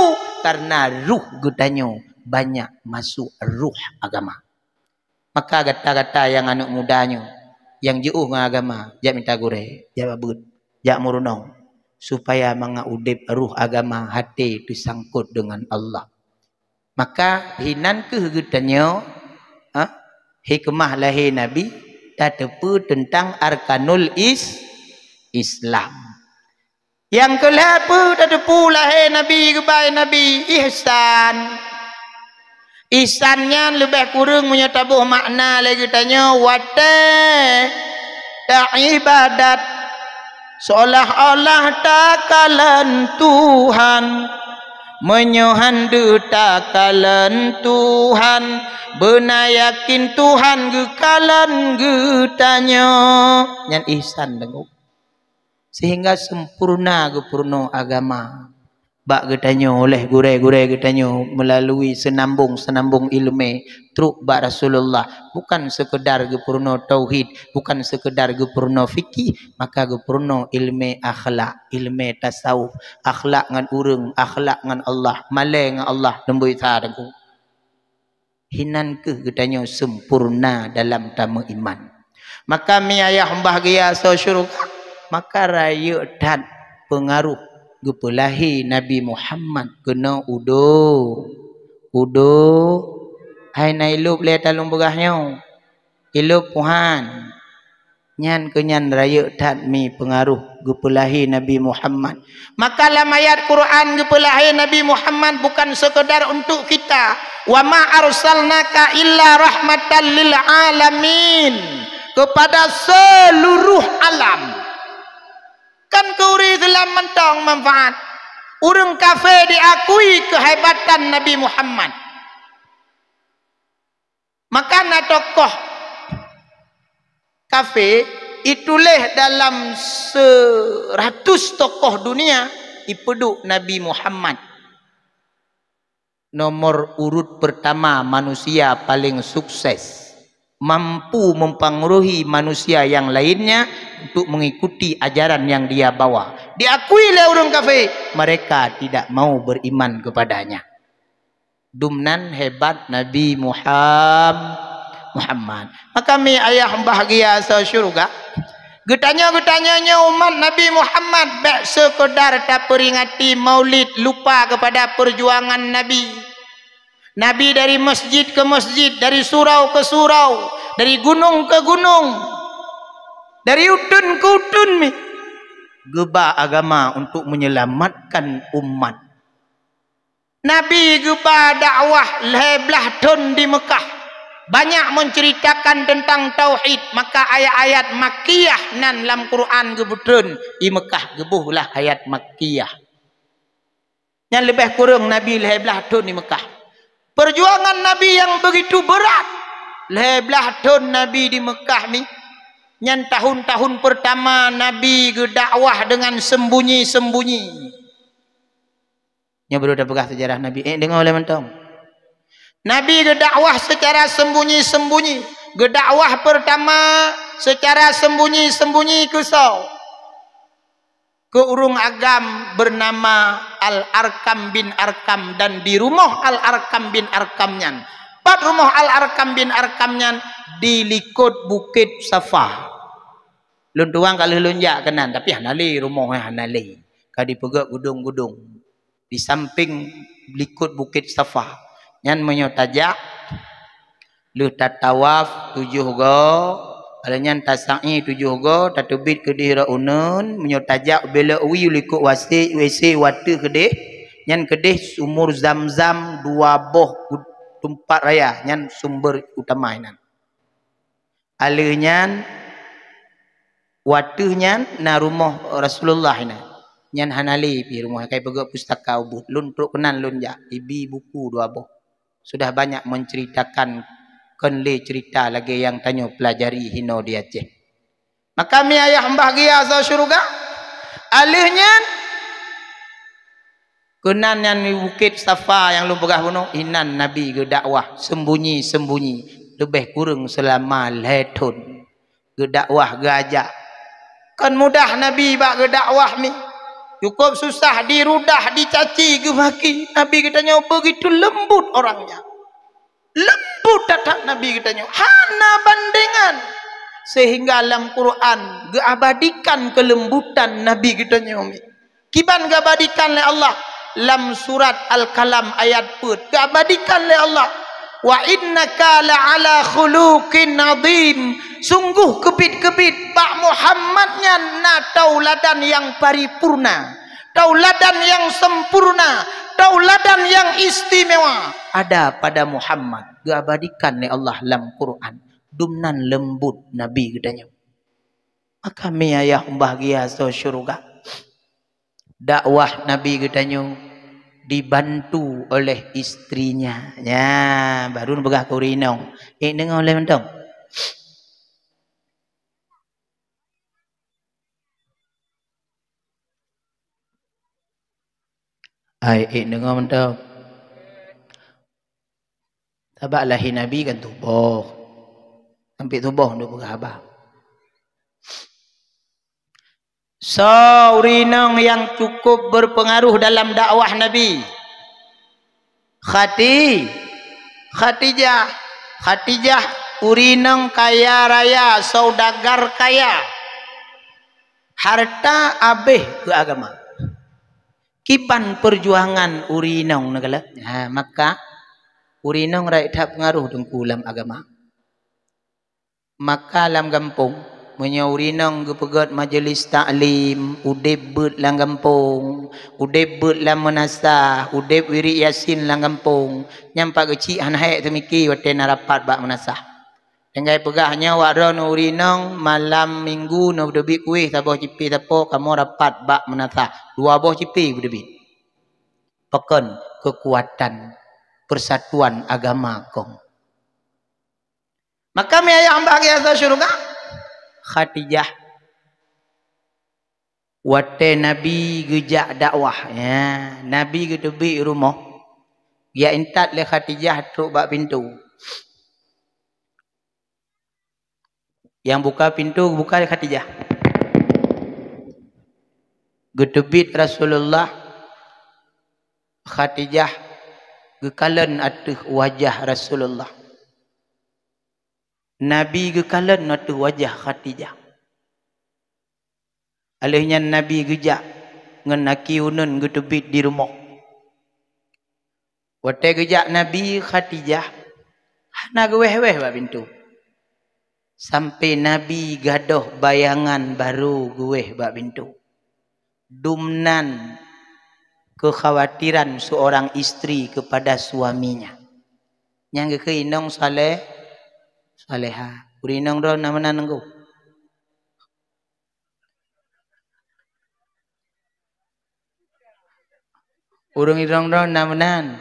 Karena ruh gudanyo banyak masuk ruh agama. Maka kata-kata yang anak mudanya, yang jauh dengan agama, jak minta gure, jak babut, jak murunong. Supaya mengaudip ruh agama hati disangkut dengan Allah. Maka hinan ke gudanyo, hikmah lahir Nabi, dah tepu tentang arkanul Islam. Yang kelapa dah tepu lahir Nabi kebaik Nabi ihsan. Ihsannya lebih kurang punya tabuh makna lagi tanya wate tak ibadat seolah-olah takalan Tuhan menyohandu takalan Tuhan benar yakin Tuhan gekalan getanya yang ihsan dengu sehingga sempurna gepurno agama bak getanya oleh gure-gure getanya melalui senambung ilmu truk bak Rasulullah bukan sekedar gepurno tauhid bukan sekedar gepurno fikih maka gepurno ilmu akhlak ilmu tasawuf akhlak ngan urang akhlak ngan Allah malai ngan Allah lembui ta dengku hinan ke getanya sempurna dalam tamu iman maka mi ayah bahagia so syurga maka raya dan pengaruh gepelahi Nabi Muhammad kena udo hai na ilup le talung begahnya ilup Tuhan nyan kenyan raya dan mi pengaruh gepelahi Nabi Muhammad maka dalam ayat Quran gepelahi Nabi Muhammad bukan sekedar untuk kita wa ma arsalnaka illa rahmatan lil alamin kepada seluruh alam kan kuri dalam mentong manfaat urang kafir diakui kehebatan Nabi Muhammad maka na tokoh kafir itulah dalam 100 tokoh dunia ipeduk Nabi Muhammad nomor urut pertama manusia paling sukses mampu mempengaruhi manusia yang lainnya untuk mengikuti ajaran yang dia bawa. Diakui oleh orang kafir, mereka tidak mau beriman kepadanya. Dumnan hebat Nabi Muhammad. Maka mi ayah bahagia syurga. Getanya-getanyanya umat Nabi Muhammad bek sekedar tak peringati maulid lupa kepada perjuangan Nabi. Nabi dari masjid ke masjid, dari surau ke surau, dari gunung ke gunung, dari udun ke udun geba agama untuk menyelamatkan umat. Nabi geba dakwah leblah ton di Mekah banyak menceritakan tentang tauhid maka ayat-ayat makkiyah nan dalam Quran gebutun di Mekah gebuhlah ayat makkiyah yang lebih kurang Nabi leblah ton di Mekah. Perjuangan Nabi yang begitu berat. Leblah tahun Nabi di Mekah ni. Yang tahun-tahun pertama Nabi dakwah dengan sembunyi-sembunyi. Yang baru dah pegah sejarah Nabi. Dengar oleh mentong. Nabi dakwah secara sembunyi-sembunyi. Dakwah pertama secara sembunyi-sembunyi kesau. Ke urung agam bernama Al-Arkam bin Arkam dan di rumah Al-Arkam bin Arkamnyan. Pat rumah Al-Arkam bin Arkamnyan di likut Bukit Safa. Lun tuang kalau lunjak kenan tapi hanali rumah hanali. Kadi pegak gudung-gudung di samping likut Bukit Safa. Nyan menyotajak lu tatawaf 7 go alanya tasai 7 go tatubit ke dihra unun menyotajak bela uwi likut wc watu kedih nyan kedih sumur Zam-Zam 2 boh tempat raya nyan sumber utama inan aleunya watunya na rumah Rasulullah ina nyan hanali pi rumah kai pegak pustaka ubud lun truk kenan lun ja ibi buku 2 boh sudah banyak menceritakan Kon le cerita lagi yang tanya pelajari hino di Aceh. Maka mi ayah bahagia sa syurga. Alihnya kunan yang di Bukit Safa yang lu pegah bunuh inan Nabi ke dakwah sembunyi-sembunyi lebih kurang selama letun ke dakwah gajah. Kan mudah Nabi bak ke dakwah ni. Cukup susah dirudah, dicaci, gemaki. Nabi katanya begitu lembut orangnya. Lembut datang Nabi katanya. Hana bandingan. Sehingga dalam Quran geabadikan kelembutan Nabi katanya. Kiban geabadikan oleh Allah. Dalam surat Al-Kalam ayat put. Geabadikan oleh Allah. Wa innaka la'ala khuluqin azim. Sungguh kebit-kebit Pak Muhammadnya na tauladan yang paripurna, tauladan yang sempurna, tauladan yang istimewa ada pada Muhammad. Diabadikan oleh Allah dalam Quran. Dumnan lembut Nabi katanya. Maka mi ayah bahagia so syurga. Dakwah Nabi katanya dibantu oleh istrinya. Ya, baru begah kurinong. Dengar oleh mentong. Ai dengar mentong. Tabak lahir Nabi kan tubuh. Sampai tubuh untuk begah abah. So, urinong yang cukup berpengaruh dalam dakwah Nabi. Khadijah urinong kaya raya, saudagar kaya. Harta abeh ke agama. Kipan perjuangan urinong negala. Nah, maka urinong rakyat tak pengaruh dengkulam agama. Maka dalam kampung menyaurinong gepegat majlis taklim, udep bet lang kampung, udep bet lang menasah, udep wiri yasin lang kampung, nyampak kecik hanhai temiki waten rapat bak menasah. Dengan pegahnya waro no urinong malam minggu no berdebit kuih taboh cipi tapo kamu rapat bak menasah. Dua boh cipi berdebit. Pekan kekuatan persatuan agama kong. Maka mi ayah bahagia sa syurga. Khadijah wate Nabi gejak dakwah ya. Nabi gedebi rumah ya intat le Khadijah truk bak pintu. Yang buka pintu buka le Khadijah. Gedebit Rasulullah Khadijah gekalan atuh wajah Rasulullah. Nabi gekalan atuh wajah Khadijah. Alihnya Nabi gejak ngenaki unun gedebit di rumah. Wate gejak Nabi Khadijah hana geweh-weh bak pintu. Sampai Nabi gadoh bayangan baru geweh bak pintu. Dumnan kekhawatiran seorang istri kepada suaminya. Yang keinong Saleha. Urinong ro nama nanengku. Urung irong ro nama nan.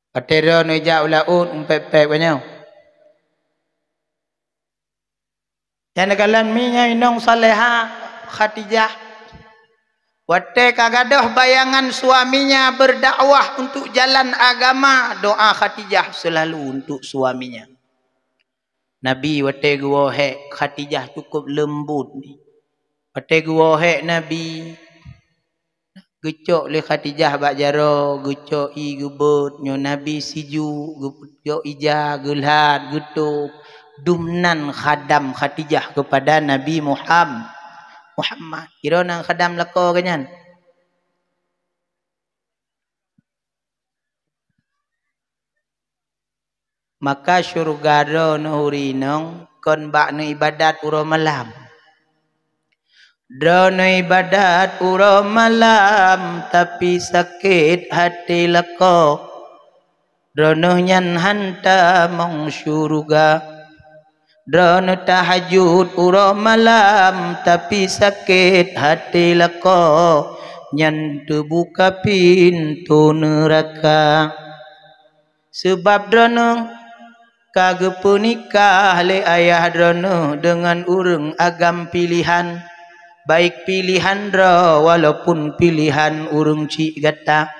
Patero no ja ulaun umpep-pep banyak. Yang nagalan minya inong Saleha Khadijah. Wate kagadoh bayangan suaminya berdakwah untuk jalan agama. Doa Khadijah selalu untuk suaminya. Nabi wate guwohe Khadijah cukup lembut ni. Wate guwohe Nabi. Gecok le Khadijah bak jaro. Gecok i gebut. Nyo Nabi siju. Gecok ija gelhat getuk. Dumnan khadam Khadijah kepada Nabi Muhammad. Kira nang khadam lako kanyan. Maka syurga ro no hurinong kon bak no ibadat uro malam. Dro no ibadat uro malam tapi sakit hati lako. Dro no nyan hanta mong syurga. Drone tahajud uro malam tapi sakit hati lako nyan terbuka pintu neraka. Sebab drono kage punika le ayah drono dengan urang agam pilihan. Baik pilihan dra walaupun pilihan urang cik gata.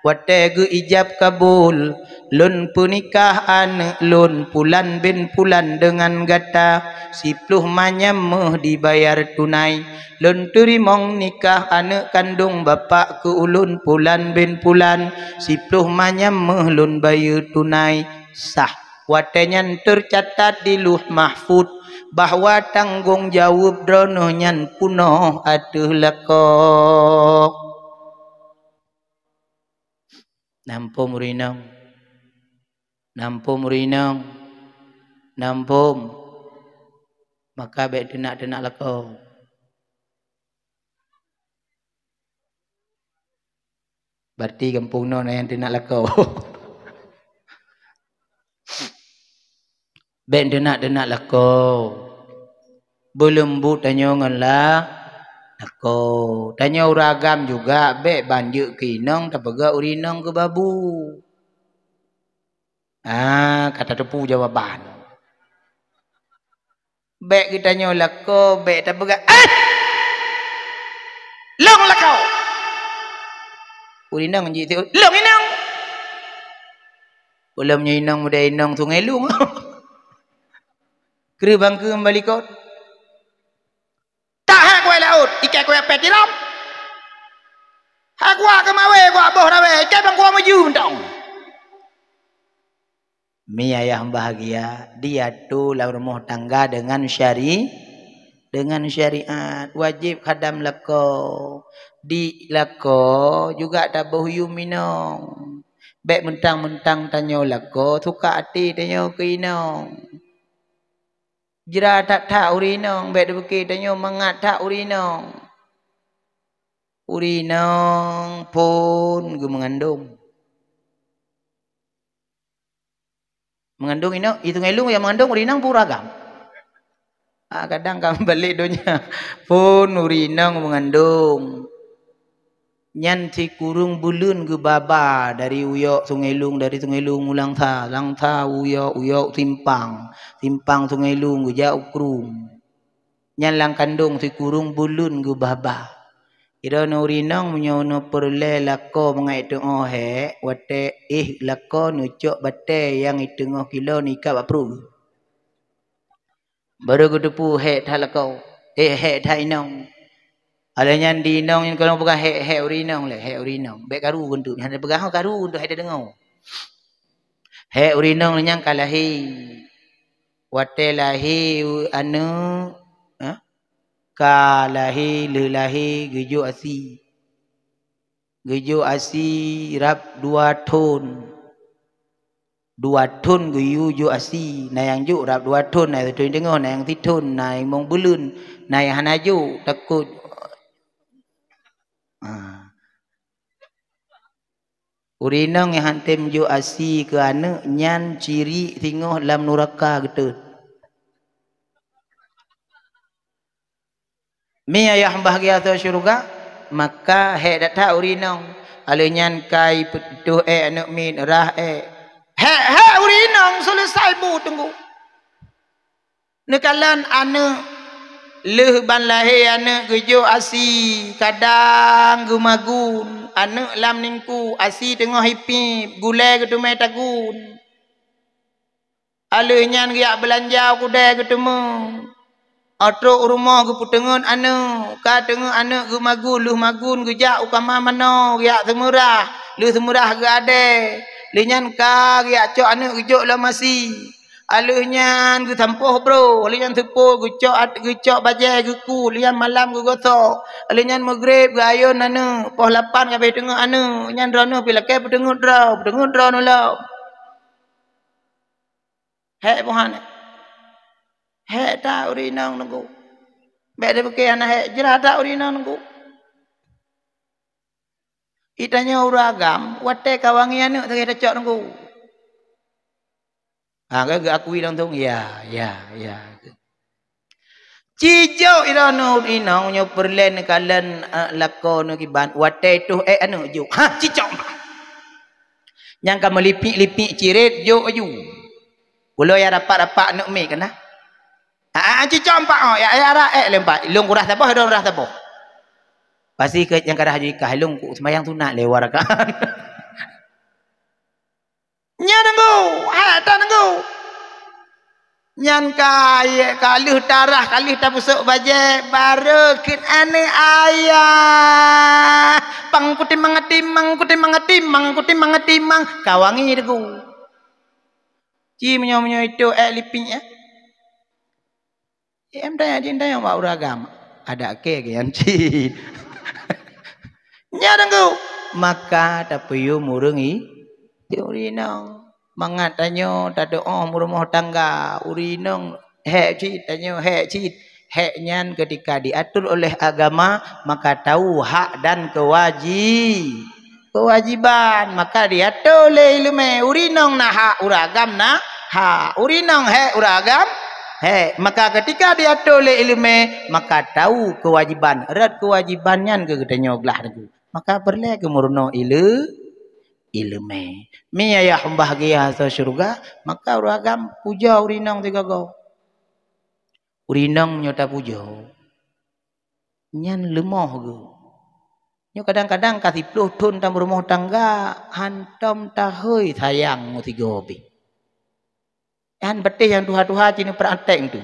Wategu ijab kabul lun punikah an lun pulan bin pulan dengan gata 10 manyam dibayar tunai lun turimong nikah anak kandung bapak ke ulun pulan bin pulan 10 manyam lun bayar tunai sah watenyan tercatat di luh mahfud bahwa tanggung jawab drono nyan punoh atuh lakok. Nampum rinang, nampum rinang, nampum. Maka baik denak-denak lakau. Berarti kampung no yang denak lakau. Baik denak-denak lakau. Belum bu tanya ngelah lakau. Tanya uragam juga baik banjuk kinong tapega urinong ke babu. Kata tepu jawaban. Baik kita nyolak ko, baik tak pegang. Long lah kau. Urinang je tu. Long inang. Belum inang muda inang sungai lung. Kira bangku kembali kau. Tak hak kau laut, ikan kau peti ram. Hak kau kemawe kau aboh rawe, ikan bangku maju mentang. Mi ayah bahagia, dia tu lah rumah tangga dengan syariat wajib khadam lako di lako juga tak bohyu minong baik mentang-mentang tanyo lako suka hati tanyo kinong jera tak urinong baik debeki tanyo mangat tak urinong pun gu mengandung ino itu ngelung yang mengandung urinang puragam. Kadang kami balik donya pun urinang mengandung nyan si kurung bulun ke baba dari uyok Sungai Lung dari Sungai Lung ulang tha uyok simpang Sungai Lung ke jauh kurung nyan lang kandung si kurung bulun ke baba ira no urinang menyono perle lako mengai tengah wate lako nucok bate yang itengah kilo nikah bapru baru kudupu thalakau thainong adanya di inong yang kalau bukan urinong le urinong baik karu untuk hanya pegang karu untuk ada dengar urinong yang kalahi wate lahi anu kalahi lelahi gejo asi rap 2 ton geju asi na yang ju rap 2 ton na tu dengar na yang 3 ton na yang mong bulun na yang hanaju takut urinang yang hantem ju asi ke anu nyan ciri tingoh lam nuraka getut mi ayah bahagia tu syurga maka data urinang alenyan kai petuh anu min rah urinang selesai bu tunggu nekalan anu leh ban lahir anu gejo asi kadang gumagun anu lam ningku asi tengah hipip gulai ketemu tagun alenyan giak belanja kudai ketemu atro rumah gu putengun anu ka tengu anu gu magun luh magun gu jak ukama mano giak semurah luh semurah gu ade linyan ka giak cok anu gu cok la masih aluhnyan gu tampoh bro linyan tepo gu cok bajai gu ku linyan malam gu goto linyan maghrib gu ayon anu poh 8 kabeh tengu anu nyan rono pilake putengun draw no la pohane ta urinang nunggu beda pakai anak jerada urinang nunggu itanya uragam wate kawangi anu tak ada cok nunggu gak akui langsung ya cijo irano urinang nyo perlen kalan lako no kiban wate tu anu juk cicok Yang kamu lipik-lipik cirit jo aju. Ulo ya rapak-rapak nak mi kena. Cicok empat ya ara lempat. Ilung kurah taboh ada kurah taboh. Pasti ke yang kada haji kah ilung ku sembayang sunat lewar kan. Nya nanggo, ada nanggo. Nyan kaya kalih darah kalih tak busuk baje baru kin ane ayah pangkuti mangatimang kawangi deku ci menyo itu liping ya em dah jin dah yang wa uragam ada ke yan ci nya dengku maka tapuyu murungi teori nang mangat tanyo tak doa rumah tangga urinong hek cit tanyo hek cit hek nyan ketika diatur oleh agama maka tahu hak dan kewajiban maka diatur oleh ilmu urinong nah hak uragam nah hak urinong hek uragam hek maka ketika diatur oleh ilmu maka tahu kewajiban erat kewajibannya ke tanyo belah tu maka perlu kemurno ilme mi ayah bahagia sa syurga maka uragam puja urinong tiga go urinong nyota puja nyan lemoh go nyo kadang-kadang kasih puluh tun tam rumah tangga hantam tahoi sayang mu tiga bi an betih yang tuha-tuha cini praktek tu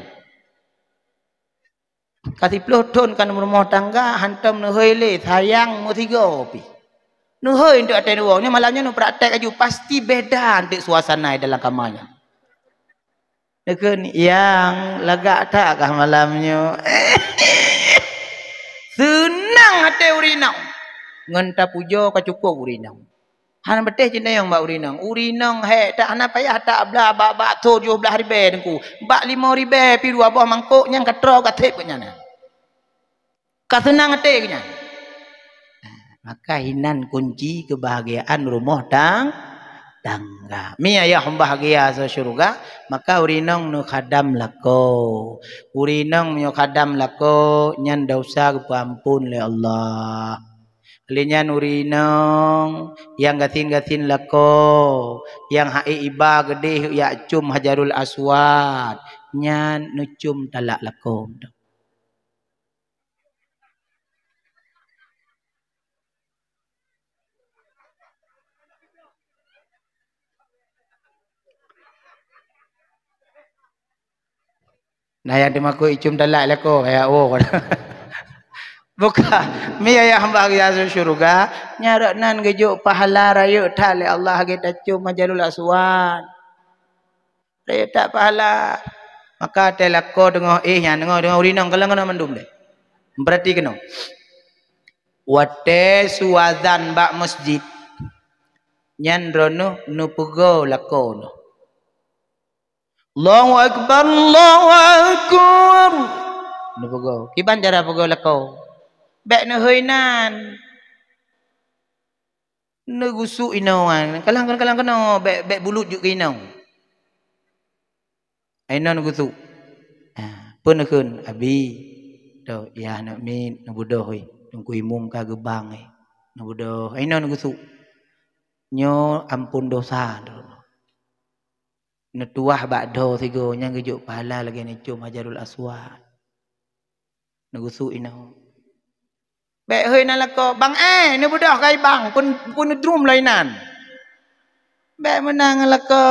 kasih puluh tun kan rumah tangga hantam nehoi le sayang mu tiga bi nuhoi untuk aten uangnya malamnya nu praktek aju pasti beda nanti suasana dalam kamarnya. Nekun yang lagak tak kah malamnya. Senang hati urinang. Ngenta pujo ka cukup urinang. Han betih cinta yang mbak urinang. Urinang he tak ana payah tak belah bak 17 ribu dengku. Bak 5 ribu pi 2 buah mangkuk nyang katro katip nya. Kasenang hati nya. Maka hinan kunci kebahagiaan rumah tangga. Mi ayah bahagia sa syurga, maka urinong nu khadam lako. Urinong nu khadam lako nyan dosa kepampun le Allah. Linyan urinong yang gatin-gatin lako, yang hai iba gede ya cum hajarul aswad, nyan nu cum talak lako. Nah yang dimaku icum dalak lako kayak buka mi ayah bahagia syurga nyarak nan gejuk pahala raya tali Allah kita cum majalul aswan raya tak pahala maka telako dengar yang dengar urinang kalau kena mendum deh berarti kena wate suazan bak masjid nyan rono nu pugo lako no Allahu Akbar nu pugo kiban cara pugo lako bek nu heuinan nu gusuk inauan kalang kena bek bulut juk inau aina nu gusuk pun keun abi do ya nak min nu budoh oi tungku imung ka gebang nu budoh aina nu gusuk nyo ampun dosa do nu tuah bak do tigo nya gejuk pahala lagi ni cum hajarul aswad nu gusuk inau bek heuinan lako bang nu budoh kai bang pun drum lainan bek menang lako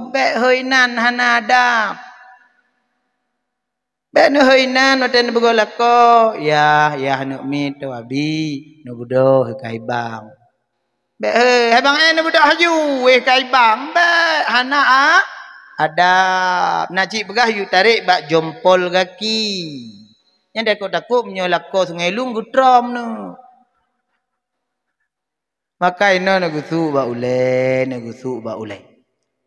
bek heuinan hanadap bek nu heuinan oten bugo lako ya nu mi to abi nu budoh kai bang bek he bang nu budoh haju kai bang bek hana ada najib begah yu tarik bak jompol kaki yang takut menyolak ko sungai lung gutrom nu maka ino nagusu ba ule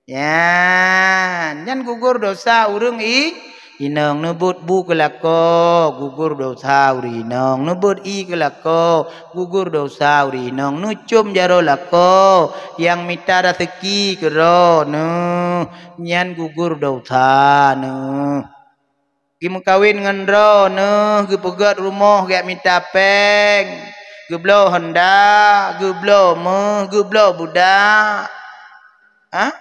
yan gugur dosa urung inong nebut bu kelako gugur dosa urinong nebut kelako gugur dosa urinong nucum jaro lako yang mita rezeki kero nu nyan gugur dosa nu Gimu kawin dengan rono, gepegat rumah gak minta peng, geblo honda, geblo budak, ha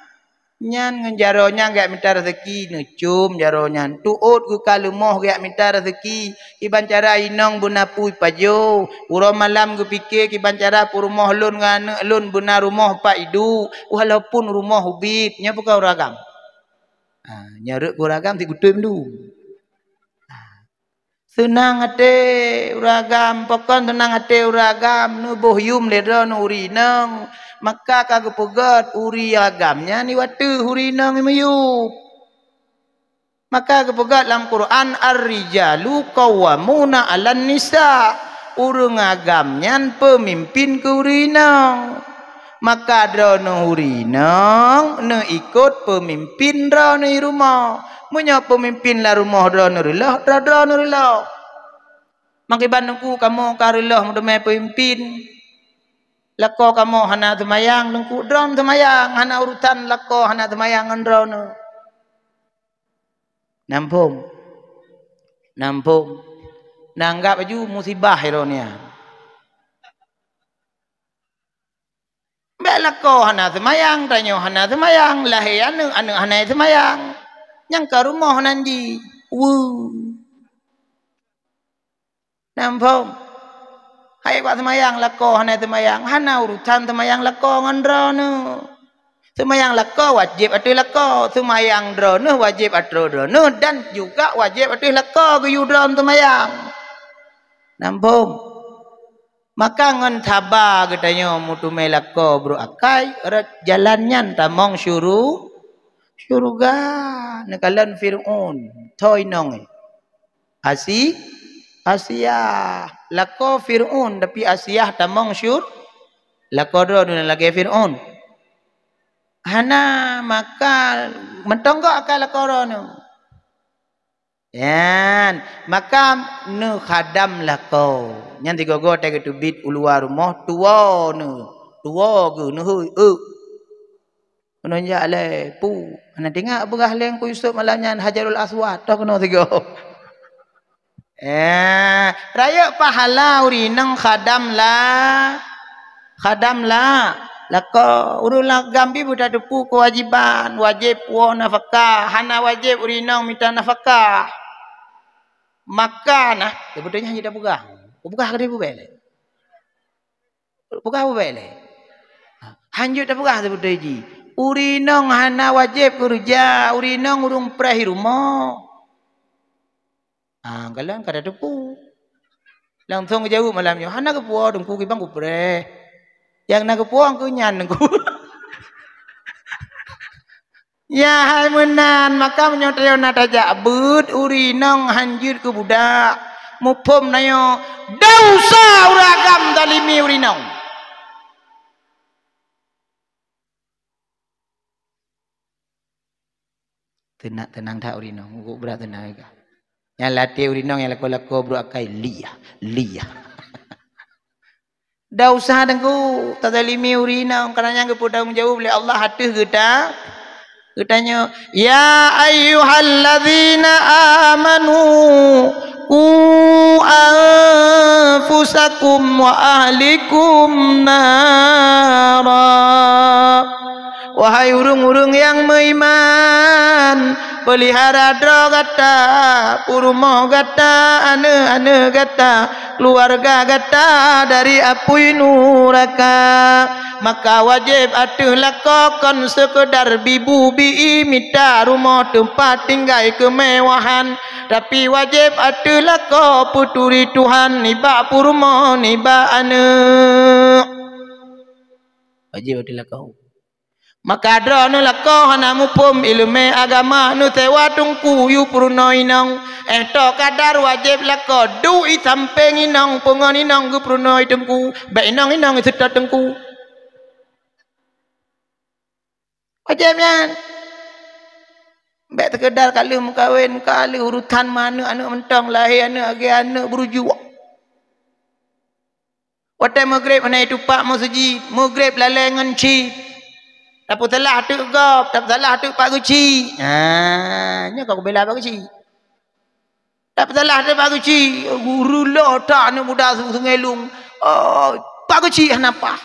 nyan ngejaronya gak minta rezeki nucum jaronya tuut ku kalumoh gak minta rezeki iban cara inong bunapui pajo uro malam gu pikir iban cara purumoh lun ngane lun buna rumah pak idu walaupun rumah hubit nya buka ragam nyaruk ku ragam ti gutum du senang ate uragam pokon tenang ate uragam nu bohyum ledro nu urinang maka kagak pegat uri agamnya ni watu hurinang imayu maka kepegat dalam Quran ar-rijalu qawwamuna 'alan nisa urang agamnya pemimpin ke urinang maka drono urinang ne ikut pemimpin drono rumah munya pemimpin la rumah drono rilah drono rilah makibanku kamu karilah mudeme pemimpin lako kamu hana temayang dengku dron temayang hana urutan lako hana temayang androno nampung nanggap baju musibah ironia mbak lako hana temayang tanyo hana temayang lahir anu hana temayang yang ke rumah nanti nampung hai pak temayang lako hana temayang hana urutan temayang lako ngandrono temayang lako wajib atuh lako temayang drono wajib atuh drono dan juga wajib atuh lako ke yudron temayang nampung maka ngan thaba katanya mutu melako bro akai jalannya tamong syuruga nekalan fir'un toy nong Asia lako Fir'un tapi Asia tamong syur lako do lagi Fir'un hana maka mentonggok akal lako no yan maka nu khadam lako nyan tigogo tege tubit ulua rumah tua gu nu kono ja le pu ana tengah begah leng ku Yusuf malanyan Hajarul Aswad tok kono tigo raya pahala urinang khadam lah lako urulah gambi budak depu kewajiban wajib wa nafkah hana wajib urinang minta nafkah maka nah sebetulnya hanya buka ke dia buka bele hanjut dah buka sebetulnya ji urinang hana wajib kerja urinang urung prahi rumah kalian kada depu langsung jauh malamnya hana ke puau dengku kibang ku pre yang nak ke puau ku nyan dengku ya hai menan maka menyotayo nata jabut urinang hanjir ke budak mupom nayo dausa uragam dalimi urinang tenang tak urinang ku berat tenang ka yang latih urinang yang lako bro akai liya dah usah dengku tadalimi urinang karena yang kepada menjawab oleh Allah hatuh kita katanya ya ayyuhalladzina amanu qu anfusakum wa ahlikum nara wahai urung-urung yang beriman pelihara dro gata urumah gata ane gata keluarga gata dari api neraka maka wajib atuh lakukan sekedar bibu bi minta rumah tempat tinggal kemewahan tapi wajib atuh lakukan puturi Tuhan niba rumah niba ane wajib atuh lakukan maka drono lako hana mupum ilmu agama nu tewa tungku yu purno inong to kadar wajib lako dui samping inong pengon inong gu purno itengku ba inong sedot tengku wajibnya ba sekedar kali mukawin kali urutan mana anak mentang lahir anak berujuk wate maghrib ana itu pak masjid maghrib lalengan ci tapi telah tu gop, tapi telah tu Pak Guci. Nya kau bela Pak Guci. Tapi telah tu Pak Guci, guru lo tak ni muda sungai lung. Pak Guci kenapa?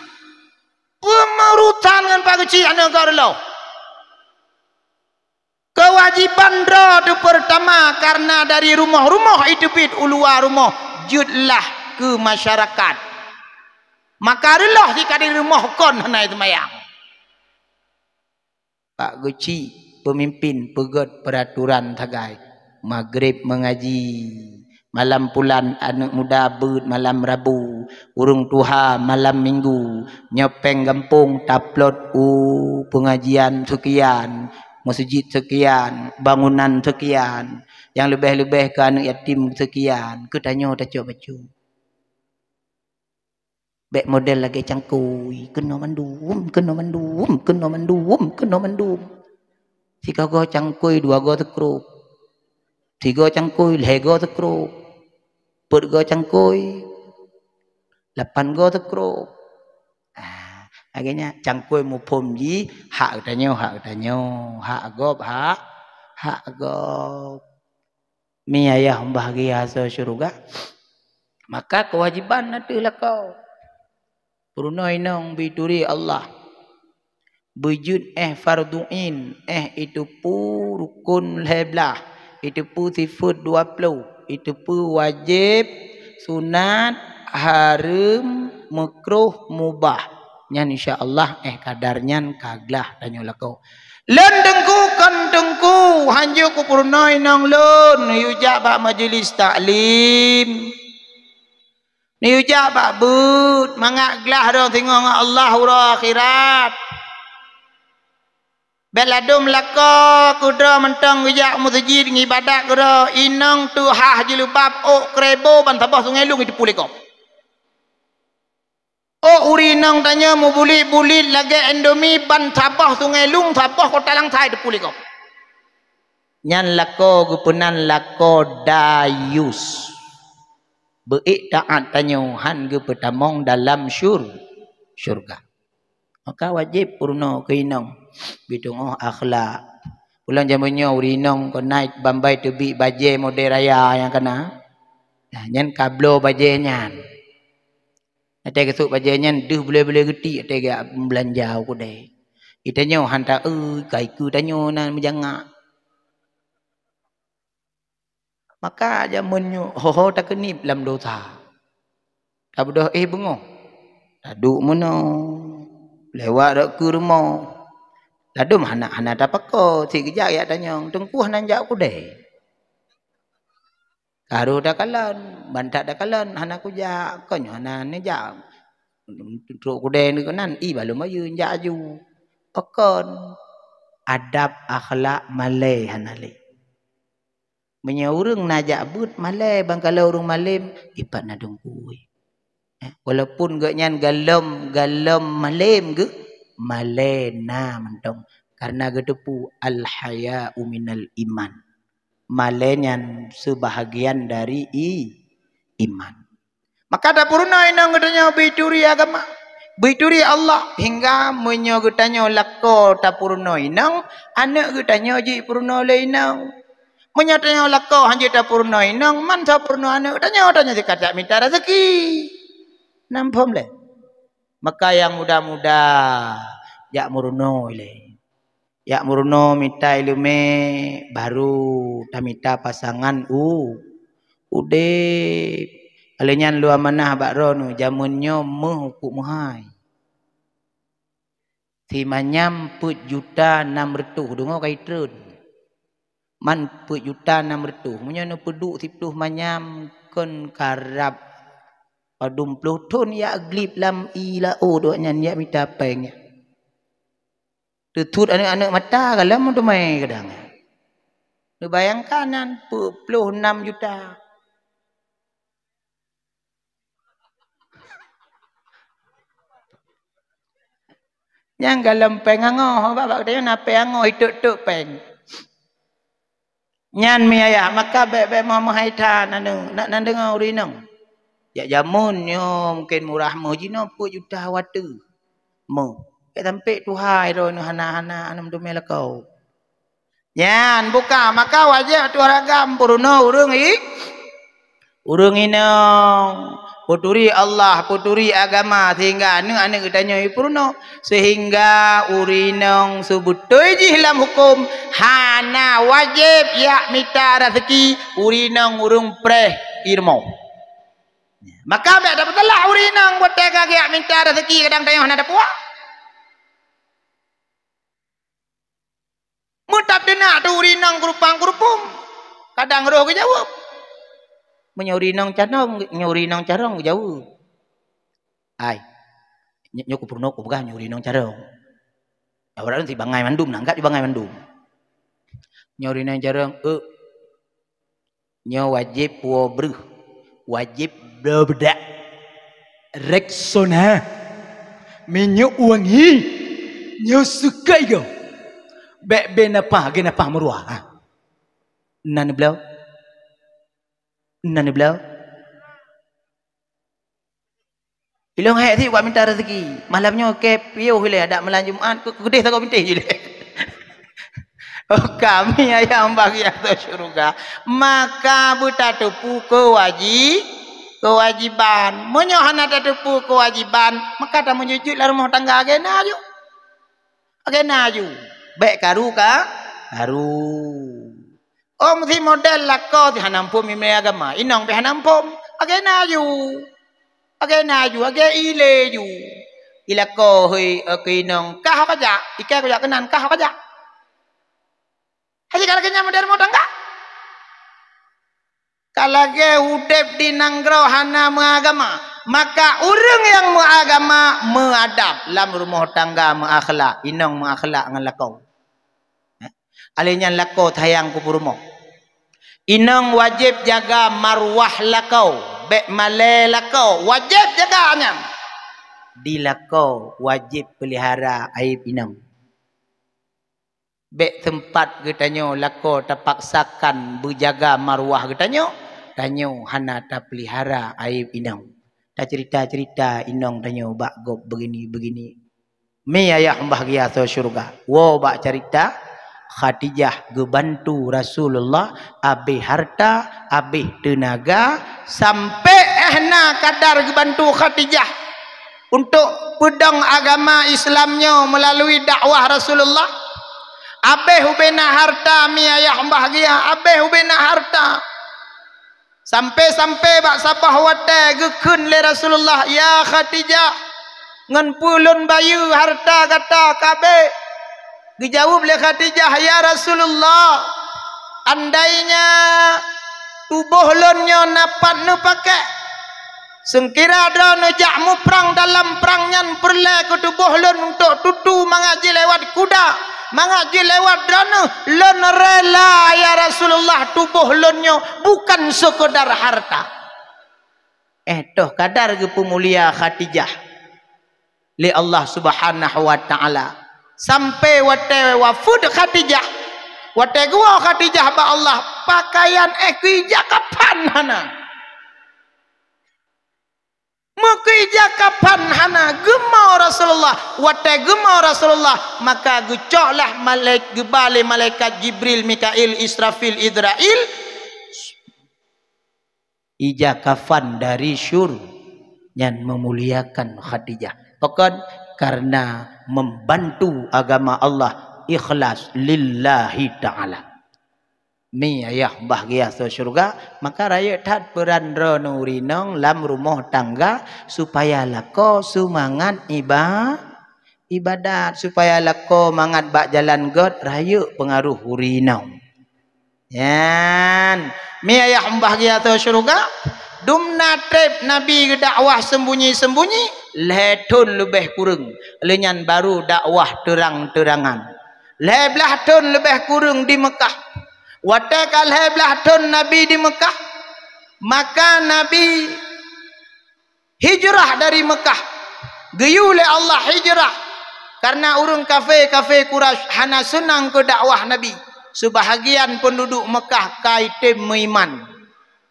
Pemerutan dengan Pak Guci anak kau lo. kewajiban dra tu pertama karena dari rumah-rumah itu pit uluar rumah judlah ke masyarakat maka adalah jika di rumah kon hana itu mayang Pak Guci pemimpin pegot peraturan tagai maghrib mengaji malam pulan anak muda beut malam Rabu urung tuha malam Minggu nyopeng gampung taplot pengajian sekian masjid sekian bangunan sekian yang lebih-lebih ke anak yatim sekian ketanyo taco bacu bek model lagi cangkui kena mandum tiga go cangkui dua go tekrup tiga cangkui lego tekrup per go cangkui 8 go tekrup akhirnya cangkui mu pom ji hak tanyo hak gob mi ayah bahagia so syurga maka kewajiban adalah kau Purunoi nong biduri Allah bujud farduin itu pu rukun heblah itu pu sifat 20 itu pu wajib sunat haram makruh mubah nyan insyaallah kadarnya kaglah tanyo lakau len dengku hanju ku purunoi nong lun yujak ba majlis taklim ni ujak bak but mangak gelah dong tengok Allah ura akhirat beladum lako kudra mentang ujak masjid ngibadat kudra inang tu hah jilubab krebo ban tabah sungai lung itu pulih kau urinang tanya mu bulit lagi endomi ban tabah sungai lung tabah kota lang thai itu pulih kau nyan lako gupunan lako dayus beriktaat tanyo han ge pertamong dalam syurga maka wajib purno keinong bidung akhlak ulang jamannya urinong ko naik bambai tebi baje mode raya yang kena nyan kablo baje nyan ate kesuk baje nyan duh boleh geti ate ga belanja ku dai itanyo hanta kai ku tanyo nan menjangak maka jamannya ho tak kenip dalam dosa tak bodoh bengok taduk mono lewat dak ke rumah ladum anak-anak tak pako si kejak ya tanyong tengkuh nan jak ku deh karo dak kalan bantak dak kalan anak ku jak konyo anak ni jak truk ku deh ni kanan balum ayu jak aju pakon adab akhlak malai hanale menyaurung najak but malai bang kalau urung malim ipat nadung kuih walaupun gak nyan galam malim ge malai na mentong karena gedepu al haya'u minal iman malai nyan sebahagian dari iman maka dapurna inang gedenya bituri agama bituri Allah hingga menyo getanyo lakko dapurna inang anak getanyo ji purna leinang menyatanya lakau hanya dapurna inang man dapurna anak tanya dikata minta rezeki nampom le maka yang muda-muda yak murno ile yak murno minta ilume baru tamita pasangan ude alenyan lu amanah bakro nu jamunnya mehukuk muhai si manyam put juta 600 dungo kai trun man put juta 600 munyo no peduk 10 manyam kon karab padum puluh ton ya glip lam ila do nyan ya mita peng ya tutut anak-anak mata kalam tu mai kadang lu bayangkan nan 26 juta yang galam peng angoh babak dia na peng angoh hidup peng nyan mi ayah maka be mau haitan nak dengar urinang ya jamun yo mungkin murah mo jino pu juta watu mo sampai tuhai ro no hana-hana anam dumel kau nyan buka maka wajib tu ragam puruno urung inong puturi Allah, puturi agama sehingga anu katanya purno sehingga urinong sebutoi jihlam hukum hana wajib ya mita rezeki urinong urung preh irmo. Maka mek dapat lah urinong buat tega ya minta rezeki kadang tayang hana dapat. Mutap dina tu urinong kurupang-kurupum. Kadang roh ke jawab. Menyurinong canong, nyurinong carong ke jawab. Ai. Nyoku purno ku bukan nyurinong carong. Orang si bangai mandum nangkat di bangai mandum. Nyurinong carong nyo wajib wobruh. Wajib berbeda. Reksona. Menyo wangi. Nyo sukai kau. Bek benapa genapa meruah. Nan belau. Nan belau. Ilong hai ti buat minta rezeki. Malamnya ke piu hile ada malam Jumaat ku gede tak kau minta je. Oh kami ayam bagi atau syurga. Maka buta tepu kewajiban. Menyohan ada tepu kewajiban. Maka tak menjujut lah rumah tangga agena ju. Agena ju. Baik karu ka? Karu. Oh mesti model lako ti hanampum ime agama. Inong pe hanampum. Agena ju. Agena ju. Age ile ju. Ilako hui kinong kah kaja. Ike kaja kenan kah kaja. Haji kalau kenya model mau tangga. Kalau ke udep di nanggro hana mengagama. Maka orang yang mengagama mengadab dalam rumah tangga mengakhlak. Inong mengakhlak dengan lakau. Alihnya lakau tayang ku rumah. Inong wajib jaga marwah lakau. Bek malai lakau. Wajib jaganya. Di lakau wajib pelihara aib inong. Bek tempat getanyo lakau terpaksakan berjaga marwah getanyo. Tanyo hana tak pelihara aib inong. Tak cerita-cerita inong tanyo bak gop begini-begini. Mi ayah bahagia so syurga. Wo bak cerita Khadijah gebantu Rasulullah abih harta, abih tenaga sampai ehna kadar gebantu Khadijah untuk pedang agama Islamnya melalui dakwah Rasulullah. Abih ubena harta mi ayah bahagia, abih ubena harta. Sampai-sampai bak sabah wate gekun le Rasulullah ya Khadijah ngan pulun bayu harta kata kabe. Dijawab le Khadijah ya Rasulullah andainya tubuh lonyo napat nu pakai sengkira ada nejakmu perang dalam perangnya perle ke tubuh lon untuk tutu mengaji lewat kuda mengaji lewat dana lon rela ya Rasulullah tubuh lonyo bukan sekedar harta toh kadar ke pemulia Khadijah li Allah subhanahu wa ta'ala sampai wate wafud Khadijah wate gua Khadijah ba Allah pakaian kuija kapan hana mukija kapan hana gemau Rasulullah wate gemau Rasulullah maka gucoklah malaikat Jibril Mikail Israfil Idrail ija kafan dari syur yang memuliakan Khadijah pokok karena membantu agama Allah ikhlas lillahi ta'ala. Mi ayah bahagia so syurga maka raya tat peran nurinong lam rumah tangga supaya lako sumangat ibadat supaya lako mangat bak jalan god raya pengaruh urinong. Yan mi ayah bahagia so syurga dumna trip Nabi dakwah sembunyi-sembunyi letun lebih kurang lenyan baru dakwah terang-terangan leblah ton lebih kurang di Mekah watakal leblah ton Nabi di Mekah maka Nabi hijrah dari Mekah geyule Allah hijrah karena urung kafe Quraisy hana senang ke dakwah Nabi sebahagian penduduk Mekah kaitem meiman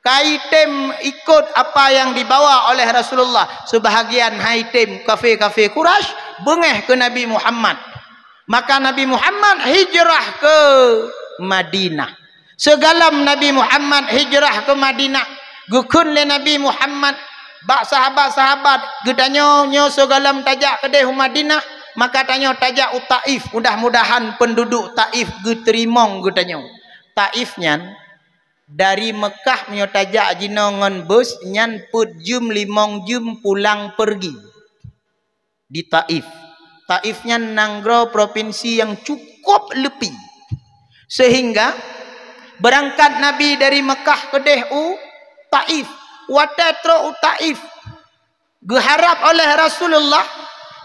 kaitem ikut apa yang dibawa oleh Rasulullah sebahagian haitem kafe Quraisy bengeh ke Nabi Muhammad maka Nabi Muhammad hijrah ke Madinah segalam Nabi Muhammad hijrah ke Madinah gukun le Nabi Muhammad Bak sahabat-sahabat gedanya nyo segalam tajak kedai Madinah, maka tanyo tajak Taif, mudah-mudahan penduduk Taif geterimong gedanya. Taif nyan dari Mekah menyo tajak jino ngon bus nyan put jum 5 jum pulang pergi di Taif. Taif nyan nanggro provinsi yang cukup lebih, sehingga berangkat Nabi dari Mekah ke Taif. Watatro Taif geharap oleh Rasulullah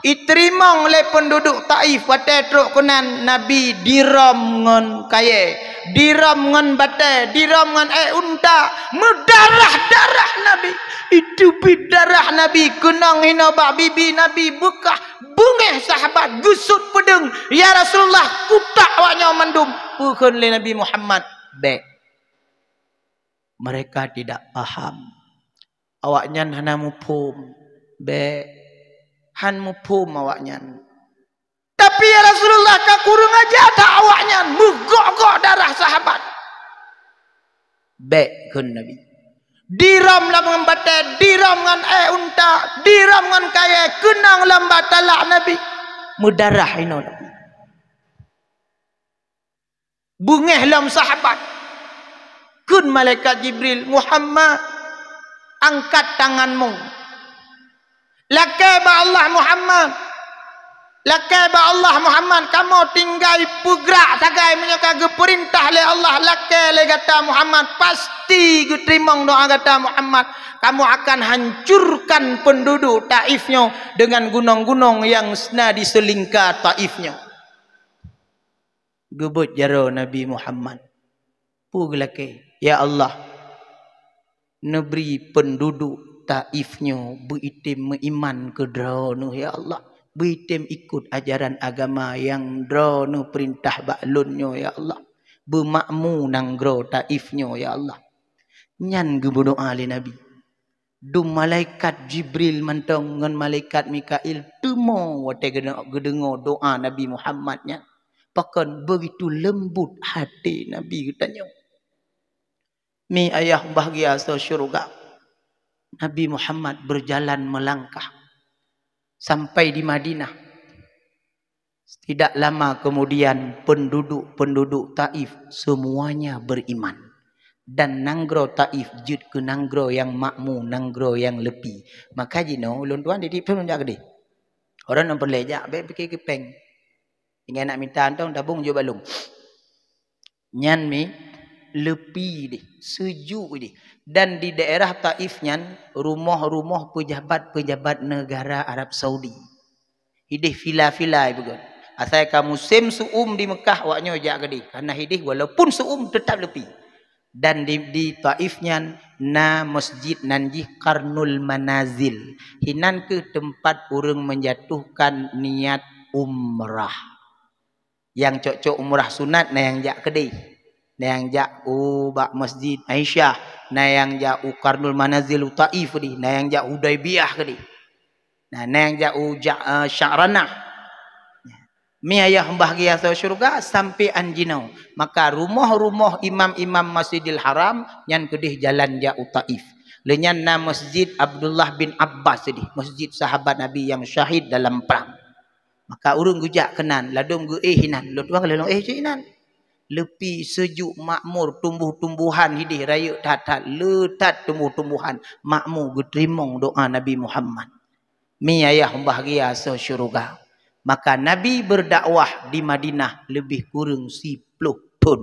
iterima oleh penduduk Taif. Watatro kenan Nabi diram ngon kaye, diram ngon bate, diram ngon unta, mendarah-darah Nabi. Itu bidarah Nabi kenang hina bak bibi Nabi bekah bungeh sahabat gusut pedeng. Ya Rasulullah kutak awaknya mandum pukun le Nabi Muhammad. Mereka tidak paham. Awaknya hana mupum han mupum awaknya. Tapi ya Rasulullah ka kurung aja tak awaknya mugok-gok darah sahabat. Kun Nabi diram lam bate, diram ngan unta, diram ngan kaya kenang lambat talak Nabi mudarah ino Nabi. Bungeh lam sahabat. Kun malaikat Jibril, Muhammad angkat tanganmu. Lakai ba Allah Muhammad. Lakai ba Allah Muhammad. Kamu tinggal pugrak sagai menyaka geperintah le Allah. Lakai le kata Muhammad. Pasti geterimong doa kata Muhammad. Kamu akan hancurkan penduduk Taifnya dengan gunung-gunung yang sena di selingkar Taifnya. Gebut jaro Nabi Muhammad. Puglakai. Ya Allah, negeri penduduk Taifnya beritim iman ke dronu. Ya Allah, beritim ikut ajaran agama yang dronu perintah baklunnya. Ya Allah, bermakmu nanggro Taifnya. Ya Allah, nyan gebunuh ahli Nabi. Dum malaikat Jibril mantong ngan malaikat Mikail temo wate gedengo doa Nabi Muhammadnya. Bahkan begitu lembut hati Nabi katanya. Mi ayah bahagia syurga. Nabi Muhammad berjalan melangkah sampai di Madinah. Tidak lama kemudian penduduk Taif semuanya beriman. Dan nanggro Taif jud ke nanggro yang makmu, nanggro yang lebih. Maka jino ulun tuan didik pun menjaga deh. Orang yang berlejak baik fikir kepeng. Ingin nak minta antong tabung jo balung. Nyan mi lepi deh, sejuk deh. Dan di daerah Taif nyan rumah-rumah pejabat-pejabat negara Arab Saudi. Hidih villa-villa begitu. Asal kamu musim suum di Mekah waknya jak gede. Karena hidih walaupun suum tetap lepi. Dan di Taif nyan na masjid nanji Qarnul Manazil. Hinan ke tempat orang menjatuhkan niat umrah. Yang cocok umrah sunat na yang jak gede. Na yang jak bak Masjid Aisyah, na yang jak Qarnul Manazil Taif di, na yang jak Hudaybiyah di. Nah, na yang jak Sya'ranah. Mi ayah bahagia syurga sampai anjinau. Maka rumah-rumah imam-imam Masjidil Haram yang kedih jalan jak Taif. Lenyan na Masjid Abdullah bin Abbas di, masjid sahabat Nabi yang syahid dalam perang. Maka urung gujak kenan, ladung gu hinan, lutwang lelong hinan. Lepi sejuk makmur tumbuh-tumbuhan hidih raya tatat letat tumbuh-tumbuhan makmur geterimong doa Nabi Muhammad. Mi ayah bahagia syurga. Maka Nabi berdakwah di Madinah lebih kurang 10 tahun.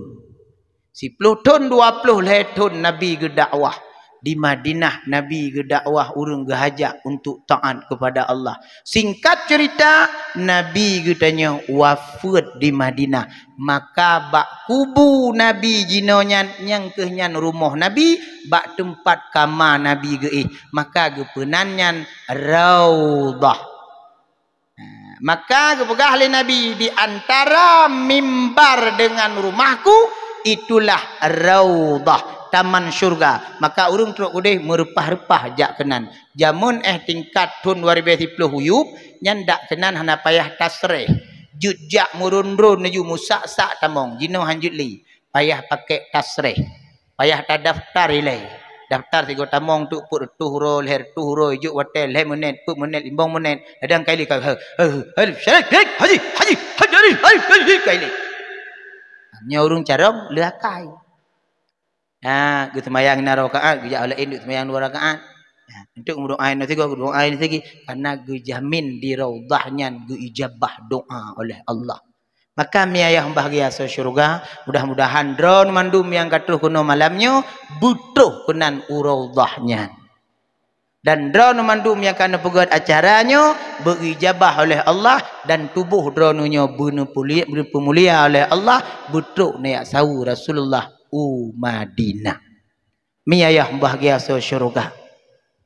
10 tahun 20 tahun Nabi berdakwah. Di Madinah Nabi berdakwah urang gehajak untuk taat kepada Allah. Singkat cerita Nabi katanya wafat di Madinah. Maka bak kubu Nabi jinonya yang kehnyan rumah Nabi bak tempat kama Nabi geih. Maka gepenannya Raudhah. Maka kepegah oleh Nabi di antara mimbar dengan rumahku itulah Raudhah. Taman syurga. Maka urung teruk udeh merepah-repah jak kenan. Jamun tingkat tun 2010 huyup nyan dak kenan hana payah tasreh. Jud jak murun-run ju musak-sak tamong. Jino hanjut li. Payah pakai tasreh. Payah tadaftar ilai. daftar 3 tamong tu put tu huro leher tu huro juk hotel le menit put menit 5 menit adang kali ka haji kali nya urung carong leakai gu semayang na rakaat gu ja lain gu semayang 2 rakaat untuk berdoa nanti gu berdoa lagi karena gu jamin di raudhahnya gu ijabah doa oleh Allah. Maka miayah bahagia so syurga, mudah-mudahan drone mandum yang katuh kuno malamnya butuh kunan uraudahnya. Dan drone mandum yang kana pegat acaranya berijabah oleh Allah dan tubuh drone-nya pemulia oleh Allah butuh naik sawu Rasulullah Madinah. Miayah bahagia so syurga.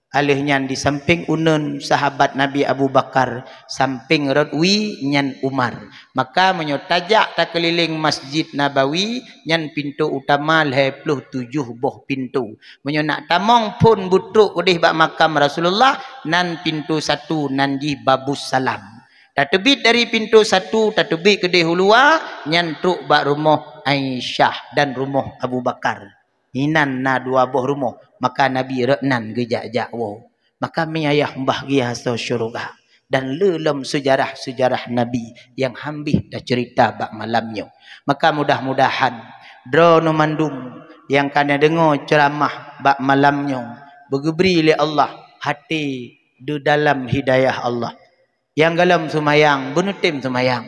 Alihnya di samping unun sahabat Nabi Abu Bakar, samping Radwi nyan Umar. Maka menyotajak tak keliling Masjid Nabawi nyan pintu utama 27 boh pintu. Menyo nak tamong pun butruk udih bak makam Rasulullah nan pintu 1 nan di Babus Salam. Tak tebit dari pintu 1 tak tebit ke dehulua nyan truk bak rumah Aisyah dan rumah Abu Bakar. Inan na 2 boh rumah. Maka Nabi reknan gejak-jak wow. Maka miayah bahagia so syurga. Dan lelem sejarah-sejarah Nabi yang hambih dah cerita bak malamnya. Maka mudah-mudahan drone mandum yang kana dengar ceramah bak malamnya bergebri oleh Allah hati di dalam hidayah Allah. Yang galam sumayang benutim sumayang.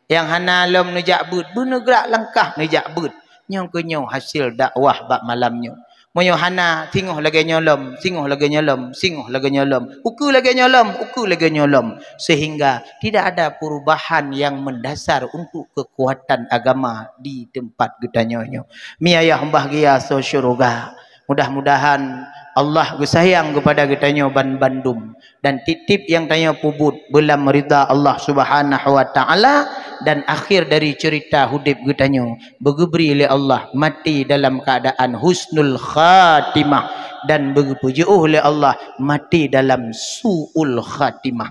Yang hana lom nejak but benegrak langkah nejak but. Nyong kenyo hasil dakwah bak malamnya. Moyo hana singoh lagi nyolom, singoh lagi nyolom, singoh lagi nyolom, uku lagi nyolom, uku lagi nyolom, sehingga tidak ada perubahan yang mendasar untuk kekuatan agama di tempat getanyonyo. Miayah bahagia so syurga. Mudah-mudahan Allah sayang kepada getanyo ban Bandung dan titip yang tanya pubut belam rida Allah Subhanahu wa taala dan akhir dari cerita hudib getanyo bergebri oleh Allah mati dalam keadaan husnul khatimah dan berpuji oleh Allah mati dalam suul khatimah.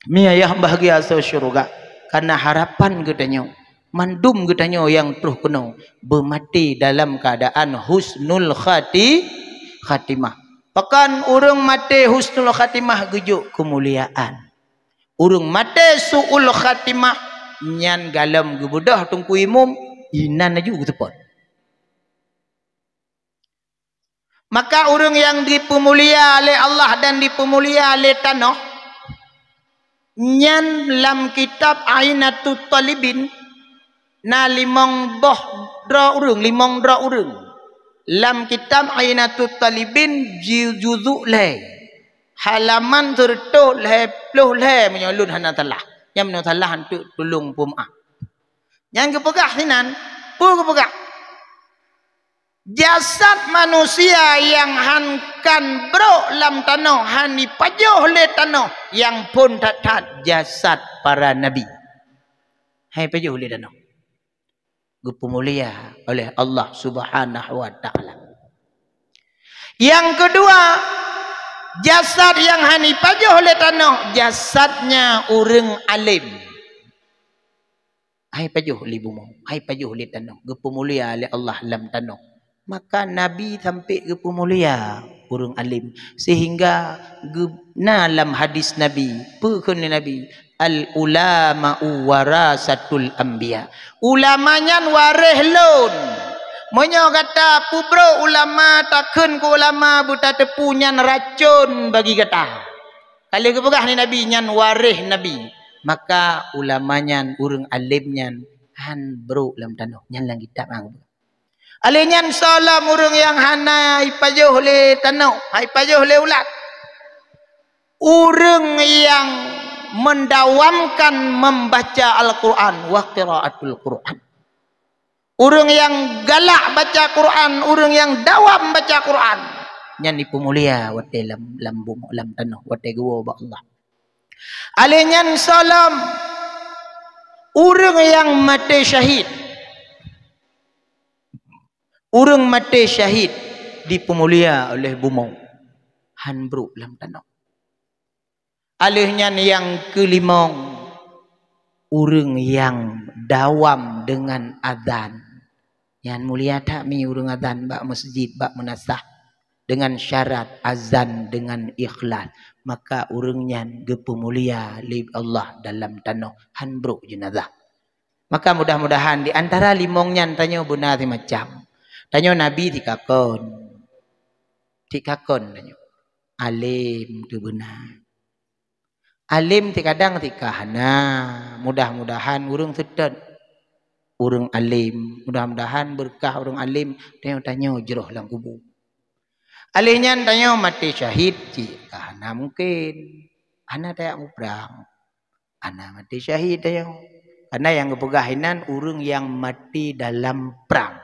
Miayah bahagia so syurga karena harapan getanyo mandum getanyo yang terus kena bermati dalam keadaan husnul khatimah. Pakan urung mati husnul khatimah gejuk kemuliaan. Urung mati suul khatimah nyan galam gebudah tungku imum inan aju getepot. Maka urung yang dipemulia oleh Allah dan dipemulia oleh tanah nyan dalam kitab Ainatut Talibin na limong boh dra urung lam kitab Ainatut Talibin juzu le halaman tertul le puluh le menyolun hana talah yang menyolun talah untuk tulung pumah yang kepegah sinan kepegah jasad manusia yang hankan bro lam tanah hani pajoh le tanah yang pun tak jasad para nabi hai pajoh le tanah dipemulia oleh Allah Subhanahu wa taala. Yang kedua, jasad yang hani pajoh oleh tanah, jasadnya orang alim. Hai pajoh li bumi, hai pajoh li tanah, dipemulia oleh Allah dalam tanah. Maka Nabi sampai dipemulia orang alim sehingga dalam hadis Nabi, pekun Nabi al ulama'u warasatul anbiya. Ulamanya warih lun. Monyo kata pubro ulama takun ku ulama buta tepu nyan racun bagi kata. Kalau kepegah ni Nabi nyan warih Nabi, maka ulamanya urang alimnya han bro dalam tanah nyan lang kitab ang. Alinyan salam urang yang hana ipajoh le tanah, ipajoh le ulat. Urang yang mendawamkan membaca Al-Quran wa qiraatul Quran. Urang yang galak baca Quran, urang yang dawam baca Quran nyan dipemulia wate lam bumi lam tanah wate gua ba Allah. Alinyan salam urang yang mati syahid. Urang mati syahid dipemulia oleh bumi han bro lam tanah. Alihnya yang kelima, urang yang dawam dengan adzan. Yang mulia tak mi urang adzan bak masjid bak menasah. dengan syarat azan dengan ikhlas, maka urangnya gepemulia li Allah dalam tanah hanbruk jenazah. Maka mudah-mudahan di antara limongnya tanya benar macam. Tanya Nabi tikakon tanya. Alim tu benar. Alim kadang tikahana. Mudah-mudahan urang sedot. Urang alim. Mudah-mudahan berkah urang alim. Tanya jeroh lang kubur. Alihnya tanya mati syahid. Tikahana mungkin. Ana tayak mubrang. Ana mati syahid tanya. Karena yang kepegahinan urang yang mati dalam perang.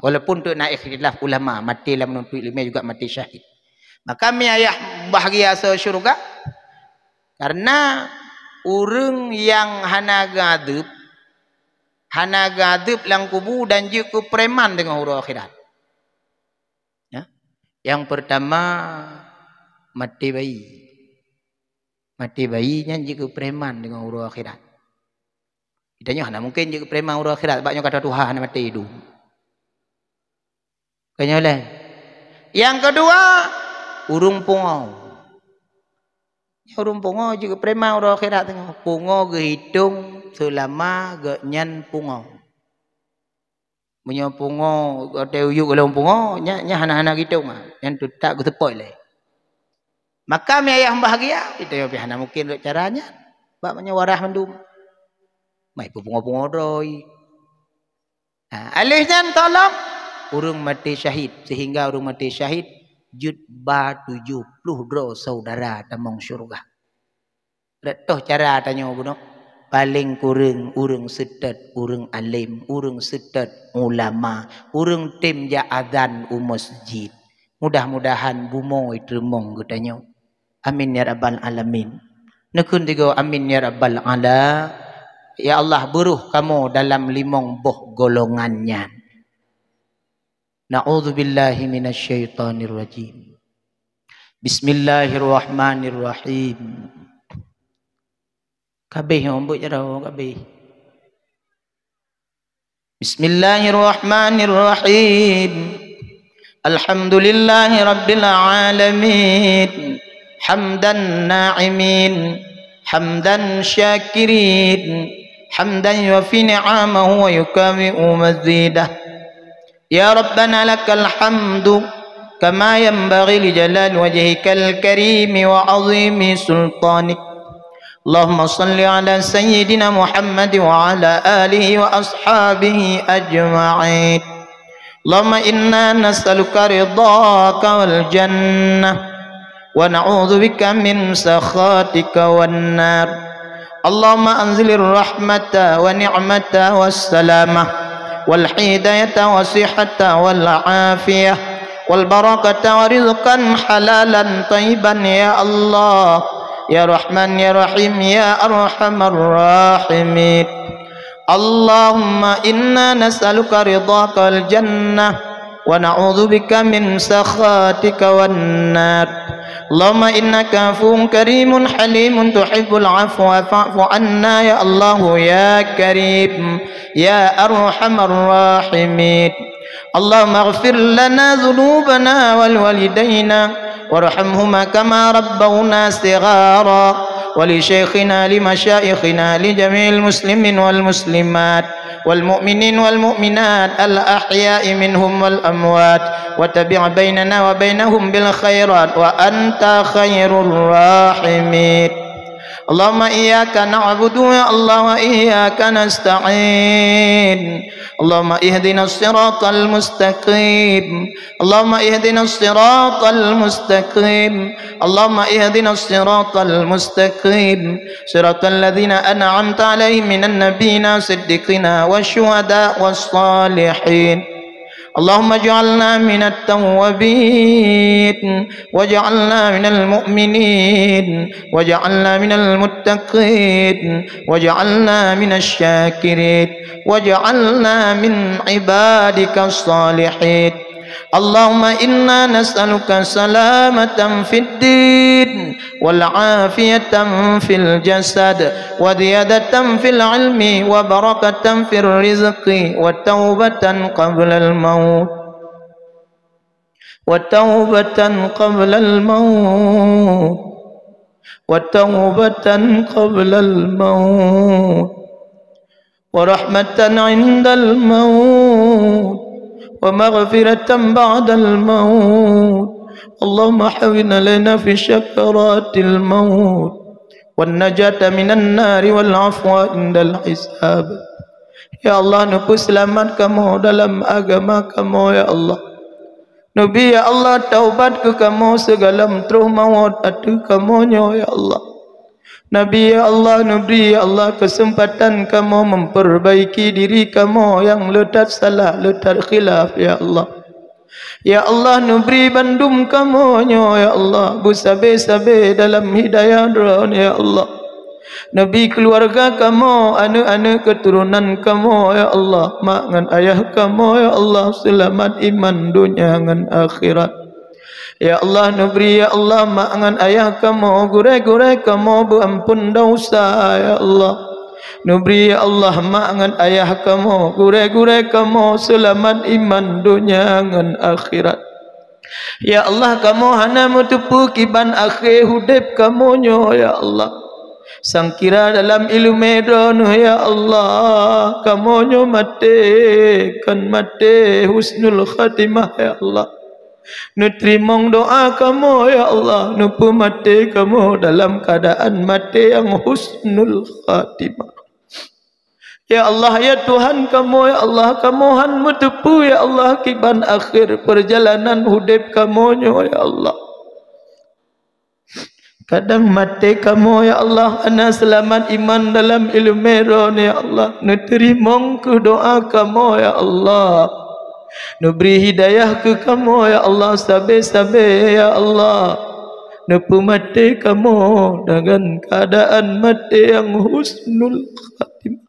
Walaupun tu naik khilaf ulama. Mati dalam menuntut ilmu juga mati syahid. Maka kami ayah bahagia syurga. Karena urang yang hana gadub lang kubu dan juga preman dengan huru akhirat. Ya. Yang pertama mati bayi. Mati bayinya juga preman dengan huru akhirat. Kitanya hana mungkin juga preman huru akhirat. Sebabnya kata Tuhan mati hidup. Kayaknya oleh. Yang kedua urung pungau. Urung pungau juga preman huru akhirat tengah. Pungau gehitung selama genyan pungau. Punya pungau teuyuk dalam pungau nya hana-hana gitu mah. Yang tu tak ketepoi le. Maka mi ayah bahagia kita yo hana mungkin caranya. Baknya warah mendum. Mai pungau-pungau doi. Alihnya tolong urung mati syahid sehingga urung mati syahid jutba 70 dro saudara tamong syurga. Toh cara tanya bunuh. Paling kurang urang sedet, urang alim, urang sedet ulama, urang tim ja azan masjid. Mudah-mudahan bumoy tremong katanya. Amin ya rabbal alamin. Nekun tiga amin ya rabbal ala. Ya Allah beruh kamu dalam limong boh golongannya. Na'udzubillahi minasyaitonir rajim. Bismillahirrahmanirrahim. Kabeh ombok jero kabeh. Bismillahirrahmanirrahim. Alhamdulillahi rabbil alamin. Hamdan na'imin, hamdan syakirin, hamdan yufi ni'amahu wa yukawi'u mazidah. Ya Rabbana lakal hamdu kama yanbaghi li jalal wajhikal karim wa 'azimi sultanik. Allahumma salli ala sayyidina Muhammad wa ala alihi wa ashabihi ajma'in. Allahumma inna nas'aluka ridhaka wal jannah wa na'udzu bika min sakhatika wan nar. Allahumma anzilir rahmata wa ni'mata was salamah wal hidayata wa sihhata wal afiyah wal barakata wa rizqan halalan thayyiban ya Allah. Ya Rahman ya Rahim ya Arhamar Rahimin. Allahumma inna nas'aluka ridhaka wal jannah wa na'udzu bika min sakhatika wan nar. Allahumma innaka afuwwun karimun halimun tuhibbul afwa fa'fu anna ya Allah ya Karim ya Arhamar Rahimin. Allahumma ighfir lana dhunubana wal walidayna warhamhuma kama rabbawna sighara wa li shaykhina li masyayikhina li jami'il muslimin wal muslimat wal mu'minin wal mu'minat al ahya'i minhum wal amwat wa tabi' bainana wa bainahum bil khairat wa anta khairur rahimin. Allahumma iyyaka na'budu ya Allah wa iyyaka nasta'in. Allahumma ihdinas siratal mustaqim. Allahumma ihdinas siratal mustaqim. Allahumma ihdinas siratal mustaqim. Siratal ladzina an'amta 'alaihim minan nabiyyina siddiqina wasyuhada wassalihin. اللهم اجعلنا من التوابين واجعلنا من المؤمنين واجعلنا من المتقين واجعلنا من الشاكرين واجعلنا من عبادك الصالحين. اللهم إنا نسألك سلامة في الدين والعافية في الجسد وزيادة في العلم وبركة في الرزق وتوبة قبل الموت. وتوبة قبل الموت وتوبة قبل الموت ورحمة عند الموت ومغفرة بعد الموت اللهم حوِّن علينا في شكرات الموت والنجاة من النار والعفو عند الحساب. Ya Allah, nupu selamat kamu dalam agama kamu ya Allah. Nabi ya Allah, taubat ke kamu segala mentruh maut atu kamu ya Allah. Nabi ya Allah, Nabi ya Allah, kesempatan kamu memperbaiki diri kamu yang letak salah, letak khilaf ya Allah. Ya Allah, Nabi bandum kamu ya Allah, busabe-sabe dalam hidayah dron ya Allah. Nabi keluarga kamu, anak-anak keturunan kamu ya Allah, mak ngan ayah kamu ya Allah, selamat iman dunia ngan akhirat. Ya Allah, Nabi ya Allah, mak ngan ayah kamu, gure-gure kamu berampun dosa ya Allah. Nabi ya Allah, mak ngan ayah kamu, gure-gure kamu, selamat iman dunia ngan akhirat. Ya Allah, kamu hana mutupu kiban akhir hudib kamu ya Allah. Sangkira dalam ilmu dronu ya Allah, kamu nyo mate kan mate husnul khatimah ya Allah. Nutrimong doa kamu ya Allah, nupu mate kamu dalam keadaan mate yang husnul khatimah. Ya Allah, ya Tuhan kamu ya Allah, kamu han mutupu ya Allah kiban akhir perjalanan hudib kamu nyo ya Allah. Kadang mati kamu ya Allah, ana selamat iman dalam ilmu ron ya Allah. Nuterimong ke doa kamu ya Allah. Nuberi hidayah ke kamu ya Allah, sabe-sabe ya Allah. Nupu mati kamu dengan keadaan mati yang husnul khatimah.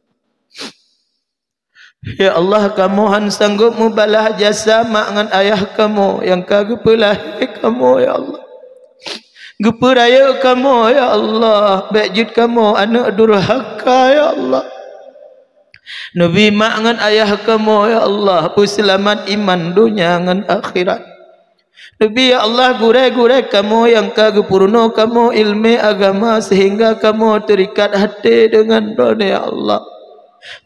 Ya Allah, kamu han sanggup mubalah jasa mak ngan ayah kamu yang kagak pelahir kamu ya Allah. Geperaya kamu ya Allah, bejut kamu anak durhaka ya Allah. Nabi mak ngan ayah kamu ya Allah, selamat iman dunia ngan akhirat. Nabi ya Allah, gure-gure kamu yang kagepurno kamu ilmu agama sehingga kamu terikat hati dengan dunia ya Allah.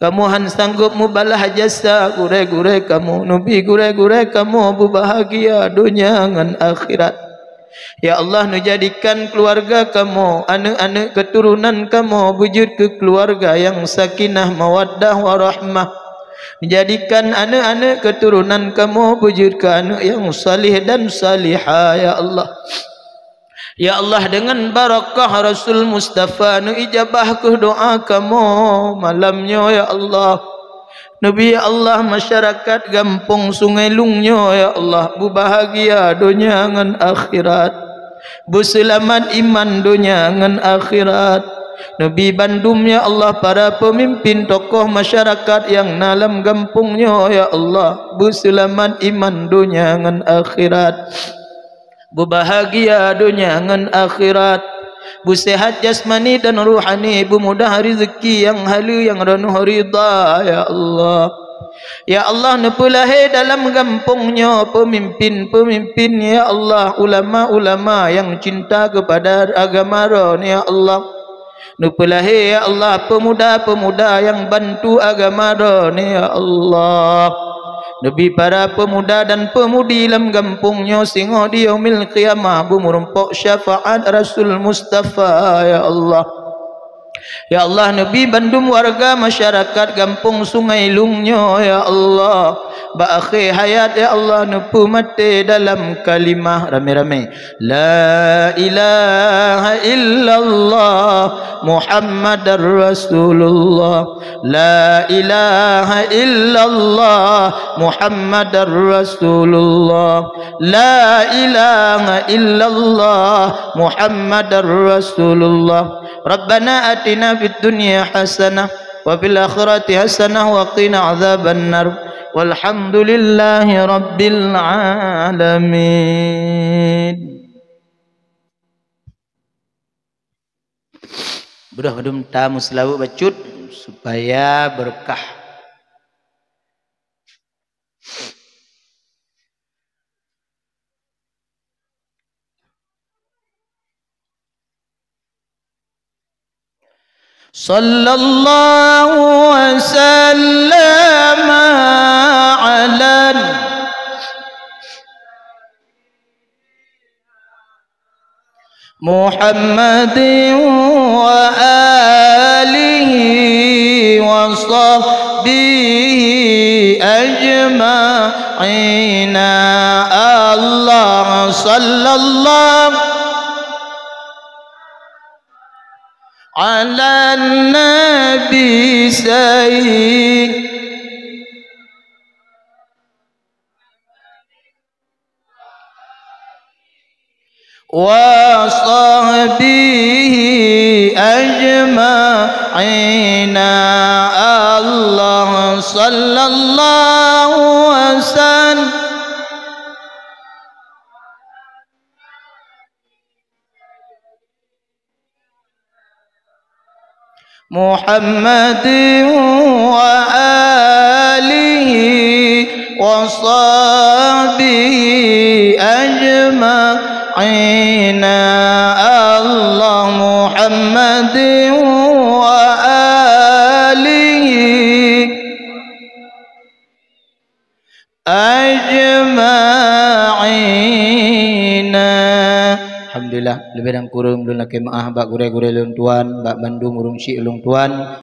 Kamu han sanggup mubalah jasa gure-gure kamu, Nabi gure-gure kamu berbahagia dunia ngan akhirat. Ya Allah, menjadikan keluarga kamu, anak-anak keturunan kamu wujud ke keluarga yang sakinah, mawaddah, warahmah. Menjadikan anak-anak keturunan kamu wujud ke anak yang salih dan salihah ya Allah. Ya Allah, dengan barakah Rasul Mustafa, nu ijabah ke doa kamu malamnya ya Allah. Nabi ya Allah, masyarakat Gampung Sungai Lungnya ya Allah, berbahagia dunia ngan akhirat, berselamat iman dunia ngan akhirat. Nabi Bandung ya Allah, para pemimpin tokoh masyarakat yang dalam kampungnya ya Allah, berselamat iman dunia ngan akhirat, berbahagia dunia ngan akhirat, busehat jasmani dan ruhani, bumudah rezeki yang halu yang ranuh ridha ya Allah. Ya Allah, nepulahir dalam kampungnya pemimpin-pemimpin ya Allah, ulama-ulama yang cinta kepada agama ron ya Allah. Nepulahir ya Allah, pemuda-pemuda yang bantu agama ron ya Allah. Nabi para pemuda dan pemudi dalam kampungnya singo di yaumil qiyamah bumurumpok syafaat Rasul Mustafa ya Allah. Ya Allah, Nabi Bandung warga masyarakat Kampung Sungai Lungnya ya Allah, baakhir hayat ya Allah, nupu mati dalam kalimah rame-rame la ilaha illallah Muhammadar Rasulullah, la ilaha illallah Muhammadar Rasulullah, la ilaha illallah Muhammadar Rasulullah. Rabbana atina fid dunya hasanah wa fil akhirati hasanah wa qina adzabannar. Walhamdulillahi rabbil alamin. Budah badum tamu selalu bacut supaya berkah. sallallahu wasallam ala Muhammadin wa alihi wa sahbihi ajma'ina. Allah sallallahu ala nabi sayyid wa sahbihi ajma'ina. Allah sallallahu wasallam Muhammadin wa alihi wa sahbihi ajma'ina. Allah Muhammadin wa alihi ajma'ina. Alhamdulillah lebih dan kurang belum lagi maaf bak gure-gure lung tuan bak bandu murung si lung tuan.